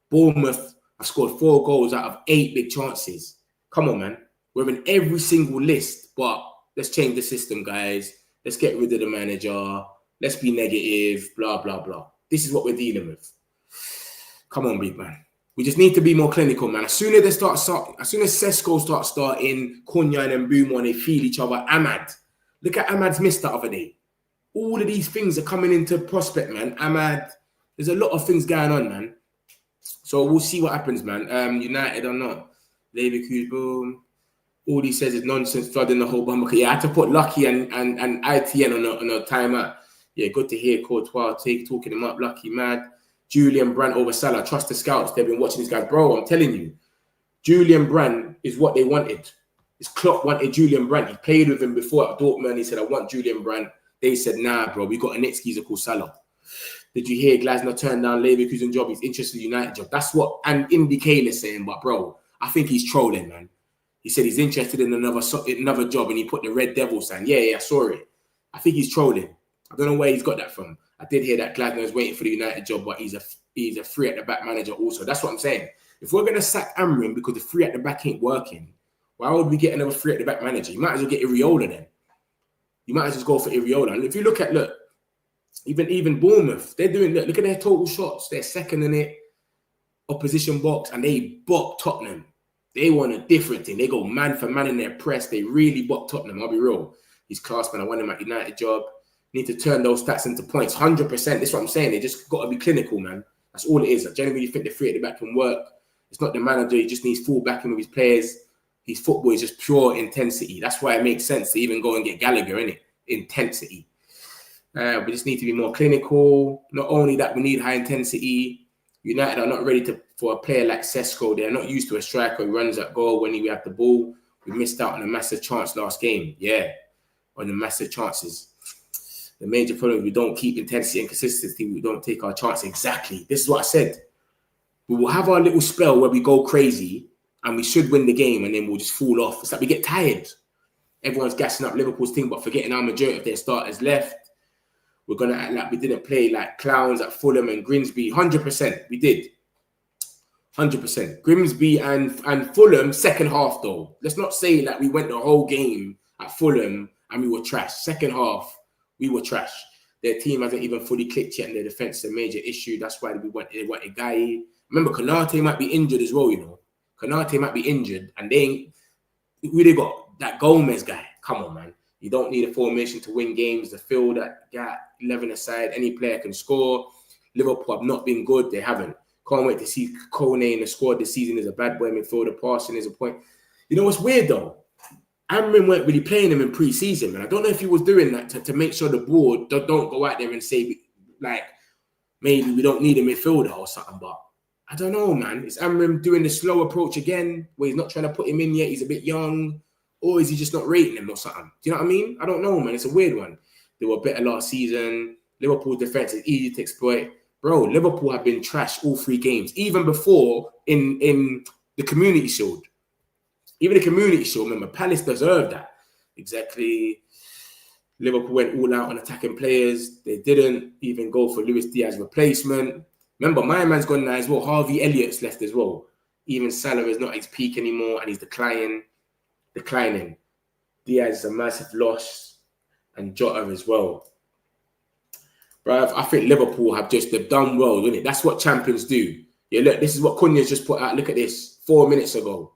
Bournemouth have scored 4 goals out of 8 big chances. Come on, man. We're in every single list, but let's change the system, guys. Let's get rid of the manager. Let's be negative, blah, blah, blah. This is what we're dealing with. Come on, big man. We just need to be more clinical, man. As soon as Sesko starts starting, Cunha and Mbeumo, they feel each other. Ahmad. Look at Ahmad's miss the other day. All of these things are coming into prospect, man. Ahmad, there's a lot of things going on, man. So we'll see what happens, man. United or not. Leverkusen, boom. All he says is nonsense, flooding the whole bumper. Yeah, I had to put Lucky and ITN on a timeout. Yeah, good to hear Courtois talking him up. Lucky, mad. Julian Brandt over Salah. Trust the scouts. They've been watching these guys. Bro, I'm telling you. Julian Brandt is what they wanted. His Klopp wanted Julian Brandt. He played with him before at Dortmund. He said, I want Julian Brandt. They said, nah, bro. We got a next geezer called Salah. Did you hear Glasner turned down Leverkusen job? He's interested in United job. That's what and Indy Kane is saying. But, bro, I think he's trolling, man. He said he's interested in another job, and he put the Red Devil sign. Yeah, I saw it. I think he's trolling. I don't know where he's got that from. I did hear that Gladner is waiting for the United job, but he's a free at the back manager also. That's what I'm saying. If we're gonna sack Amorim because the free at the back ain't working, why would we get another free at the back manager? You might as well get Iriola then. You might as well go for Iriola. And if you look, even Bournemouth, they're doing, look at their total shots. They're second in it, opposition box, and they bop Tottenham. They want a different thing. They go man for man in their press. They really bop Tottenham. I'll be real. He's class, man. I want him at United job. Need to turn those stats into points. 100%. That's what I'm saying. They just got to be clinical, man. That's all it is. I genuinely think the free at the back can work. It's not the manager. He just needs full backing with his players. His football is just pure intensity. That's why it makes sense to even go and get Gallagher, innit? Intensity. We just need to be more clinical. Not only that, we need high intensity. United are not ready for a player like Sesko. They're not used to a striker who runs at goal when we have the ball. We missed out on a massive chance last game. Yeah, on the massive chances. The major problem is we don't keep intensity and consistency. We don't take our chance. Exactly. This is what I said. We will have our little spell where we go crazy and we should win the game, and then we'll just fall off. It's like we get tired. Everyone's gassing up Liverpool's team, but forgetting our majority of their starters left. We're going to act like we didn't play like clowns at Fulham and Grimsby. 100%. We did. 100%. Grimsby and Fulham, second half though. Let's not say that we went the whole game at Fulham and we were trash. Second half, we were trash. Their team hasn't even fully clicked yet, and their defense is a major issue. That's why they want a guy. Remember, Konate might be injured as well, you know. Konate might be injured, and who they got? That Gomez guy. Come on, man. You don't need a formation to win games. The field that got 11 aside, any player can score. Liverpool have not been good. They haven't. Can't wait to see Kone in the squad this season. Is a bad boy midfielder. Passing is a point. You know what's weird though? Amorim weren't really playing him in pre-season, man. I don't know if he was doing that to make sure the board don't go out there and say, like, maybe we don't need a midfielder or something, but I don't know, man. Is Amorim doing the slow approach again, where he's not trying to put him in yet? He's a bit young, or is he just not rating him or something? Do you know what I mean? I don't know, man. It's a weird one. They were better last season. Liverpool's defense is easy to exploit. Bro, Liverpool have been trash all 3 games, even before in the Community Shield. Even the Community Shield, remember, Palace deserved that. Exactly. Liverpool went all out on attacking players. They didn't even go for Luis Diaz's replacement. Remember, my man's gone now as well. Harvey Elliott's left as well. Even Salah is not at his peak anymore, and he's declining. Diaz is a massive loss, and Jota as well. Bro, I think Liverpool they've done well, isn't it? That's what champions do. Yeah, look, this is what Cunha's just put out. Look at this, 4 minutes ago.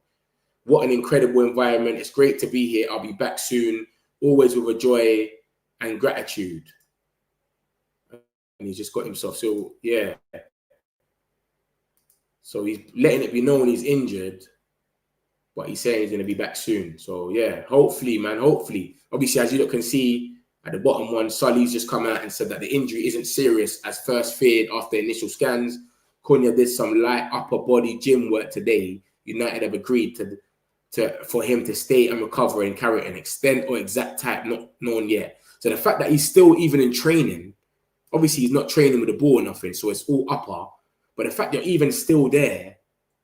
What an incredible environment. It's great to be here. I'll be back soon. Always with a joy and gratitude. And he's just got himself. So, yeah. So he's letting it be known he's injured. But he's saying he's going to be back soon. So, yeah. Hopefully, man. Hopefully. Obviously, as you can see at the bottom one, Sully's just come out and said that the injury isn't serious as first feared after initial scans. Cunha did some light upper body gym work today. United have agreed for him to stay and recover and carry an extent or exact type not known yet. So the fact that he's still even in training, obviously he's not training with the ball or nothing, so it's all upper. But the fact that you're even still there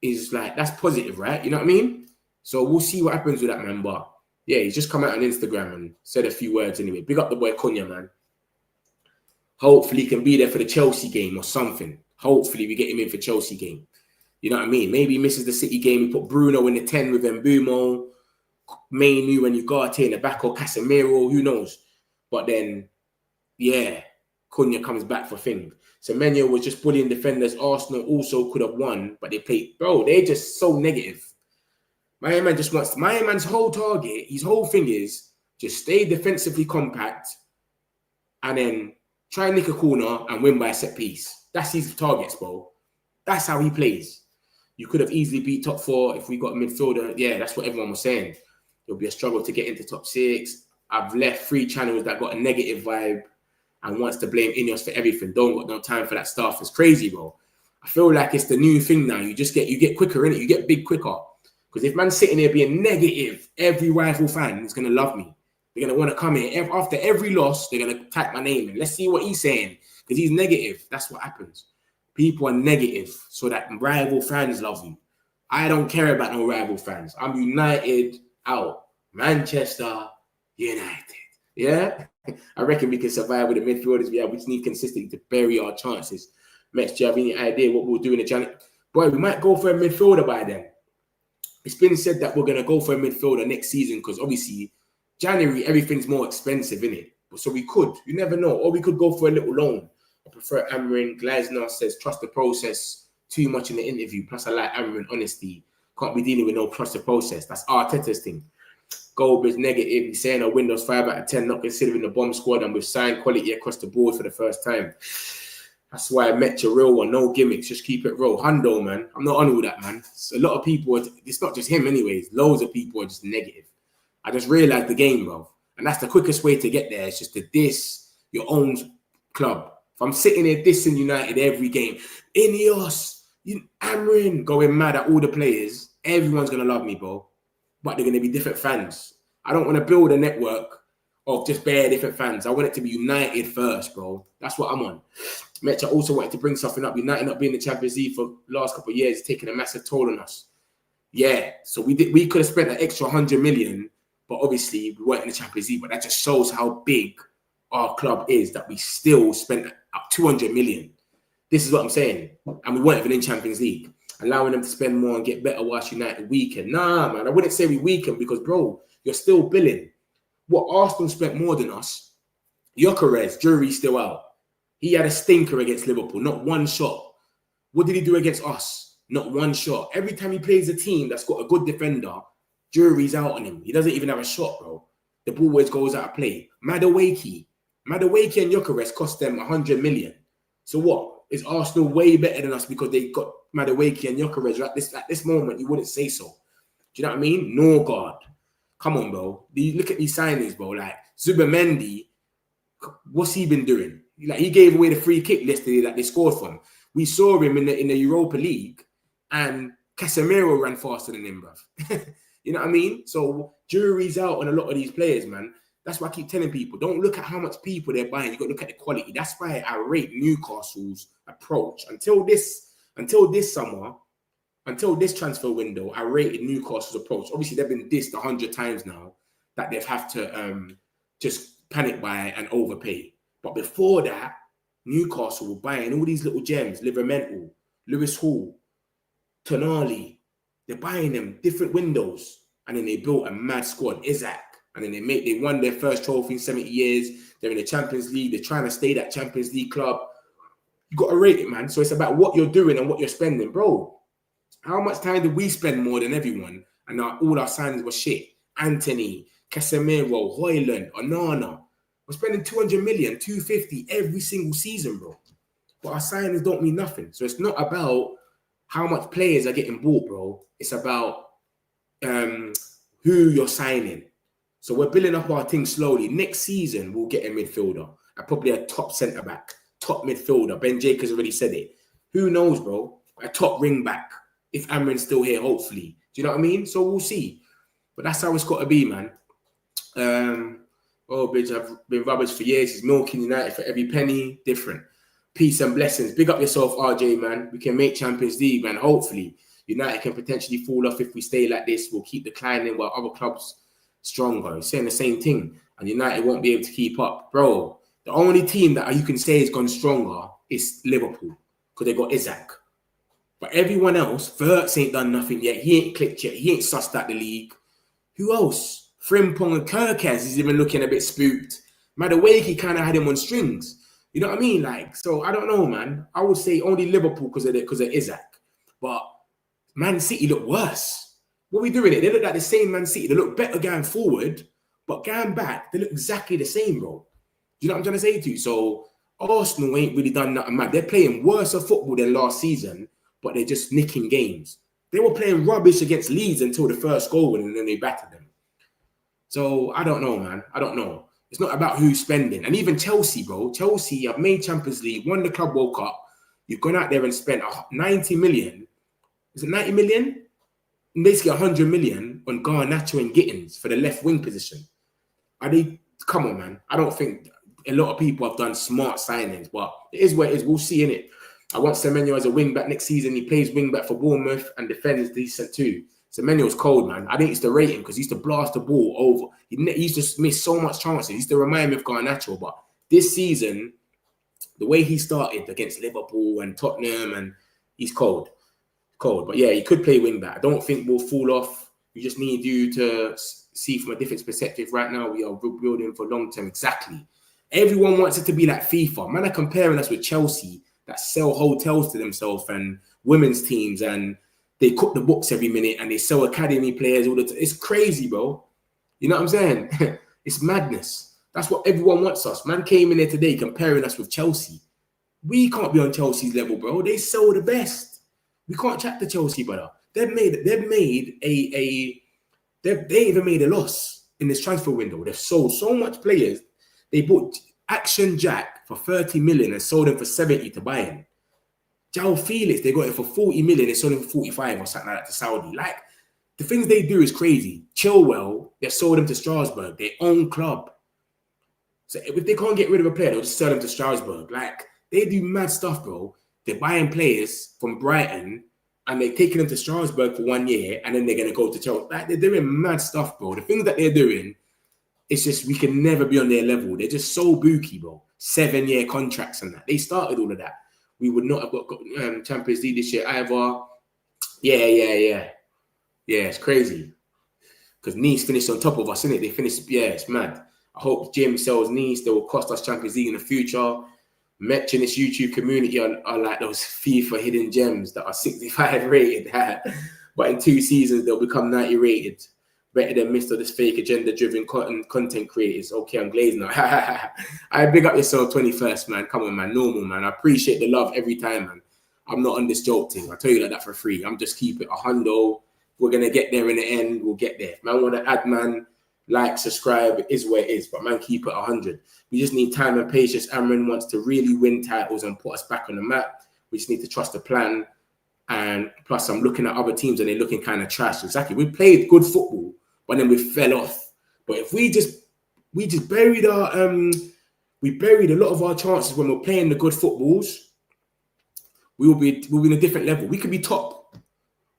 is like, that's positive, right? You know what I mean? So we'll see what happens with that, man. But yeah, he's just come out on Instagram and said a few words anyway. Big up the boy Cunha, man. Hopefully he can be there for the Chelsea game or something. Hopefully we get him in for Chelsea game. You know what I mean? Maybe he misses the City game. We put Bruno in the 10 with Mbumo, Mainu and Ugarte in the back, or Casemiro, who knows? But then, yeah, Cunha comes back for things. Semenyo was just bullying defenders. Arsenal also could have won, but they played. Bro, they're just so negative. My man's whole target, his whole thing is just stay defensively compact and then try and nick a corner and win by a set piece. That's his targets, bro. That's how he plays. You could have easily beat top 4 if we got a midfielder. Yeah, that's what everyone was saying. It'll be a struggle to get into top 6. I've left 3 channels that got a negative vibe and wants to blame Ineos for everything. Don't got no time for that stuff. It's crazy, bro. I feel like it's the new thing now. You get quicker, innit? You get big quicker. Because if man's sitting there being negative, every rival fan is going to love me. They're going to want to come in. After every loss, they're going to type my name in. Let's see what he's saying. Because he's negative. That's what happens. People are negative so that rival fans love you. I don't care about no rival fans. I'm United out. Manchester United. Yeah? I reckon we can survive with the midfielders we have. We just need consistency to bury our chances. Mex, do you have any idea what we'll do in the January? Boy, we might go for a midfielder by then. It's been said that we're going to go for a midfielder next season because obviously January, everything's more expensive, innit? So we could. You never know. Or we could go for a little loan. I prefer Amorim. Gleisner says, trust the process. Too much in the interview. Plus, I like Amorim honesty. Can't be dealing with no trust the process. That's Arteta's thing. Goalkeeper's negative. He's saying a Windows 5 out of 10, not considering the bomb squad, and we've signed quality across the board for the first time. That's why I met your real one. No gimmicks. Just keep it real. Hundo, man. I'm not on all that, man. So a lot of people, it's not just him anyways. Loads of people are just negative. I just realised the game, bro. And that's the quickest way to get there. It's just to diss your own club. If I'm sitting here dissing United every game, Ineos, Amorim, going mad at all the players, everyone's going to love me, bro. But they're going to be different fans. I don't want to build a network of just bare different fans. I want it to be United first, bro. That's what I'm on. Metch, I also wanted to bring something up. United not being in the Champions League for the last couple of years, taking a massive toll on us. Yeah, so we could have spent an extra 100 million, but obviously we weren't in the Champions League. But that just shows how big our club is, that we still spent up 200 million. This is what I'm saying. And we weren't even in Champions League. Allowing them to spend more and get better whilst United weaken. Nah, man, I wouldn't say we weaken because, bro, you're still billing. What, Arsenal spent more than us? Gyökeres, jury's still out. He had a stinker against Liverpool, not one shot. What did he do against us? Not one shot. Every time he plays a team that's got a good defender, jury's out on him. He doesn't even have a shot, bro. The ball always goes out of play. Madueke and Gyökeres cost them 100 million. So what? Is Arsenal way better than us because they got Madueke and Gyökeres at this moment? You wouldn't say so. Do you know what I mean? Norgard. Come on, bro. Look at these signings, bro. Like Zubimendi, what's he been doing? Like, he gave away the free kick yesterday that they scored from. We saw him in the Europa League, and Casemiro ran faster than him, bruv. You know what I mean? So jury's out on a lot of these players, man. That's why I keep telling people, don't look at how much people they're buying. You got to look at the quality. That's why I rate Newcastle's approach. Until this summer, until this transfer window, I rated Newcastle's approach. Obviously, they've been dissed 100 times now that they've have to just panic buy and overpay. But before that, Newcastle were buying all these little gems, Livramento, Lewis Hall, Tonali. They're buying them different windows. And then they built a mad squad, Isaac. And then they won their first trophy in 70 years. They're in the Champions League. They're trying to stay that Champions League club. You got to rate it, man. So it's about what you're doing and what you're spending. Bro, how much time did we spend more than everyone? And all our signings were shit. Anthony, Casemiro, Hojlund, Onana. We're spending 200 million, 250 every single season, bro. But our signings don't mean nothing. So it's not about how much players are getting bought, bro. It's about who you're signing. So we're building up our thing slowly. Next season, we'll get a midfielder. And probably a top centre-back, top midfielder. Ben Jacobs already said it. Who knows, bro? A top ring-back. If Amorim's still here, hopefully. Do you know what I mean? So we'll see. But that's how it's got to be, man. Bitch, I've been rubbish for years. He's milking United for every penny. Different. Peace and blessings. Big up yourself, RJ, man. We can make Champions League, man. Hopefully. United can potentially fall off if we stay like this. We'll keep declining while other clubs stronger. He's saying the same thing. And United won't be able to keep up. Bro, the only team that you can say has gone stronger is Liverpool. Because they got Isaac. But everyone else, Verts ain't done nothing yet. He ain't clicked yet. He ain't sussed out the league. Who else? Frimpong and Kirkaz is even looking a bit spooked. Madueke kind of had him on strings. You know what I mean? Like, so I don't know, man. I would say only Liverpool because of Isaac. But Man City look worse. What are we doing? They look like the same Man City. They look better going forward, but going back, they look exactly the same, bro. Do you know what I'm trying to say to you? So Arsenal ain't really done nothing mad. They're playing worse of football than last season, but they're just nicking games. They were playing rubbish against Leeds until the first goal, and then they battered them. So I don't know, man. I don't know. It's not about who's spending. And even Chelsea, bro. Chelsea have made Champions League, won the Club World Cup. You've gone out there and spent 90 million. Is it 90 million? Basically 100 million on Garnacho and Gittins for the left wing position. Are they? Come on, man. I don't think a lot of people have done smart signings, but it is what it is. We'll see in it. I want Semenyo as a wing back next season. He plays wing back for Bournemouth and defends decent too. Semenyo's cold, man. I didn't used to rate him because he used to blast the ball over. He used to miss so much chances. He used to remind me of Garnacho. But this season, the way he started against Liverpool and Tottenham, and he's cold. But yeah, he could play wing back. I don't think we'll fall off. We just need you to see from a different perspective. Right now, we are building for long term. Exactly. Everyone wants it to be like FIFA. Man are comparing us with Chelsea that sell hotels to themselves and women's teams, and they cook the books every minute and they sell academy players all the time. It's crazy, bro. You know what I'm saying? It's madness. That's what everyone wants us. Man came in there today comparing us with Chelsea. We can't be on Chelsea's level, bro. They sell the best. We can't chat to Chelsea, brother. They've even made a loss in this transfer window. They've sold so much players. They bought Action Jack for 30 million and sold him for 70 to Bayern. João Felix, they got it for 40 million. They sold him for 45 or something like that to Saudi. Like, the things they do is crazy. Chilwell, they sold him to Strasbourg, their own club. So if they can't get rid of a player, they'll just sell him to Strasbourg. Like, they do mad stuff, bro. They're buying players from Brighton and they're taking them to Strasbourg for 1 year and then they're going to go to Chelsea. Like, they're doing mad stuff, bro. The things that they're doing, it's just, we can never be on their level. They're just so booky, bro. 7-year contracts and that. They started all of that. We would not have got Champions League this year either. Yeah, it's crazy. Because Nice finished on top of us, innit? They finished, it's mad. I hope Jim sells Nice. They will cost us Champions League in the future. Metch in this YouTube community are like those FIFA hidden gems that are 65 rated. But in 2 seasons, they'll become 90 rated. Better than Mr. This fake agenda-driven content creators. Okay, I'm glazed now. I big up yourself 21st, man. Come on, man. Normal, man. I appreciate the love every time, man. I'm not on this joke thing. I tell you like that for free. I'm just keep it 100. We're going to get there in the end. We'll get there. If man want to add, man, like, subscribe. It is where it is. But, man, keep it 100. We just need time and patience. Amorim wants to really win titles and put us back on the map. We just need to trust the plan. And plus, I'm looking at other teams and they're looking kind of trash. Exactly. We played good football, but then we fell off. But if we just buried we buried a lot of our chances when we're playing the good footballs, we'll be in a different level. We could be top.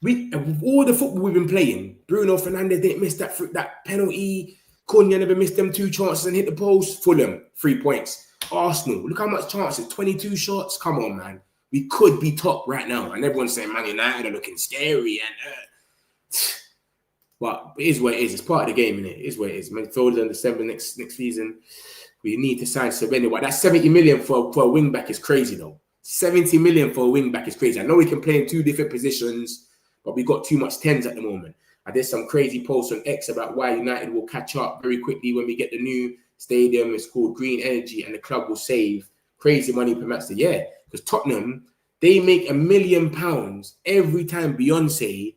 With all the football we've been playing, Bruno Fernandes didn't miss that penalty. Cunha never missed them 2 chances and hit the post. Fulham, 3 points. Arsenal, look how much chances. 22 shots. Come on, man. We could be top right now. And everyone's saying Man United are looking scary. But it is what it is. It's part of the game, innit? It is what it is. Midfielders under 7 next season. We need to sign Semenyo. But that 70 million for a wing back is crazy, though. 70 million for a wing back is crazy. I know we can play in 2 different positions, but we got too much 10s at the moment. I did some crazy posts on X about why United will catch up very quickly when we get the new stadium. It's called Green Energy, and the club will save crazy money per match. Yeah, because Tottenham, they make £1 million every time Beyonce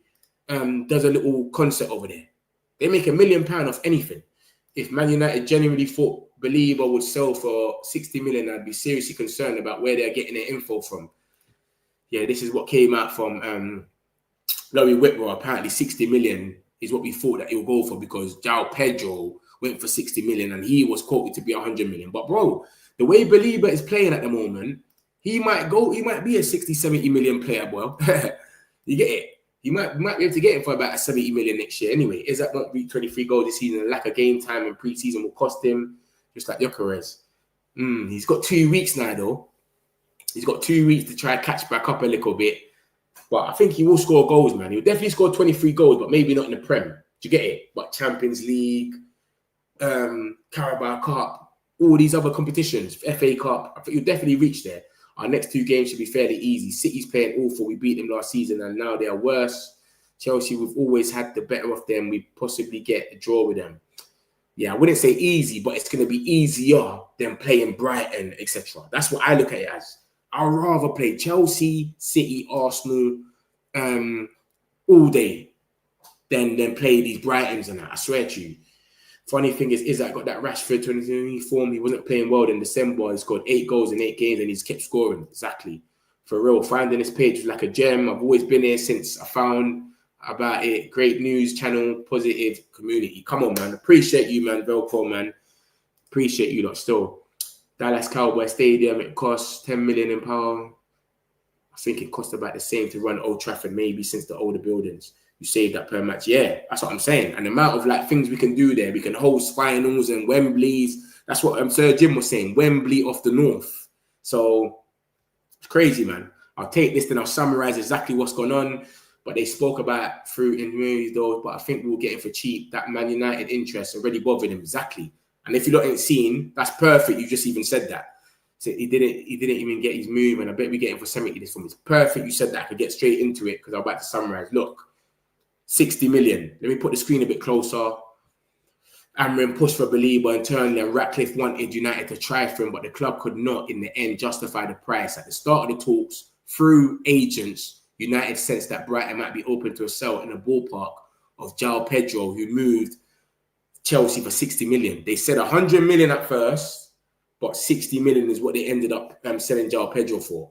does a little concert over there. They make £1 million off anything. If Man United genuinely thought Baleba would sell for 60 million, I'd be seriously concerned about where they're getting their info from. Yeah, this is what came out from Laurie Whitwell. Apparently 60 million is what we thought that he'll go for because João Pedro went for 60 million and he was quoted to be 100 million. But bro, the way Baleba is playing at the moment, he might be a 60, 70 million player, bro. You get it? You might be able to get him for about 70 million next year. Anyway, Isaac won't reach 23 goals this season. A lack of game time and pre-season will cost him, just like Gyökeres. He's got 2 weeks now, though. He's got 2 weeks to try and catch back up a little bit. But I think he will score goals, man. He'll definitely score 23 goals, but maybe not in the Prem. Do you get it? But Champions League, Carabao Cup, all these other competitions, FA Cup, I think he'll definitely reach there. Our next 2 games should be fairly easy. City's playing awful. We beat them last season and now they are worse. Chelsea, we've always had the better of them. We possibly get a draw with them. Yeah, I wouldn't say easy, but it's going to be easier than playing Brighton, etc. That's what I look at it as. I'd rather play Chelsea, City, Arsenal all day than play these Brightons and that. I swear to you. Funny thing is Isaac got that Rashford 2020 form. He wasn't playing well in December. He scored 8 goals in 8 games and he's kept scoring. Exactly. For real. Finding this page was like a gem. I've always been here since I found about it. Great news channel, positive community. Come on, man. Appreciate you, man. Velcro, man. Appreciate you lot still. Dallas Cowboy Stadium, it costs 10 million in power. I think it cost about the same to run Old Trafford, maybe since the older buildings. You save that per match. Yeah, that's what I'm saying. And the amount of like things we can do there, we can host finals and Wembley's. That's what Sir Jim was saying. Wembley off the north. So it's crazy, man. I'll take this, then I'll summarize exactly what's going on. But they spoke about fruit and movies, though. But I think we'll get it for cheap. That Man United interest already bothered him exactly. And if you lot ain't seen, that's perfect. You just even said that. So he didn't even get his move, and I bet we get him for 70 this one. It's perfect. You said that. I could get straight into it because I'm about to summarize. Look, 60 million. Let me put the screen a bit closer. Amorim pushed for Baleba internally, and Ratcliffe wanted United to try for him, but the club could not, in the end, justify the price. At the start of the talks, through agents, United sensed that Brighton might be open to a sell in the ballpark of João Pedro, who moved Chelsea for 60 million. They said 100 million at first, but 60 million is what they ended up selling João Pedro for.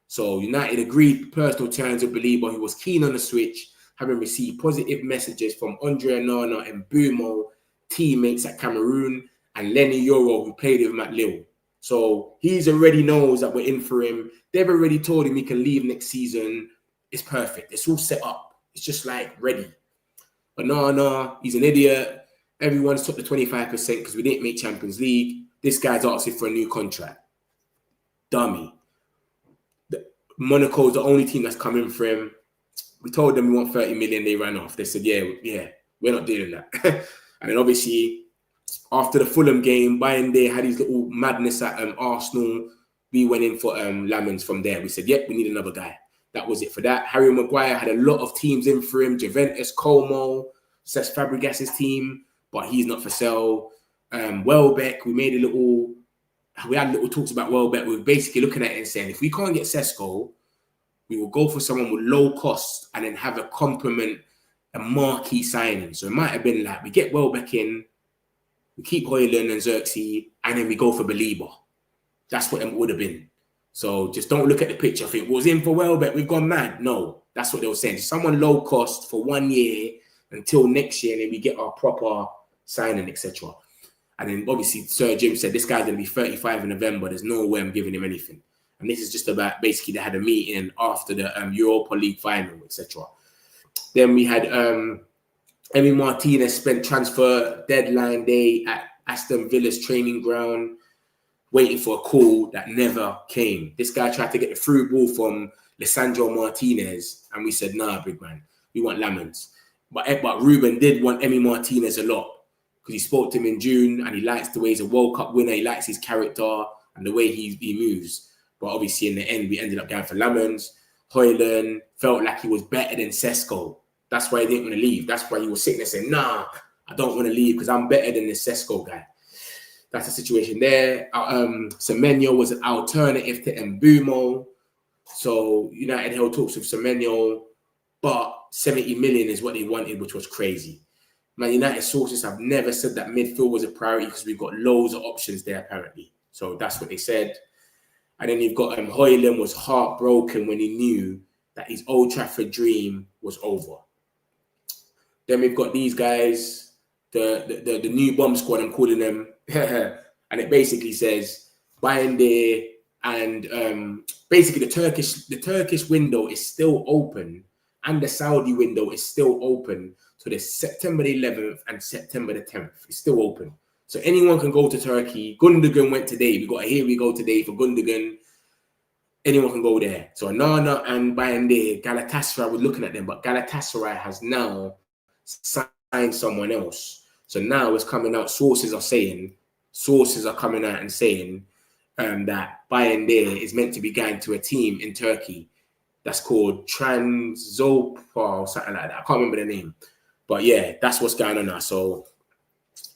So United agreed personal terms with Baleba, who was keen on the switch, having received positive messages from Andre Onana and Bumo, teammates at Cameroon, and Lenny Yoro, who played with him at Lille. So he's already knows that we're in for him. They've already told him he can leave next season. It's perfect. It's all set up. It's just like ready. But no, he's an idiot. Everyone's took the 25% because we didn't make Champions League. This guy's asking for a new contract. Dummy. Monaco's the only team that's coming for him. We told them we want 30 million. They ran off. They said, yeah, we're not doing that. And then obviously, after the Fulham game, Bayindir had his little madness at Arsenal. We went in for Lammens from there. We said, yep, we need another guy. That was it for that. Harry Maguire had a lot of teams in for him. Juventus, Como, Cesc Fabregas' team, but he's not for sale. Welbeck, we had little talks about Welbeck. We were basically looking at it and saying, if we can't get Sesko, we will go for someone with low cost and then have a complement, a marquee signing. So it might have been like, we get Welbeck in, we keep Hojlund and Xerxes, and then we go for Baleba. That's what it would have been. So just don't look at the picture. Think, was in for Welbeck, we've gone mad. No, that's what they were saying. Just someone low cost for 1 year until next year, and then we get our proper signing, etc. And then obviously Sir Jim said, this guy's going to be 35 in November. There's no way I'm giving him anything. And this is just about, basically, they had a meeting after the Europa League final, etc. Then we had Emi Martinez spent transfer deadline day at Aston Villa's training ground, waiting for a call that never came. This guy tried to get the through ball from Lisandro Martinez, and we said, nah, big man, we want Lammens. But Ruben did want Emi Martinez a lot because he spoke to him in June, and he likes the way he's a World Cup winner. He likes his character and the way he moves. But obviously, in the end, we ended up going for Lammens. Hojlund felt like he was better than Sesko. That's why he didn't want to leave. That's why he was sitting there saying, nah, I don't want to leave because I'm better than this Sesko guy. That's the situation there. Semenyo was an alternative to Mbumo. So United held talks with Semenyo, but 70 million is what they wanted, which was crazy. Man United sources have never said that midfield was a priority because we've got loads of options there, apparently. So that's what they said. And then you've got Hojlund was heartbroken when he knew that his Old Trafford dream was over. Then we've got these guys, the new bomb squad, I'm calling them. And it basically says Bayindir and basically the Turkish window is still open and the Saudi window is still open. So there's September the 11th and September the 10th. It's still open. So anyone can go to Turkey. Gundogan went today. We got a here we go today for Gundogan. Anyone can go there. So Nana and Bayindir, Galatasaray, we're looking at them, but Galatasaray has now signed someone else. So now it's coming out. Sources are coming out and saying that Bayindir is meant to be going to a team in Turkey that's called Transopa or something like that. I can't remember the name. But yeah, that's what's going on now. So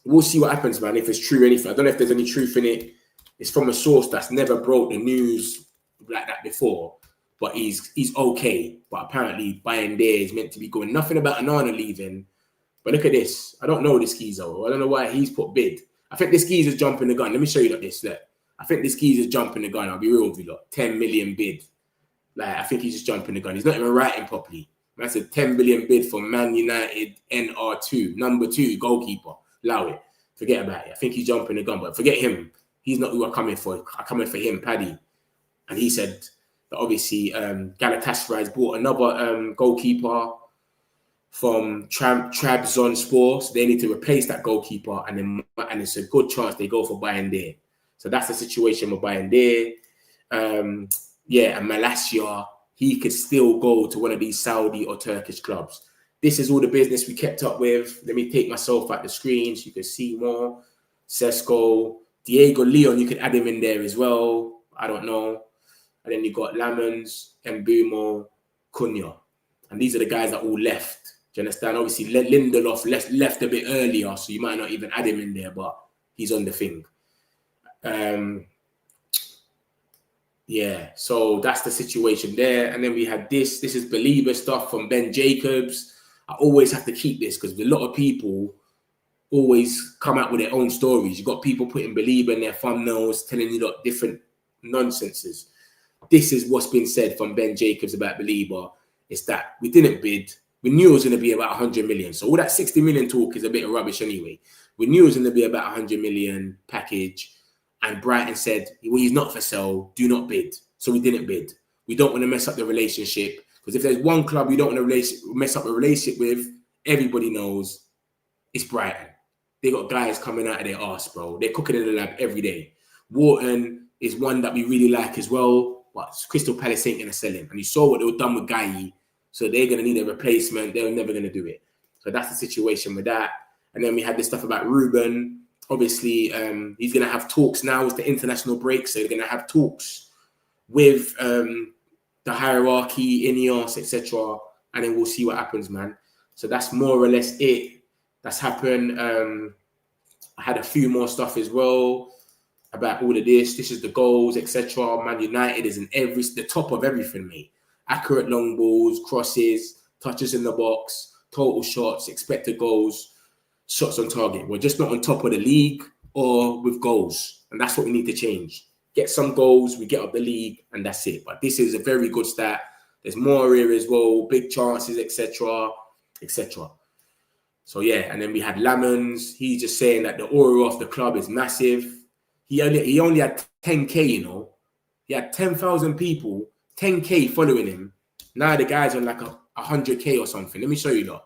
we'll see what happens, man, if it's true or anything. I don't know if there's any truth in it. It's from a source that's never broke the news like that before. But he's okay. But apparently Bayindir is meant to be going. Nothing about Onana leaving. But look at this. I don't know this geezer. I don't know why he's put bid. I think this geezer's jumping the gun. Let me show you like this. Look. I think this geezer's jumping the gun. I'll be real with you, lot. 10 million bid. Like, I think he's just jumping the gun. He's not even writing properly. That's a 10 billion bid for Man United NR2, number 2 goalkeeper, Laurie. Forget about it. I think he's jumping the gun, but forget him. He's not who I'm coming for. I'm coming for him, Paddy. And he said, that obviously Galatasaray has bought another goalkeeper from Trabzonspor, so they need to replace that goalkeeper, and it's a good chance they go for Bayindir. So that's the situation with Bayindir. And Malaysia, he could still go to one of these Saudi or Turkish clubs. This is all the business we kept up with. Let me take myself at the screen so you can see more. Sesko, Diego Leon, you could add him in there as well. I don't know. And then you got Lammens, Mbumo, Cunha. And these are the guys that all left. Do you understand? Obviously, Lindelof left a bit earlier, so you might not even add him in there, but he's on the thing. So that's the situation there. And then we had this. This is Baleba stuff from Ben Jacobs. I always have to keep this because a lot of people always come out with their own stories. You've got people putting Baleba in their thumbnails, telling you different nonsenses. This is what's been said from Ben Jacobs about Baleba. It's that we didn't bid. We knew it was going to be about 100 million. So all that 60 million talk is a bit of rubbish anyway. We knew it was going to be about 100 million package. And Brighton said, well, he's not for sale. Do not bid. So we didn't bid. We don't want to mess up the relationship. Because if there's one club we don't want to mess up a relationship with, everybody knows it's Brighton. They got guys coming out of their arse, bro. They're cooking in the lab every day. Wharton is one that we really like as well. But Crystal Palace ain't going to sell him. And you saw what they were done with Guy. So they're going to need a replacement. They're never going to do it. So that's the situation with that. And then we had this stuff about Ruben. Obviously, he's going to have talks now. It's the international break. So they're going to have talks with the hierarchy, Ineos, etc. And then we'll see what happens, man. So that's more or less it. That's happened. I had a few more stuff as well about all of this. This is the goals, etc. Man United is in the top of everything, mate. Accurate long balls, crosses, touches in the box, total shots, expected goals, shots on target. We're just not on top of the league or with goals. And that's what we need to change. Get some goals, we get up the league, and that's it. But this is a very good stat. There's more here as well, big chances, etc., etc. So, yeah, and then we had Lammens. He's just saying that the aura of the club is massive. He only had 10K, you know. He had 10,000 people, 10K following him. Now the guy's on like 100K or something. Let me show you that.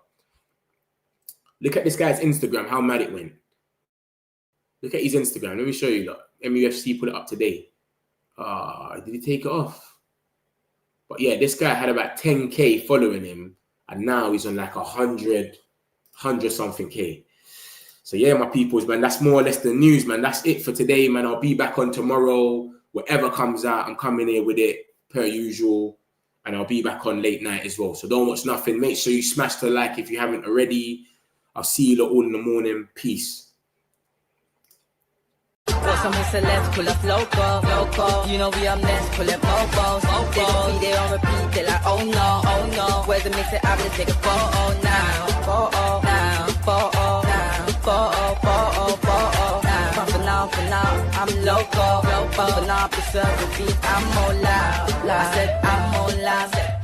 Look at this guy's Instagram, how mad it went. Look at his Instagram. Let me show you that. MUFC put it up today. Did he take it off? But yeah, this guy had about 10K following him. And now he's on like 100 something K. So yeah, my peoples, man, that's more or less the news, man. That's it for today, man. I'll be back on tomorrow. Whatever comes out, I'm coming here with it per usual. And I'll be back on late night as well. So don't watch nothing. Make sure you smash the like if you haven't already. I'll see you lot all in the morning. Peace. Got some celebs, pull up local. You know we up next, pull up mofos. They don't be there on repeat, they're like, oh no. Where's the mix it up, let's take a photo now. Photo now. For now, I'm local. For now, preserve the beat, I'm more loud. I said I'm more loud.